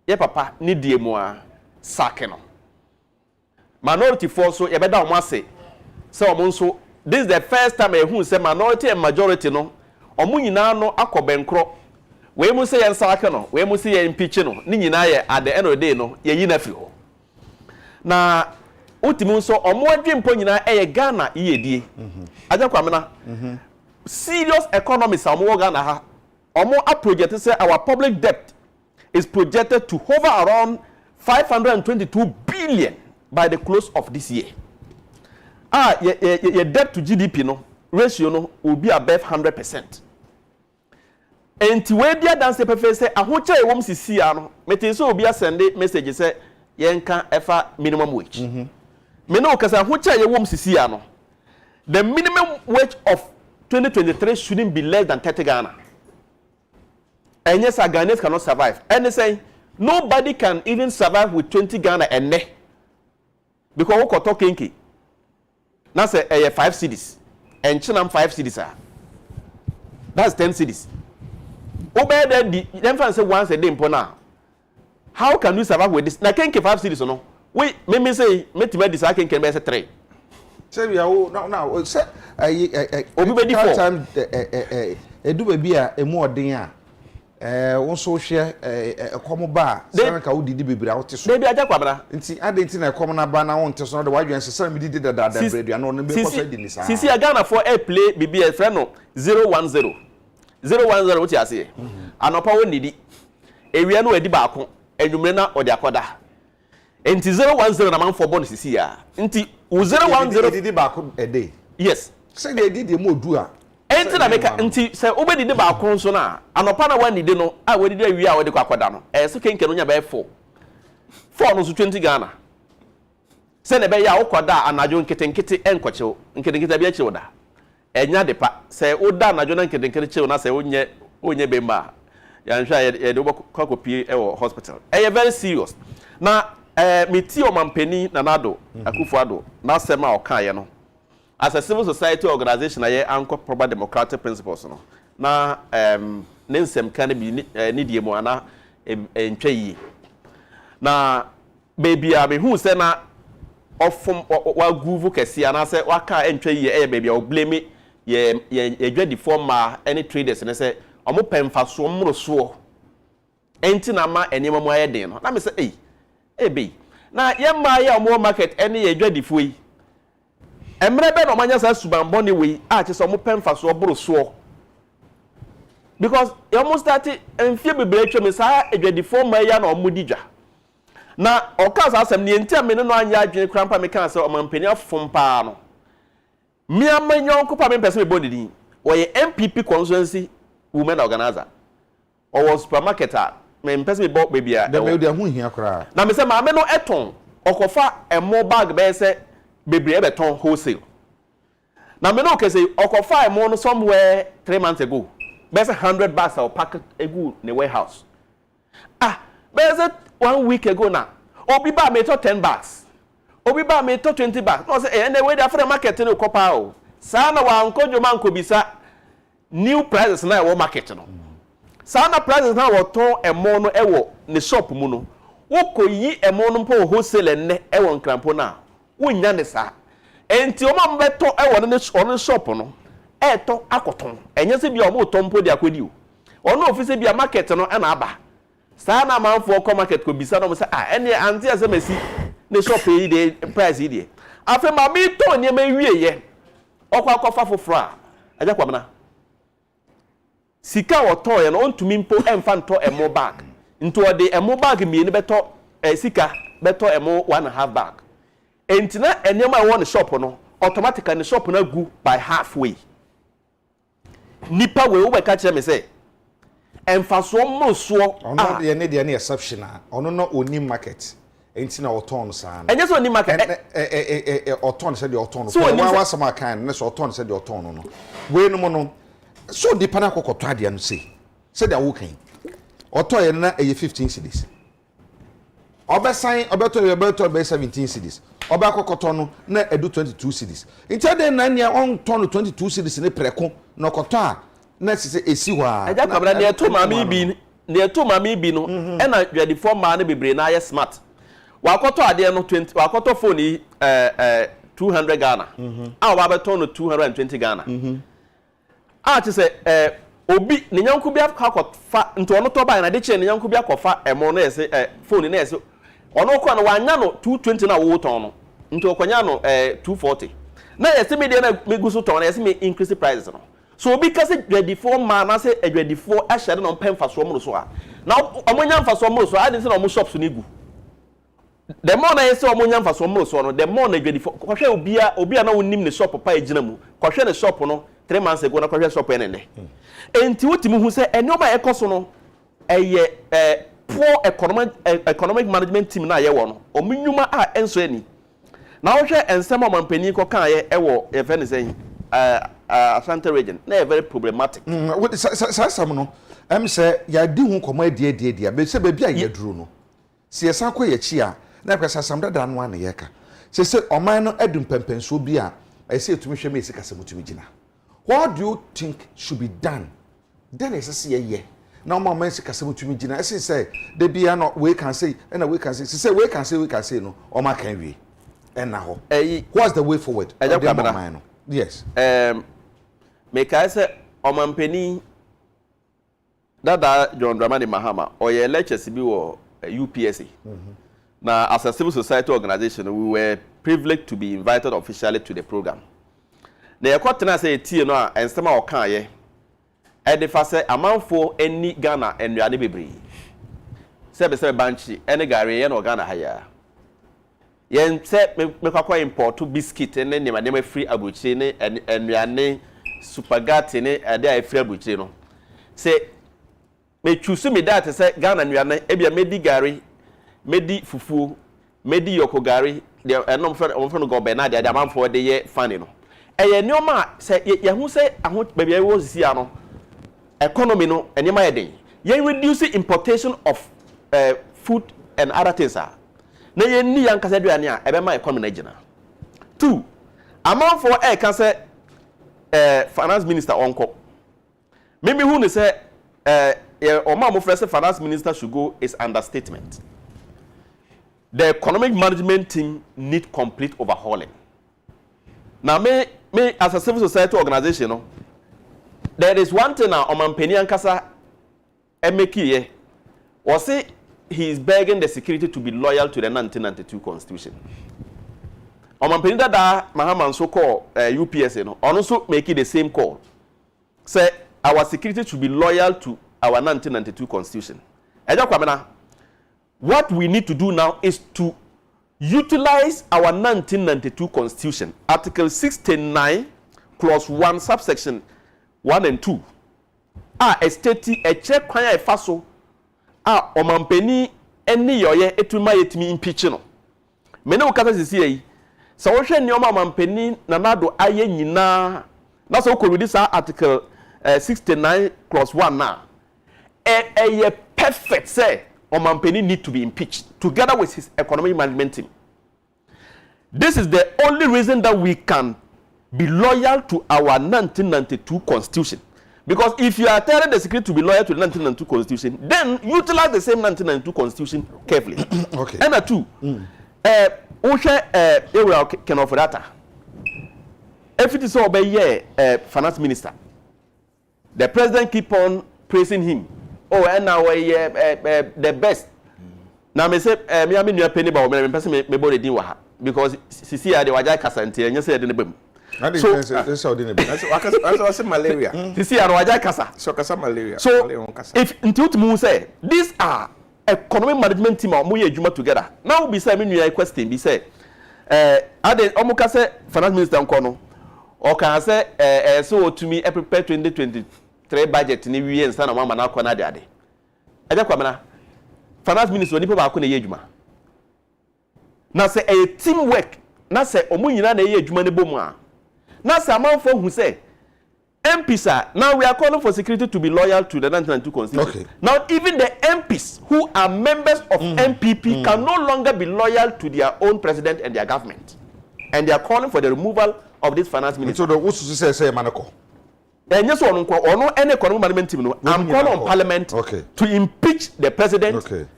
ye papa ni die mu a sake no minority force so ye beda omo ase se omo nso this is the first time ehun say minority and majority no omo nyina no akobenkro we mu say ye sake no we mu say ye impeach no ni nyina ye at the end of the day no ye yi na fi ho na ultimu nso omo adwempo nyina eye Ghana iyedie Agya Kwabena serious economics omo Ghana ha omo a project say our public debt is projected to hover around 522 billion by the close of this year. Your debt to GDP no ratio no will be above 100%. And we dia dance pefe say ahocha e wom sisi ya no mete so obi asende message say yenka efa minimum wage. Me no kasa ahocha e wom sisi ya no the minimum wage of 2023 shouldn't be less than 30 Ghana. And yes, our Ghanaians cannot survive. And they say nobody can even survive with 20 Ghana and ne. Because we talk kinky. Now say 5 cities. And Chinam 5 cities are. That's 10 cities. Obey them say once a day now. How can we survive with this? Now kinky 5 cities or no? Wait, me say me this I can be 3. Say we are now say obi be time do baby a emu odin a won share ekomo ba say ka udidi bebira wote so dey Agya Kwabena nti ade na ekomo na ba na won te so na wadwen se me didi dada bredua no be ko say di ni sa sisi Ghana for play bibi e friend no 010 what you say anopa won nidi ewia no adi ba ko enwumre na odi akoda enti 010 na manfo bonus sisi ya enti 010 didi ba ko a day yes say they did the modu a enti na meka enti say obedi ba ko nso na anopa na wani de no a wadi de wi a wadi kwa akoda no so kenken no nya ba 4 no so 20 Ghana say na be ya ukoda anajo nketenkete enkochew nketenkete bia chew da enya de pa say oda anajo na nketenkete chew na say onye be ma ya nhwa ye de kokopie e hospital very serious na meti omampani nanado Akufo-Addo na sema okaye no as a civil society organization aye anko proper democratic principles no na ne nsem kan bi ni die mu ana ntwa yi na baby a me hu se na ofum wa groove kesi ana se waka ntwa yi baby o blame ye dwadi form ma any traders ne se omo pemfa so mmro so enti na ma enema mu aye den no na me se ebe na yemma ya omo market ene ye dwadifo yi emre be no manya sa subambo ni we a che so mo pemfa so boro so because you almost start enfie bebre twem sa edwadifo ma ya na omo digwa na okasa asem ne enti amene no anya adwene krampa me kan se omampani afom pa no mi amanyon ko pa me pese me bodidi oye MPP constituency women organizer or supermarket a me pese me bo baby a dem me dey hu hia kra na me se ma me no eton okofa emo bag be se bebre beton wholesale na me no kese okofa emo no somewhere 3 months ago be se 100 bags or pack egu ne warehouse be se 1 week ago na obi ba me to 10 bags obi ba me to 20 bags no say na we dey for market no kopa o sa na wa ankojo man ko bisa new prices na e market no sa na prices na wo ton emo no e wo ne shop mu no wokoyi emo no mpo wholesale ne e wo nkrampo na wonya ne sa enti o ma mbeto e wo ne shop no e to akoton enye se bia o mo ton mpo dia kwedi o ono ofise bia market no e na aba sa na manfo ko market ko bisa no mo se ene anti ase masi ne shop yi de price yi de afa ma mi to ne ma wie ye okwa akofa foforo a Agya Kwabena sika woto ye no ontumi mpo emfa nto emo bag nto de emo bag mi ni beto sika beto emo 1.5 bag entina enema e won shop no automatically shop na gu by halfway nipa we wo be ka kire me say emfa so mo so ono de ne de ne exceptional ono no oni market entina oton sa na enye so oni market oton se de oton no wa sama kan ne so oton se de oton no we no mo no so di pana kokoto ade no se de wo kan oton ye na 15 cedis obesan obeto be 17 cedis oba kokoto no na edu 22 cedis ntia de na nia on ton 22 cedis ne preko no koto a na se esi wa Agya Kwabena ne to mami bi no e na dwadi form ma ne bebre na ye smart wakoto ade no 20 wakoto phone yi 200 Ghana a wa beto no 220 Ghana a ti se obi ne nyanku bia akọfa nto ono to ba na de che ne nyanku bia akọfa emo na ese phone na ese ono ko na wanya no 220 na wo ton no nto okonya no 240 na ese me de na meguso ton na ese me increase prices no so obi kase dwadifo ma na se dwadifo a hye no pemfa so mo so a na omonya mfa so mo so a de se na omo shops ni gu the more na ese omonya mfa so mo so no the more na dwadifo kwahwe obi a na wonim ne shop pa ejina mu kwahwe ne shop no 3 months ago na kwahwe shop ene enti wotimi hu se enoma ekoso no eye poor economic management team na ye wo no omunyuma a enso ani na wo hwe ensem omampani ko kan ye ewo e fe ne sen Asante region na very problematic sam no say ya di hu komo adie be se ba bia ye duro no se yesan ko ye chi a na kwasa sam dada no ana ye ka se oman no adum pempenso bi a say etumi hwe me ese kasa mutumi gina. What do you think should be done? Then I say yeah. Now my man say kasa mutumi gina. I say they be no we can say and we can say we can say no o ma kan wi and na ho. What's the way forward? Agya Kwabena. Yes. Make I say omampani Dada John Dramani Mahama or your lectures be or UPSA. Now, as a civil society organization, we were privileged to be invited officially to the program. The Equatorial say no and some of Kanye and the first amount for any Ghana and Rani Bibri. Sebe Banchi, any Ghanaian or Ghana higher. yen say me kwakwa import biscuit ne nema free abuchi ne ennuane supergati ne ade a free abuchi no say me choose me that say Ghana nnuane e bia medi gari medi fufu medi yoko gari de enom fro no Kwabena de amanfo de ye fane no eye nneoma say ye hu say aho ba bia wo sisi ano economy no enema ye den ye reduce importation of food and other things are na ye ni yan kasa duane a ebe ma economy na gina 2 amanfo can say finance minister onko maybe who ne say Oma mo first finance minister should go is understatement. The economic management team need complete overhauling. Now, me as a civil society organization, no, there is one thing now. Omampeni ankasa emeki or say he is begging the security to be loyal to the 1992 constitution. Omampeni dada Mahaman so called UPS, no, also making the same call. Say our security should be loyal to our 1992 constitution. Agya Kwabena, what we need to do now is to utilize our 1992 constitution, Article 69, Clause 1, subsection 1 and 2. A state a check kwanya efaso omampeni eni yoye etuma yetimi impeach no. Mene ukata sisi yi. Sa wo hwe nneoma omampeni nanado aye nyina na so ko read sa Article 69 Clause 1 na. A perfect say Omampeni need to be impeached together with his economic management team. This is the only reason that we can be loyal to our 1992 constitution. Because if you are telling the security to be loyal to the 1992 constitution, then utilize the same 1992 constitution carefully. Okay. And 2, can offer data. If it is so, obey finance minister, the president keep on praising him. Oh, and now the best. Now me say me am new penny ba me person me body din wa because sisi ya de waja kasa ntia nya say de ne bam. So this how de ne bam. That's malaria. Sisi ya waja kasa. So kasa malaria. So if until say these are economic management team mo ye adwuma together. Now be say me new question be say ade omuka say finance minister nko no o kan say so to me prepare 2023 budget ni wie nsa na mama na akọ na ade Agya Kwabena finance minister oni pe ba akọ na ye adwuma na say a teamwork na say omo nyina na ye adwuma ne bom a na say amanfo hu say MPs now we are calling for security to be loyal to the 1992 constitution. Okay. Now even the MPs who are members of MPP can no longer be loyal to their own president and their government, and they are calling for the removal of this finance minister. So the what's to say manako. And yes, on no any economic management team. I'm calling on Parliament to impeach the president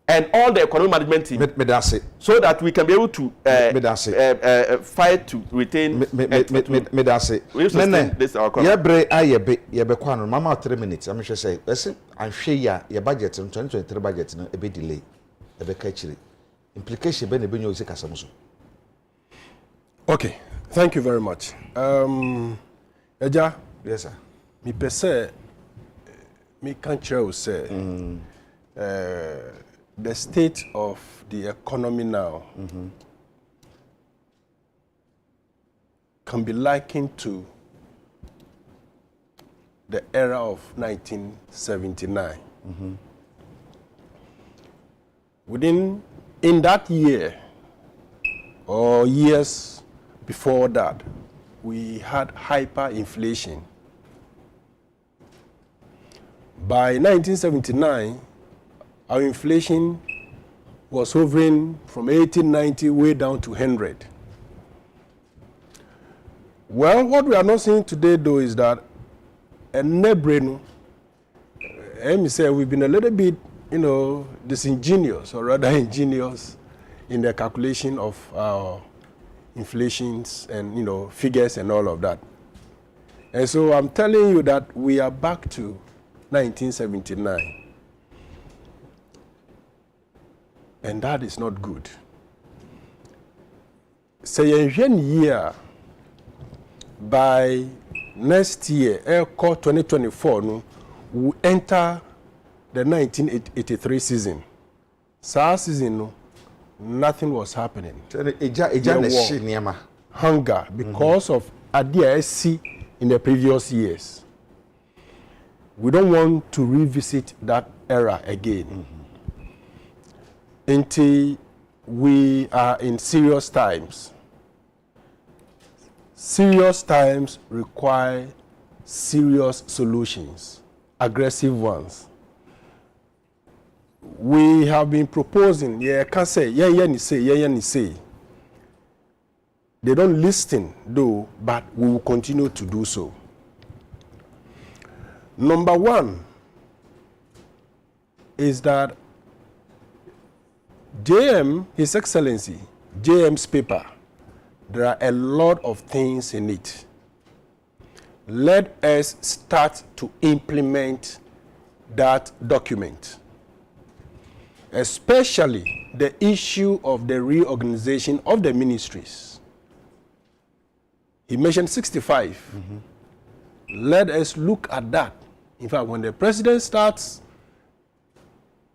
and all the economic management team, so that we can be able to fight to retain. This our economy. Mama 3 minutes. I'm sure say, listen, I'm sure your budget in 2023 budget a bit delay, a bit catchy. Implication be ne benyo isika samuso. Okay, thank you very much. Agya. Yes, sir. Me per se, me can't say the state of the economy now can be likened to the era of 1979. In that year or years before that, we had hyperinflation. By 1979, our inflation was hovering from 1890 way down to 100. Well, what we are not seeing today, though, is that we've been a little bit, disingenuous, or rather ingenious, in the calculation of our inflations and figures and all of that. And so I'm telling you that we are back to 1979. And that is not good. Say a year by next year, 2024, we enter the 1983 season. SARS season, nothing was happening. There was hunger because of Agya in the previous years. We don't want to revisit that era again. Until we are in serious times. Serious times require serious solutions, aggressive ones. We have been proposing, they don't listen though, but we will continue to do so. Number one is that His Excellency, JM's paper, there are a lot of things in it. Let us start to implement that document, especially the issue of the reorganization of the ministries. He mentioned 65. Let us look at that. In fact, when the president starts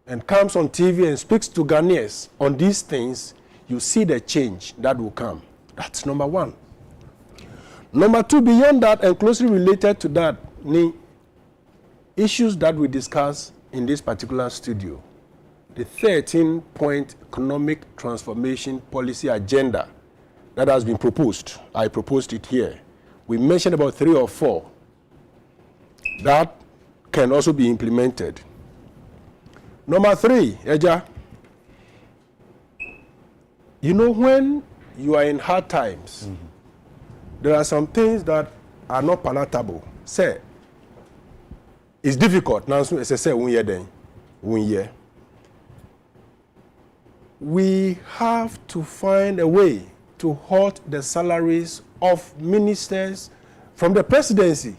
and comes on TV and speaks to Ghanaians on these things, you see the change that will come. That's number one. Number two, beyond that and closely related to that, the issues that we discuss in this particular studio, the 13-point economic transformation policy agenda that has been proposed. I proposed it here. We mentioned about 3 or 4 that can also be implemented. Number 3, Agya, you know, when you are in hard times, there are some things that are not palatable. Say, it's difficult. Now, say, 1 year then, 1 year. We have to find a way to halt the salaries of ministers from the presidency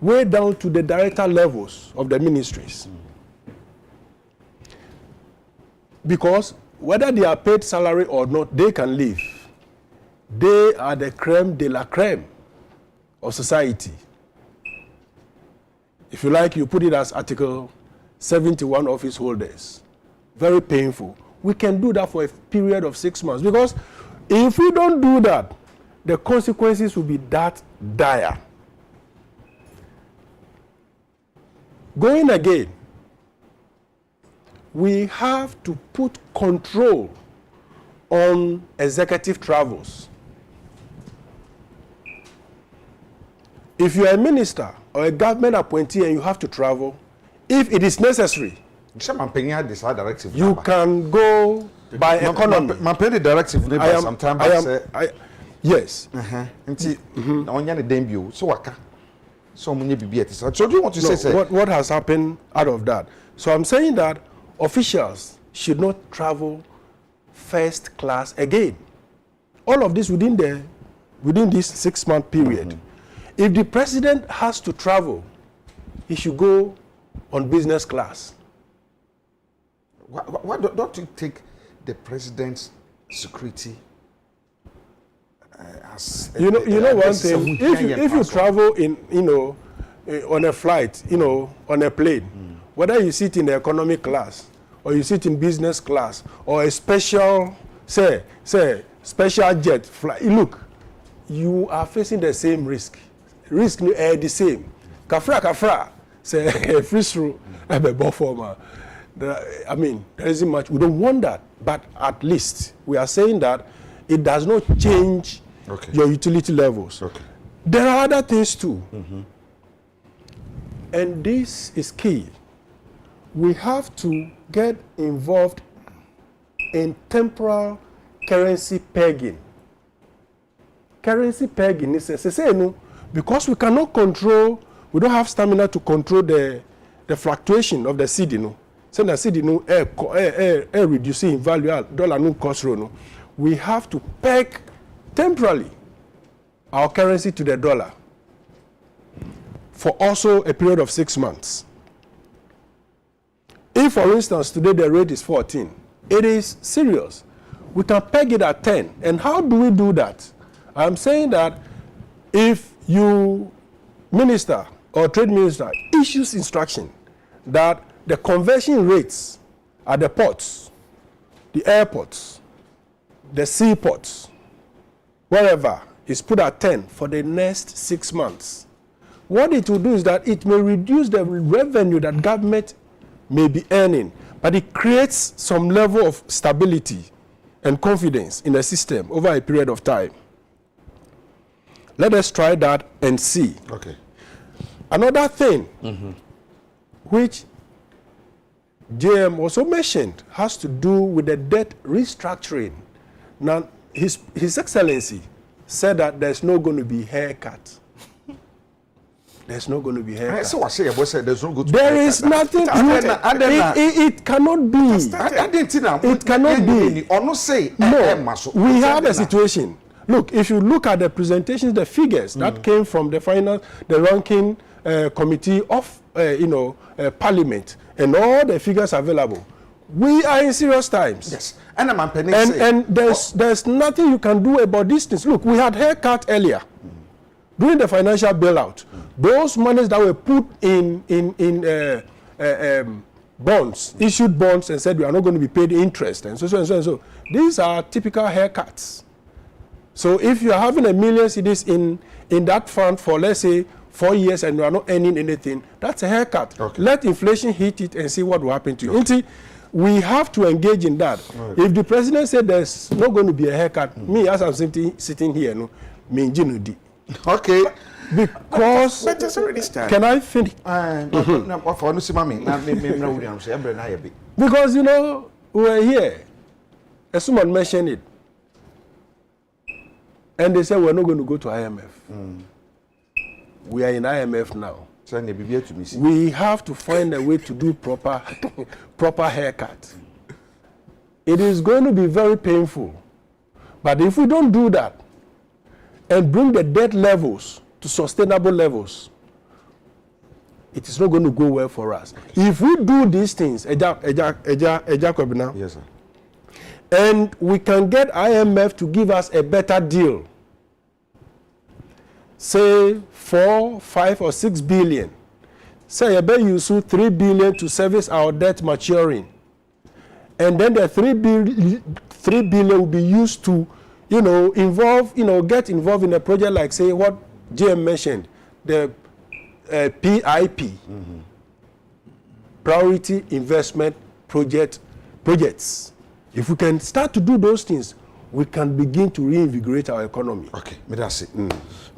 way down to the director levels of the ministries. Because whether they are paid salary or not, they can live. They are the creme de la creme of society. If you like, you put it as Article 71 office holders. Very painful. We can do that for a period of 6 months, because if we don't do that, the consequences will be that dire. Going again, we have to put control on executive travels. If you are a minister or a government appointee and you have to travel, if it is necessary, you can go by economy. The directive yes. So do you want to say what has happened out of that? So I'm saying that officials should not travel first class again. All of this within this 6-month period. If the president has to travel, he should go on business class. Why don't you take the president's security as you know one thing? If you travel in on a flight, on a plane, whether you sit in the economy class or you sit in business class or a special special jet flight, look, you are facing the same risk. Risk the same. Kafra say free through I mean, there isn't much. We don't want that, but at least we are saying that it does not change your utility levels. There are other things too, and this is key. We have to get involved in temporal currency pegging. Currency pegging is because we cannot control. We don't have stamina to control the fluctuation of the cedi. So the cedi reducing in value, dollar no cost. We have to peg temporarily our currency to the dollar for also a period of 6 months. If, for instance, today the rate is 14, it is serious. We can peg it at 10. And how do we do that? I'm saying that if you, minister or trade minister, issues instruction that the conversion rates at the ports the airports, the seaports, wherever, is put at 10 for the next 6 months, what it will do is that it may reduce the revenue that government may be earning, but it creates some level of stability and confidence in the system over a period of time. Let us try that and see. Okay. Another thing which JM also mentioned has to do with the debt restructuring. Now, His Excellency said that there's not going to be haircut. There's not going to be haircut. So I say, there's no good. There is nothing. It cannot be. It cannot be. Or not say. No. We have a situation. Look, if you look at the presentations, the figures that came from the ranking committee of Parliament, and all the figures available, we are in serious times. Yes. And there's nothing you can do about these things. Look, we had haircut earlier. During the financial bailout, those monies that were put in bonds, issued bonds, and said we are not going to be paid interest, and so. These are typical haircuts. So if you are having $1 million cedis in that fund for, let's say, 4 years and you are not earning anything, that's a haircut. Okay. Let inflation hit it and see what will happen to you. Okay. We have to engage in that. Okay. If the president said there's not going to be a haircut, me as I'm sitting here, no, me di. Okay. Because but it's already started. Can I finish? Because we were here. Someone mentioned it. And they said we're not going to go to IMF. We are in IMF now. We have to find a way to do proper haircut. It is going to be very painful. But if we don't do that and bring the debt levels to sustainable levels, it is not going to go well for us. If we do these things, Kwabena, yes, sir, and we can get IMF to give us a better deal, say 4, 5, or 6 billion. Say, I bet you use 3 billion to service our debt maturing. And then the 3 billion will be used to, get involved in a project like, say, what JM mentioned, the PIP, Priority Investment Projects. If we can start to do those things, we can begin to reinvigorate our economy. Okay, me that's it. Me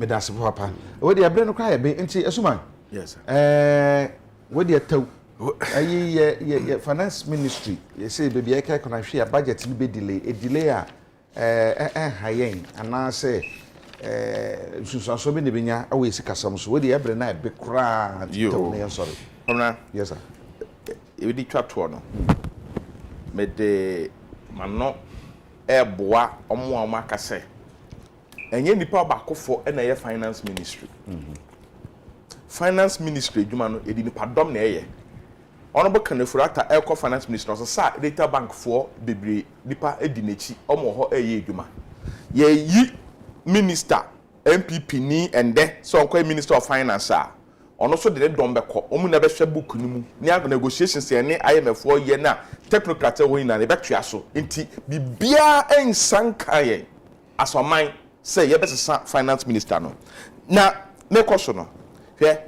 that's it, Papa. Where the brain cry be into Esuman? Yes, sir. Where the tell finance ministry, you say baby I can share budget be delay. A delay high and now say so many binya always kasam so where the brain na be cry. You sorry. Yes, sir. You did chapter no. Me de mano eboa omo amakase enye nipa bakofo na ye finance ministry. Finance ministry adwuma no edi nipa dom na eye honorable kanefurata elko finance ministry no sa data bank for bebre nipa edi nechi omo ho eye adwuma ye yi minister MPP ni ende so kwa minister of finance a ono so de dom beko omu na be hwe book ni mu ni negotiations ye ne IMF ye na technocrat wo ina ne betwa so enti bibia ensankaye asoman say ye be finance minister no na me koso no hwe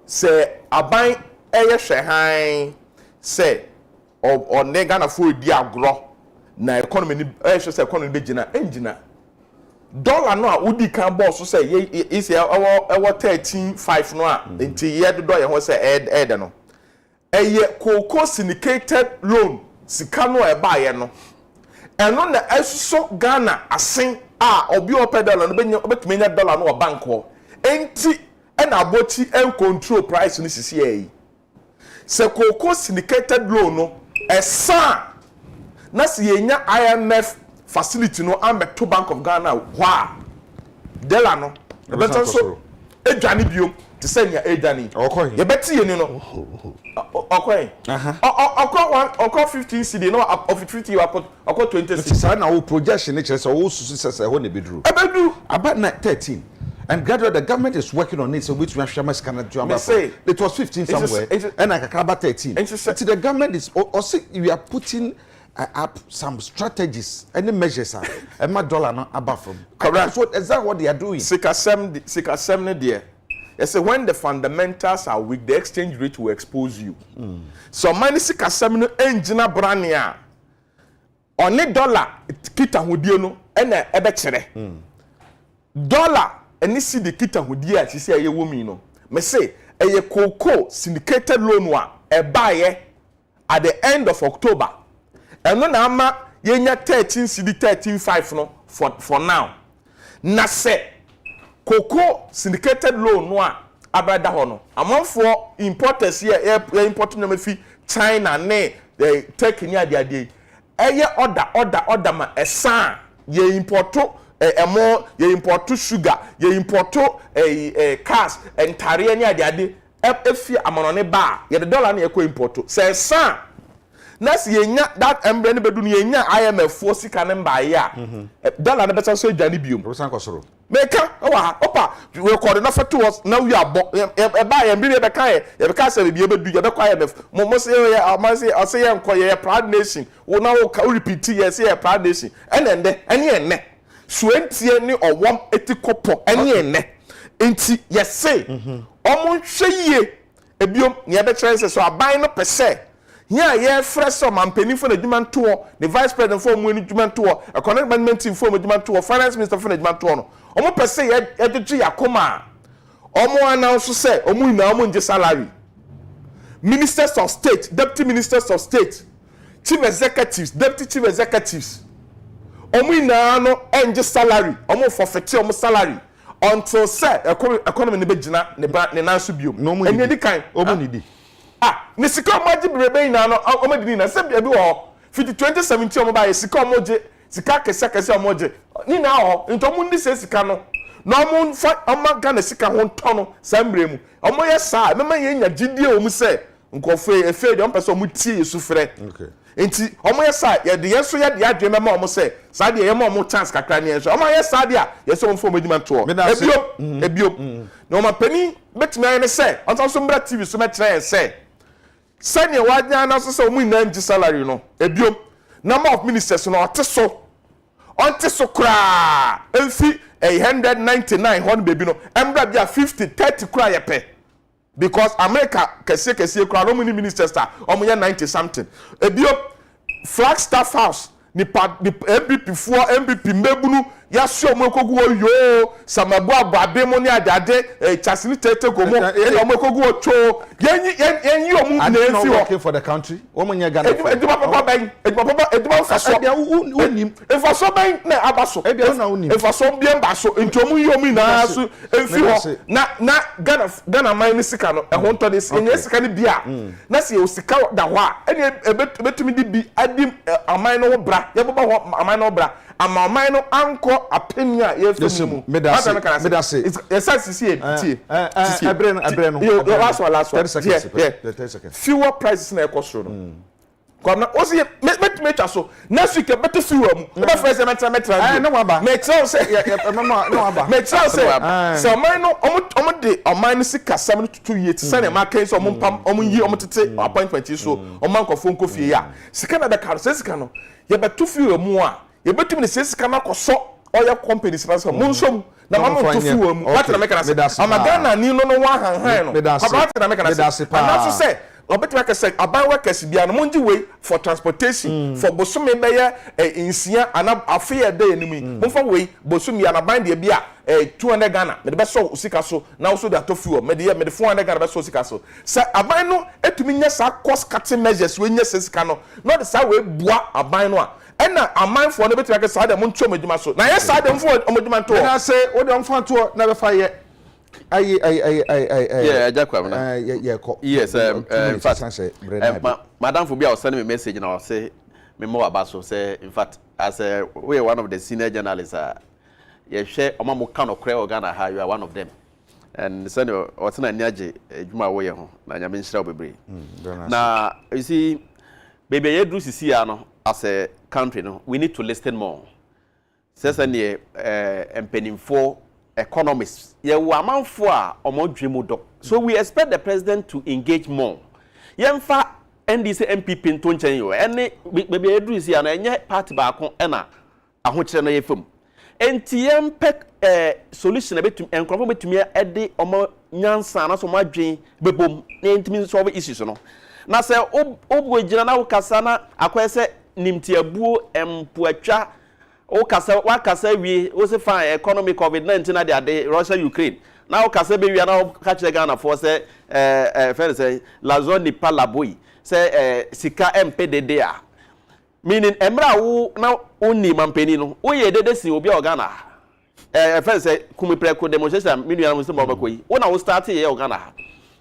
say aban eye hwehan say o ne Ghana for di agro na economy ni say economy be gina engina dollar no a udi kan boss say is our 13.5 no a enti ye do ye ho say ed no eye koko syndicated loan sika no e ba ye no eno na eso Ghana asen a obi ope dollar no betumi nya dollar no bank ho enti na aboti en control price ni sisi yi se koko syndicated loan no esa na se yenya IMF facility no ameto Bank of Ghana wa dollar no beto so edwane biom te se nya edwane ye beti ye ni no okoi okoi 15 cedi no of 50 you akọ 20 cedi say na wo projection ni kire say wo susu say ho ne bedru about 13. And gradually, the government is working on it, so which we have shamas cannot do. It was 15 somewhere, and I can about 13. So the government is also we are putting up some strategies, any measures are a dollar not above from. Correct. What exactly what they are doing? Sikasem there. I say when the fundamentals are weak, the exchange rate will expose you. So many sikasem no engine brania. Only dollar kita hudie no ena ebe chere. Dollar any see the kita hudie she say ye womi no. Me say a cocoa syndicated loan wa e buy at the end of October. And no na ama yenya 13 CD 13.5 no for now. Na say cocoa syndicated loan no abada ho no. Among for importers here import no fi China ne take ni ade eye order ma esan ye importo ye importo sugar ye importo cars entare ni ade efi amonone ba ye the dollar na ye ko importo se esan na si yenya that embre ne bedu ni yenya IMF fo sika ne mba ye a dollar na beta so adwane biom Rosan kosoro meka opa we record na feto was na we abo e ba ye mbiri be ka se be bedu ye be kwa IMF mo say ye o say ye nko ye proud nation wo na wo repeat ye say ye proud nation ene so entie ni owom etikopo ene enti ye say omo hweye ebiom ne ye be kire so aban no pese here ye fresh some mampani for the demand tour the vice president for mu demand tour economic management team for demand tour finance minister for demand tour no omo pese ye de yakoma omo announce say omo ina omo nje salary ministers of state deputy ministers of state chief executives deputy chief executives omo ina no nje salary omo forfeit omo salary until say economy ne begina ne nanso biom eni di kan omo ni di ne sika maji brebe ina no omedini na se bia bi wo fit 2017 omo ba ye sika omoje sika kese omoje ni na ho nto mu ndi se sika no na omo fa omaga na sika ho nto no sambre mu omo ye sa mema ye nya gidie omu se nkofo efe de ompese omu tie yesu frɛ okay enti omo ye sa ye de yeso ye de adwe mema omo se sa de ye ma omo chance kakra ne yeso omo ye sa de a yeso omo fo medima to ebio na omo pani betimi aye ne se onso so mbra TV so metre se sani wanya na so omu ina nji salary no ebio number of ministers no onte so kra enfi 199 hon baby no embra bia 50 30 kra ye pe because America kese kra no many ministers ta omu ya 90 something ebio Flagstaff House ni MVP for MVP mbebunu ya so omu ekogu yo samabu ababe mo ni adade chasini tete gomo e omu ekogu ocho yenyi omu na efi working for the country omu nya Ghana eduma faso ebia unim efaso ben na abaso ebia una unim efaso bia mbaso ntomu yomu na aso efi ho na Ghana mine sika no ehon to de enye sika ne bia na se o sika da ho a ene ebetumi di bi adim aman no bra ye baba ho aman no bra ama no anko apenia ye femu mu medase yes abre no last one 30 seconds fuel prices na ekosoro no kwamna o se met so next week better fuel mu be fresh metra no waba metra say no waba metra say so man no omo de oman no sika sam no tutu ye ti sane ma kan so omo pam omo yi omo tete appointment so omo ankofo nkofie ya sika na be car sika no ye better fuel mu a ye betumi ne sika na koso oya company sponsor mo nsom na mama to fuel mu what na make na say amagana ni no wa han no what na make na say and also say obetwa ka say aban workers bia no monji way for transportation for bosome be ya insia ana afia day enimi monfa way bosome ya na ban de bia 200 Ghana me be so sika so na also da to fuel me de 400 Ghana be so sika so say aban no etumi nya sa cost cutting measures we nya sika no no de sa we bua aban no a ena amanfo no betwa ka sa de moncho medjuma so na ye sa de mfo omedjuma to na say wo de mfo to na be fa ye yeah Agya Kwabena yes in fact madam for bia send me message now say me mo abaso say in fact as we are one of the senior journalists you share omamo kan okre organa ha you are one of them and send what's na niaje adwuma wo ye ho na nyame nhyira obebre na you see baby ye do sisi ya no as a country no we need to listen more sese ne empenimfo economists ye wamanfo a omodwemu do so we expect the president to engage more yemfa NDC MPP ntonchen yo ene be edu isi ana enye party ba ko ena ahokyere na yefam entiem pek solution betum enkrofo betumi ede omo nyansa na so madwen bebom na entimi solve issues no na se obogina na wokasa na akwese nimtiabuo empuatwa wakasa wie wo se fa economic COVID-19 na de Russia Ukraine na wokasa be wi na ka kire Ghana for se fair say la zone ni pas la boy se sika MPDD a meaning emra wo na onni mampeni no wo ye dede si obi Ghana fair say kumipreko demonstration minu mo se mo bakoyi wo na wo start ye Ghana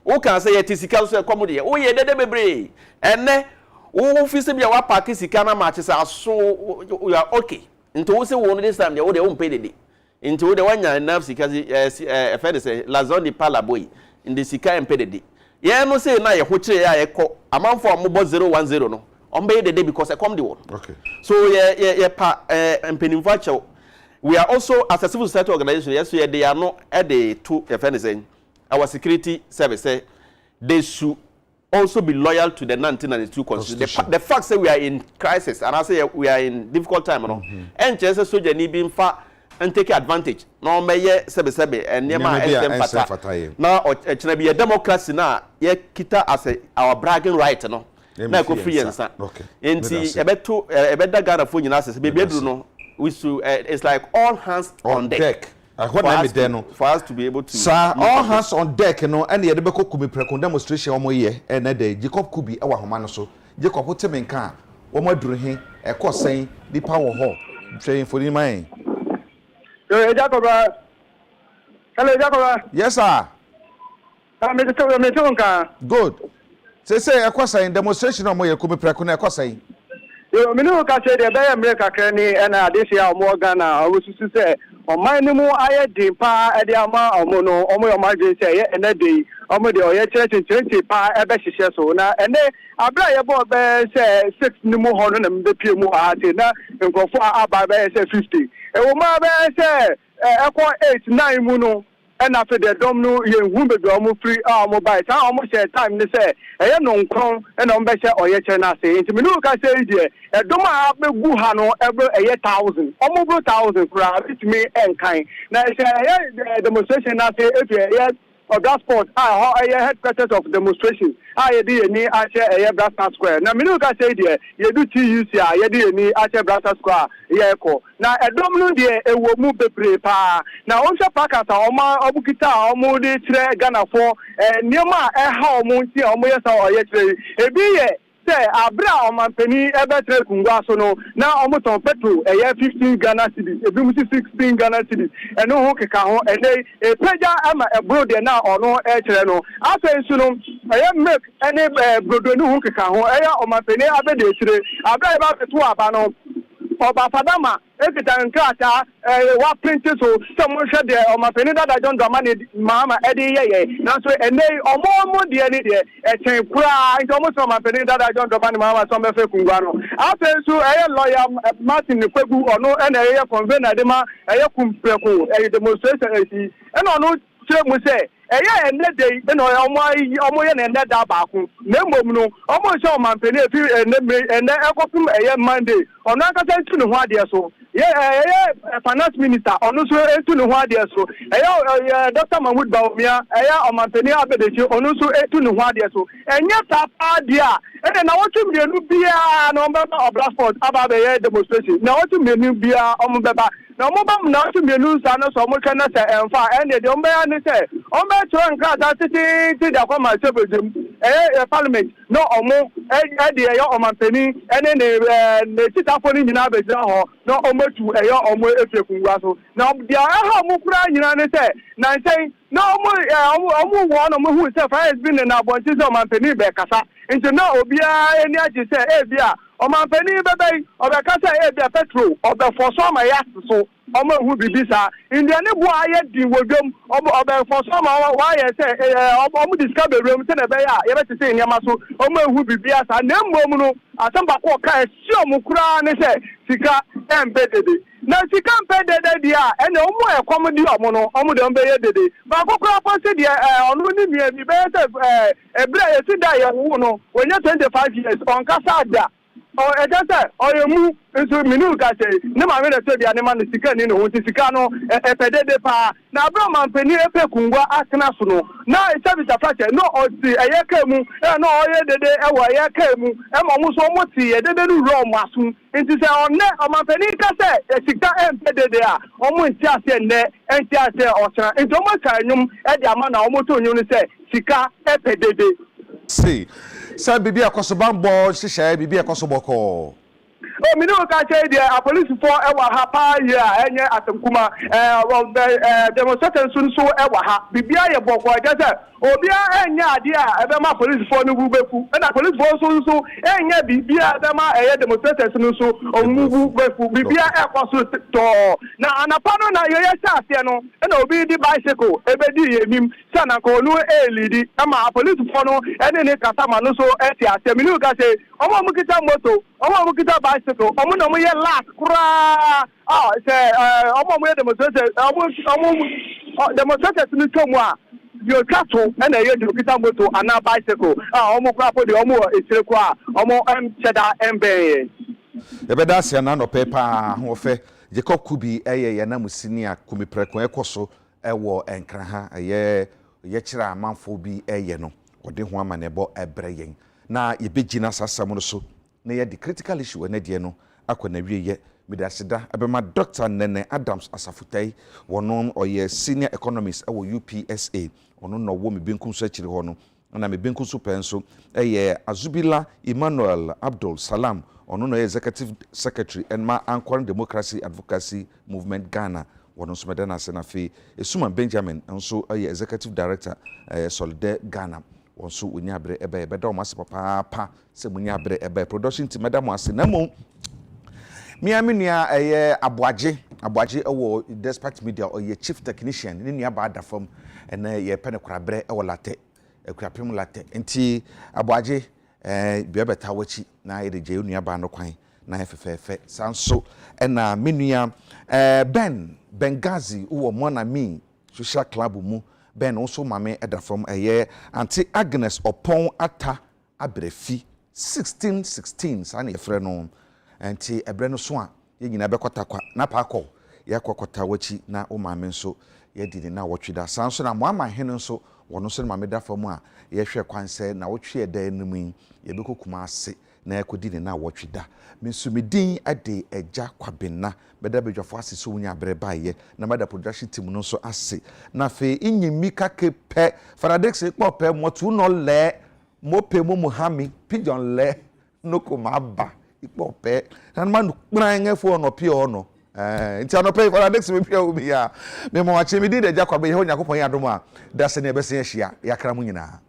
wo kan say ye tisika so komode ye wo ye dede bebre enne wo office bia wa park sika na match say aso you are okay into wo say wo no this time dey wo dey wo pay dede into wo dey wanya enough sika fair say la zone ni pas la boy in the sika MPDD ye no say na ye ho kire ya ye ko amanfo amobo 010 no ombe dede because e come the one okay so ye pa mpenimfo achew we are also as a civil society organization yes we they are not at the two saying our security service they should also be loyal to the 1992 constitution. The fact that we are in crisis and I say we are in difficult time no and just soldier ni be fa and take advantage no meye sebe and nyema SM fata now e be a democracy na ye kita as our bragging right no na ko free and okay enti ebeda Ghana fo nyina asese be bedru no we should it's like all hands on deck. What name is there no for us to be able to sir all hands on deck no and ye de be kokumi preko demonstration omo ye and dey Jacob Kubi e wa homa no so Jacob temenka omo aduru he e ko sen dipa wo ho train for the man Jacob hello Jacob yes sir me to nka good say e ko sen demonstration omo ye kumi preko na e ko sen yo me no ka say de be America kan ni na this year omo Ghana o susu say oman ni mu aye din pa e de ama omo no omo yo margin say ye ene dey omo de oye church pa e be hihye so na ene abra ye bo be say 6 ni mu ho no na me pie mu ate na nkofo aba be say 50 e wo ma be say e ko 8 9 mu no and after the dom no ye hu be do mo free mobile ta omo share time ni say eye no nkron e na mbe say oye che na say nti me no ka say die e dom a be gu ha no e be eye 1000 omo bro 1000 kura bit me enkan na say eye demonstration na say if eye of that sport headquarters of demonstration ye di ni ache Brasa Square na me no ka say die ye do TUC ye di ni ache Brasa Square ye ko na edom no de ewo mu bebre pa na on sha packers oma obukita omo de kire Ghana for nioma ha omo nti omo ye sa oye kire ebi ye say abra omanpeni ebe tre kungwa so no na omoton petrol 15 Ghana cedis ebi mu 16 Ghana cedis eno ho keka ho ene peja ama ebro de na ono kire no asen su no milk ene brodo no ho keka ho omanpeni abede kire abra eba petu aba no oba fadama ekita nkrata wa print so someone said there omanpeni dada John Dramani mama ede ye na so ene omo de ene de chen kura nti omo so omanpeni dada John Dramani mama so mefe kungwa no afen so lawyer Martin Kwegu ono ene convener de ma kumpreko demonstration ene ono kire mu say ene dey ene omo ye na ene da ba ko na mom no omo so omanpeni efi ene ekopum Monday ono akata tu ne ho ade so finance minister ono so etu ne ho ade so Dr. Mahmoud Bawumia omanpeni abedechi ono so etu ne ho ade so enye tapa dia ene na wotu mienu bia na ombeba Obrasport aba be demonstration na wotu mienu bia ombeba na ombeba na wotu mienu sa no so mo kana se emfa ene de ombea ni se ombe tro nka ta titi da kwa ma sebedem parliament no omo de omanpeni ene ne titafo ni nyina abegina ho no omotu omo efekunwa so na dia ha mo kura nyina ne se na nsen no omo wo no mo hu se fa has been na abonti se omanpeni be kasa nti na obia eni agi se bia omanpeni bebe obeka se bia petrol obefo so ma ya so omo hu bibisa india ne bo aye di wodom obefo so ma wa ye se omo discover room se na be ya ye be se nyama so omo hu bibia sa na mmom no asamba ko ka esi omukura ne se sika empedede na sika empedede dia ene omo ekom di omo no omo de ombe ye dede ba kokura fa se dia onu ni mi bi be se ebra esi da ye wu no onye 25 years on kasa da o ejese oyemu nso minu ka se ne ma mere se dia ne ma no sika ni no sika no epedede pa na abro mampeni epe kungwa akena so no na service after no osi eyeka mu no oye dede ewo eyeka mu e mo mu so mo ti ye dede nu ro mo asun nti se onne o mampeni ka se sika empedede a o mo nti ase ne enti ase osra nti o mo ka nyum e di ama na o mo to nyum ni se sika epedede see sa bibi akoso bambo hihye bibi akoso boko o mi no ka che dia police for e wa ha pa ya enye asemkuma demonstration so e wa ha bibia ye boko aja se obia enye ade a ebe ma police for no gubefu na police for so enye bibia ebe ma eye demonstration so omugu befu bibia e kwaso to na anapa no na ye sha ase no na obi di bicycle ebe di yenim sa na ko no e lead ama police for no ene ne kasama no so e ti ase mi no ka che omo mu kita moto omo mu kita bicycle omo no mo ye last kura se omo mo ye demonstration omo demonstration ni tomu a yo kato na ye kita moto ana bicycle omo kura po de omo esireku a omo cheda embe ebeda sia na no pepa ho fe Jacob Kubi ye na musini a kumi preko ekoso ewo enkra ha ye kira amanfo bi ye no ode ho amanebo ebreyen na ye begina sasam no so na ye the critical issue na de no akona wieye midasida abema Dr. Nene Adams Asafutai wono oye senior economist ewo UPSA ono no wo mebenkum so akiri ho no na mebenkum so penso Azubila Emmanuel Abdul Salam ono no executive secretary and ma Anchoring Democracy Advocacy Movement Ghana wono so medana senafe Esuma Benjamin nso executive director Solide Ghana wonso onya abre ebe beda o mase papa se munya abre ebe production team madam ase na mo miamenia aboaje ewo despite media o ye chief technician ni nua ba da fam ene ye pene korabre ewo late ekurapem late enti aboaje bia beta wachi na ye de je nua ba no kwan na ye fefefe sanso ena menua Bengazi uwo mona mi social club mu Ben also mame edafrom anti Agnes Opon ata abrefi 1616 sa na yefre no anti ebre no so a ye nyina bekota kwa na paako ye kokota wachi na o mame nso ye didi na wotwida sanso na moama hene nso wono so mame dafom a ye hwe kwanse na wotwe eda enum ye bekokuma ase na yakodini na wotwida mensumidin ade Agya Kwabena beda bedwafo ase so wunya breba ye na mada production team no so ase na fe inyimi kake pe faradex ekpo pe motu no le mope mo muhami pigeon le noko maba ekpo pe na man kran ngefo no pe ono nti anope faradex me pia obi ya me mo ache midin Agya Kwabena ho nyakopon ya dom a da se ne be se ya hia yakra mu nyina